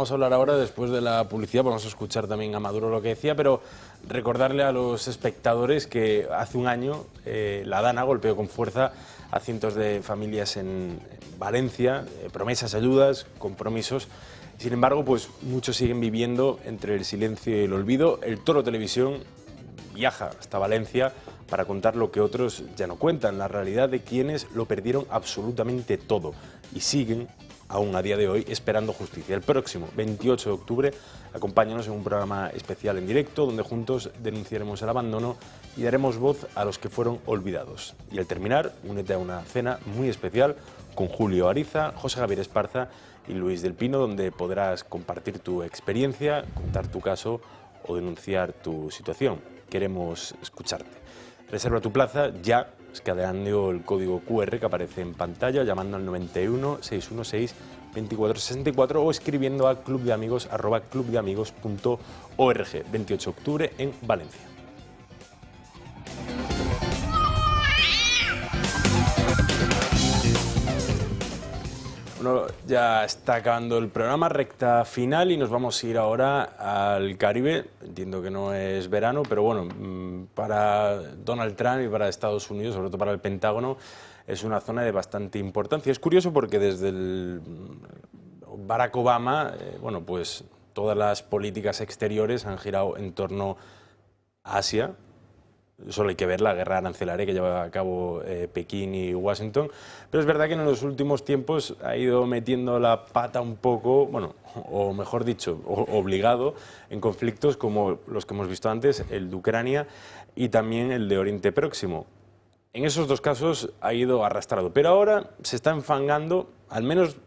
a hablar ahora después de la publicidad, vamos a escuchar también a Maduro lo que decía, pero recordarle a los espectadores que hace un año la DANA golpeó con fuerza a cientos de familias en Valencia, promesas, ayudas, compromisos. Sin embargo, pues muchos siguen viviendo entre el silencio y el olvido. El Toro Televisión viaja hasta Valencia para contar lo que otros ya no cuentan, la realidad de quienes lo perdieron absolutamente todo y siguen, aún a día de hoy, esperando justicia. El próximo 28 de octubre, acompáñanos en un programa especial en directo donde juntos denunciaremos el abandono y daremos voz a los que fueron olvidados. Y al terminar, únete a una cena muy especial con Julio Ariza, José Javier Esparza y Luis del Pino, donde podrás compartir tu experiencia, contar tu caso o denunciar tu situación. Queremos escucharte. Reserva tu plaza ya, escaneando el código QR que aparece en pantalla, llamando al 91 616 2464 o escribiendo a clubdeamigos@clubdeamigos.org. 28 de octubre en Valencia. Bueno, ya está acabando el programa, recta final, y nos vamos a ir ahora al Caribe. Entiendo que no es verano, pero bueno, para Donald Trump y para Estados Unidos, sobre todo para el Pentágono, es una zona de bastante importancia. Es curioso porque desde el Barack Obama, bueno, pues todas las políticas exteriores han girado en torno a Asia. Solo hay que ver la guerra arancelaria que lleva a cabo Pekín y Washington. Pero es verdad que en los últimos tiempos ha ido metiendo la pata un poco, bueno, o mejor dicho, obligado en conflictos como los que hemos visto antes, el de Ucrania y también el de Oriente Próximo. En esos dos casos ha ido arrastrado, pero ahora se está enfangando, al menos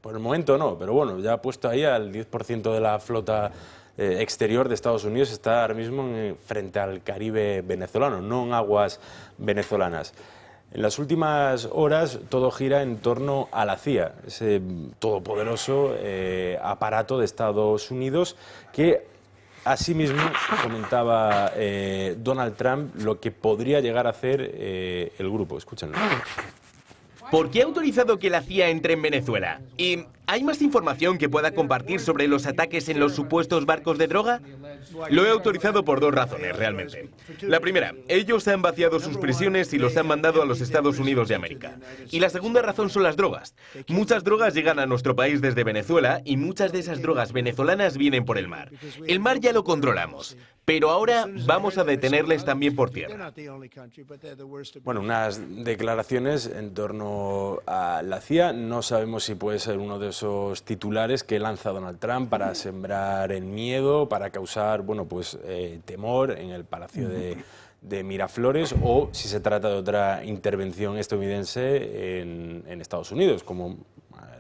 por el momento no, pero bueno, ya ha puesto ahí al 10% de la flota exterior de Estados Unidos, está ahora mismo frente al Caribe venezolano, no en aguas venezolanas. En las últimas horas todo gira en torno a la CIA, ese todopoderoso aparato de Estados Unidos que asimismo comentaba Donald Trump lo que podría llegar a hacer el grupo. Escúchenlo. ¿Por qué ha autorizado que la CIA entre en Venezuela? ¿Y hay más información que pueda compartir sobre los ataques en los supuestos barcos de droga? Lo he autorizado por dos razones, realmente. La primera, ellos han vaciado sus prisiones y los han mandado a los Estados Unidos de América. Y la segunda razón son las drogas. Muchas drogas llegan a nuestro país desde Venezuela y muchas de esas drogas venezolanas vienen por el mar. El mar ya lo controlamos, pero ahora vamos a detenerles también por tierra. Bueno, unas declaraciones en torno a la CIA. No sabemos si puede ser uno de esos titulares que lanza Donald Trump para sembrar el miedo, para causar, bueno, pues temor en el Palacio de Miraflores, o si se trata de otra intervención estadounidense en Estados Unidos, como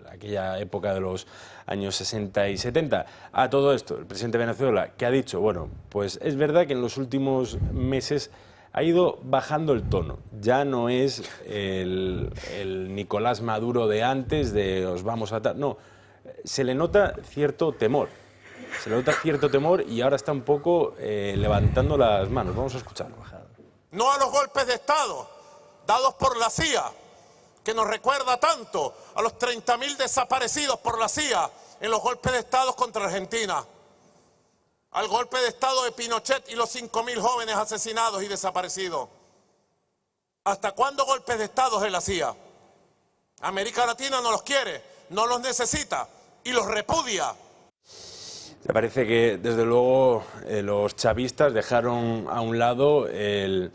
aquella época de los años 60 y 70. A todo esto, el presidente de Venezuela, que ha dicho, bueno, pues es verdad que en los últimos meses ha ido bajando el tono. Ya no es el Nicolás Maduro de antes, de os vamos a atar. No, se le nota cierto temor. Se le nota cierto temor y ahora está un poco levantando las manos. Vamos a escucharlo. No a los golpes de Estado dados por la CIA, que nos recuerda tanto a los 30.000 desaparecidos por la CIA en los golpes de Estado contra Argentina. al golpe de Estado de Pinochet y los 5.000 jóvenes asesinados y desaparecidos. ¿Hasta cuándo golpes de Estado él hacía? América Latina no los quiere, no los necesita y los repudia. Me parece que, desde luego, los chavistas dejaron a un lado el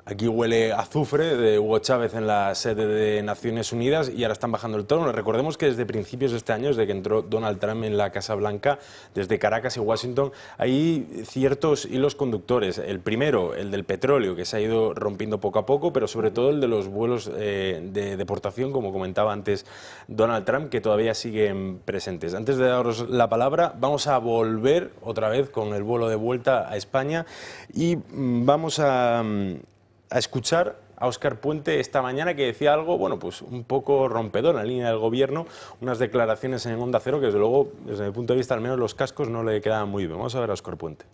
"aquí huele a azufre" de Hugo Chávez en la sede de Naciones Unidas y ahora están bajando el tono. Recordemos que desde principios de este año, desde que entró Donald Trump en la Casa Blanca, desde Caracas y Washington, hay ciertos hilos conductores. El primero, el del petróleo, que se ha ido rompiendo poco a poco, pero sobre todo el de los vuelos de deportación, como comentaba antes Donald Trump, que todavía siguen presentes. Antes de daros la palabra, vamos a volver otra vez con el vuelo de vuelta a España y vamos a escuchar a Óscar Puente esta mañana, que decía algo, bueno, pues un poco rompedor en la línea del gobierno, unas declaraciones en Onda Cero que, desde luego, desde mi punto de vista, al menos los cascos no le quedaban muy bien. Vamos a ver a Óscar Puente.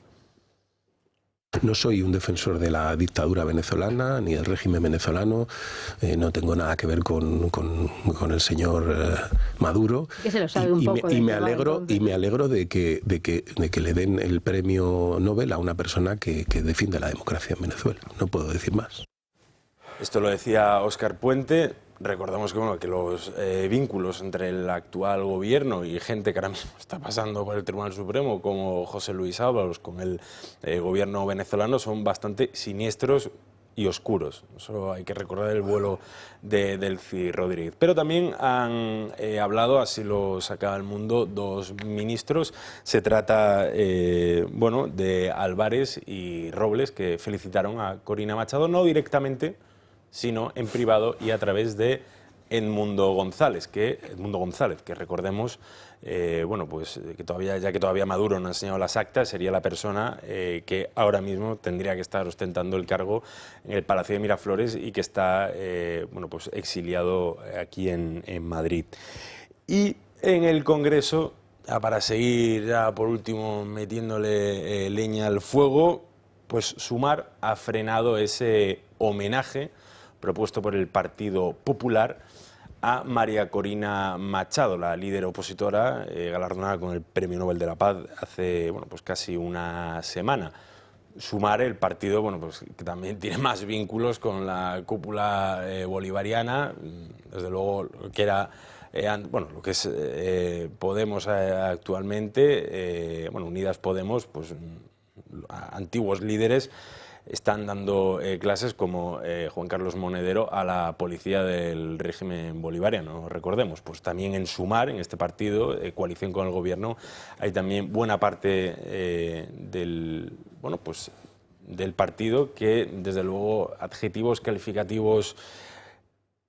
No soy un defensor de la dictadura venezolana ni del régimen venezolano, no tengo nada que ver con el señor Maduro. Que se lo sabe un poco. Y me alegro de que le den el premio Nobel a una persona que defiende la democracia en Venezuela. No puedo decir más. Esto lo decía Óscar Puente. Recordamos que, bueno, que los vínculos entre el actual gobierno y gente que ahora mismo está pasando por el Tribunal Supremo, como José Luis Ábalos, con el gobierno venezolano, son bastante siniestros y oscuros. Solo hay que recordar el vuelo de Delcy Rodríguez. Pero también han hablado, así lo saca El Mundo, dos ministros. Se trata bueno, de Álvarez y Robles, que felicitaron a Corina Machado, no directamente, sino en privado y a través de Edmundo González, que recordemos, bueno, pues que todavía Maduro no ha enseñado las actas, sería la persona que ahora mismo tendría que estar ostentando el cargo en el Palacio de Miraflores y que está bueno, pues exiliado aquí en Madrid. Y en el Congreso, para seguir ya por último metiéndole leña al fuego, pues Sumar ha frenado ese homenaje propuesto por el Partido Popular a María Corina Machado, la líder opositora galardonada con el Premio Nobel de la Paz hace, bueno, pues casi una semana. Sumar, el partido, bueno, pues que también tiene más vínculos con la cúpula bolivariana, desde luego que era bueno, lo que es Podemos actualmente, bueno, Unidas Podemos, pues antiguos líderes están dando clases como Juan Carlos Monedero a la policía del régimen bolivariano. Recordemos, pues también en Sumar, en este partido, coalición con el gobierno, hay también buena parte del partido que, desde luego, adjetivos calificativos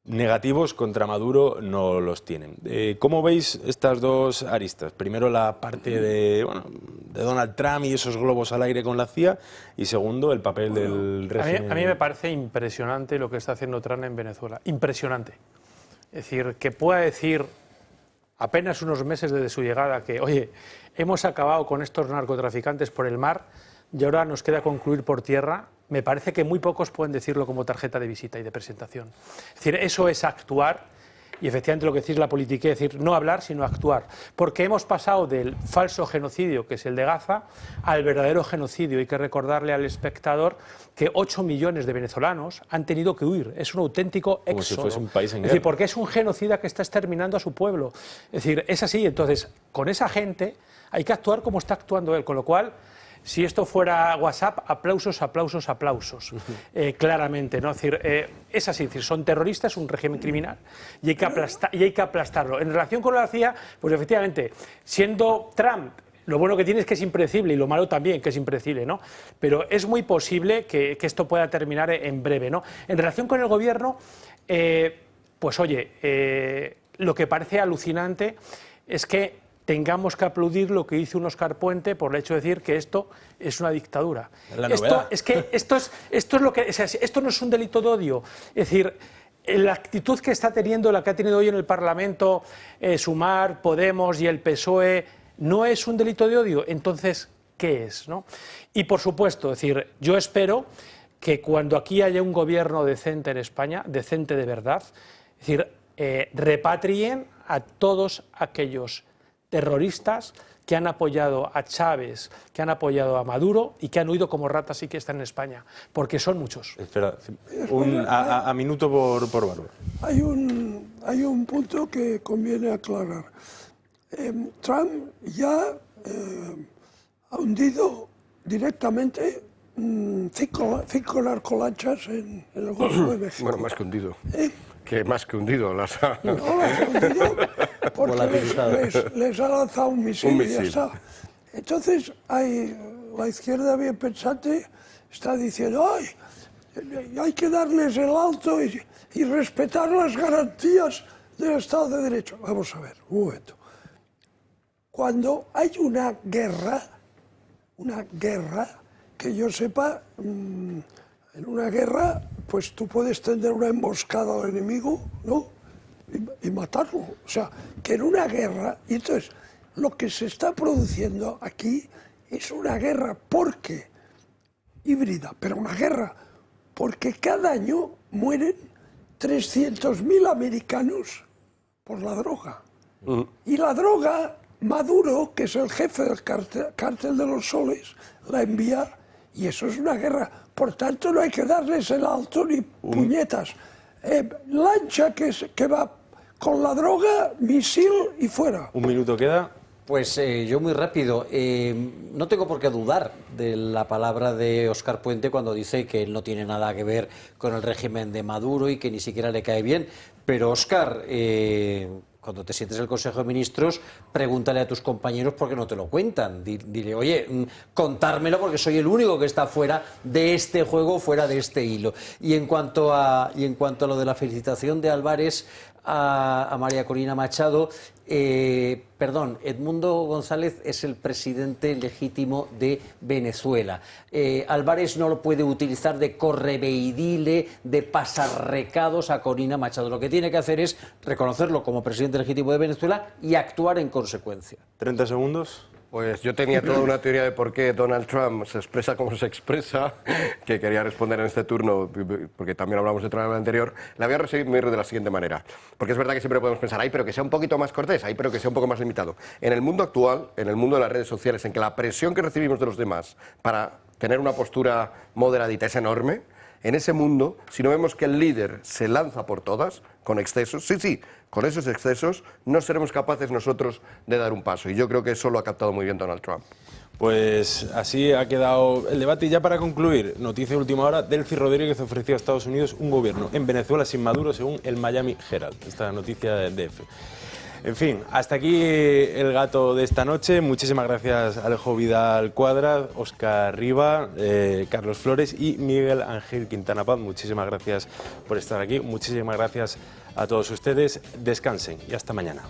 negativos contra Maduro no los tienen. ¿Cómo veis estas dos aristas? Primero, la parte de Donald Trump y esos globos al aire con la CIA, y segundo, el papel del régimen. A mí me parece impresionante lo que está haciendo Trump en Venezuela. Impresionante. Es decir, que pueda decir apenas unos meses desde su llegada que, oye, hemos acabado con estos narcotraficantes por el mar y ahora nos queda concluir por tierra. Me parece que muy pocos pueden decirlo como tarjeta de visita y de presentación. Es decir, eso es actuar, y efectivamente lo que decís la política es decir, no hablar, sino actuar. Porque hemos pasado del falso genocidio, que es el de Gaza, al verdadero genocidio. Hay que recordarle al espectador que 8 millones de venezolanos han tenido que huir. Es un auténtico éxodo. Como si fuese un país en guerra. Es decir, porque es un genocida que está exterminando a su pueblo. Es decir, es así. Entonces, con esa gente hay que actuar como está actuando él, con lo cual, si esto fuera WhatsApp, aplausos, aplausos, aplausos, claramente, ¿no? Es decir, es así, es decir, son terroristas, un régimen criminal, y hay que aplastarlo. En relación con la CIA, pues efectivamente, siendo Trump, lo bueno que tiene es que es impredecible, y lo malo también, que es impredecible, ¿no? Pero es muy posible que esto pueda terminar en breve, ¿no? En relación con el gobierno, pues oye, lo que parece alucinante es que tengamos que aplaudir lo que hizo un Óscar Puente por el hecho de decir que esto es una dictadura. Esto no es un delito de odio. Es decir, la actitud que está teniendo, la que ha tenido hoy en el Parlamento Sumar, Podemos y el PSOE, no es un delito de odio. Entonces, ¿qué es, no? Y por supuesto, es decir, yo espero que cuando aquí haya un gobierno decente en España, decente de verdad, es decir, repatrien a todos aquellos terroristas que han apoyado a Chávez, que han apoyado a Maduro y que han huido como ratas y que están en España, porque son muchos. Espera, a minuto por Bárbara. Hay un punto que conviene aclarar. Trump ya ha hundido directamente 5 narcolanchas en el Golfo de México. Bueno, más que hundido. Que más que hundido. No las ha hundido porque les ha lanzado un misil y ya está. Entonces, la izquierda bien pensante está diciendo, hay que darles el alto y respetar las garantías del Estado de Derecho. Vamos a ver, un momento. Cuando hay una guerra, que yo sepa, en una guerra, pues tú puedes tender una emboscada al enemigo, ¿no? Y matarlo. O sea, que en una guerra, y entonces, lo que se está produciendo aquí es una guerra híbrida, pero una guerra, porque cada año mueren 300.000 americanos por la droga. Y la droga, Maduro, que es el jefe del cártel de los soles, la envía, y eso es una guerra. Por tanto, no hay que darles el alto ni puñetas. Lancha que va con la droga, misil y fuera. Un minuto queda. Pues yo muy rápido, no tengo por qué dudar de la palabra de Óscar Puente cuando dice que él no tiene nada que ver con el régimen de Maduro y que ni siquiera le cae bien, pero Óscar, cuando te sientes en el Consejo de Ministros, pregúntale a tus compañeros por qué no te lo cuentan, dile, oye, contármelo porque soy el único que está fuera de este juego, fuera de este hilo. Y en cuanto a lo de la felicitación de Álvarez a María Corina Machado, Edmundo González es el presidente legítimo de Venezuela. Álvarez no lo puede utilizar de correveidile, de pasar recados a Corina Machado. Lo que tiene que hacer es reconocerlo como presidente legítimo de Venezuela y actuar en consecuencia. 30 segundos. Pues yo tenía toda una teoría de por qué Donald Trump se expresa como se expresa, que quería responder en este turno, porque también hablamos de Trump en el anterior. La voy a resumir de la siguiente manera, porque es verdad que siempre podemos pensar, pero que sea un poquito más cortés, pero que sea un poco más limitado. En el mundo actual, en el mundo de las redes sociales, en que la presión que recibimos de los demás para tener una postura moderadita es enorme, en ese mundo, si no vemos que el líder se lanza por todas, con excesos, con esos excesos, no seremos capaces nosotros de dar un paso. Y yo creo que eso lo ha captado muy bien Donald Trump. Pues así ha quedado el debate. Y ya para concluir, noticia de última hora, Delcy Rodríguez ofreció a Estados Unidos un gobierno en Venezuela sin Maduro, según el Miami Herald. Esta noticia del DF. En fin, hasta aquí el gato de esta noche. Muchísimas gracias a Alejo Vidal Cuadra, Óscar Riba, Carlos Flores y Miguel Ángel Quintana Paz. Muchísimas gracias por estar aquí. Muchísimas gracias a todos ustedes. Descansen y hasta mañana.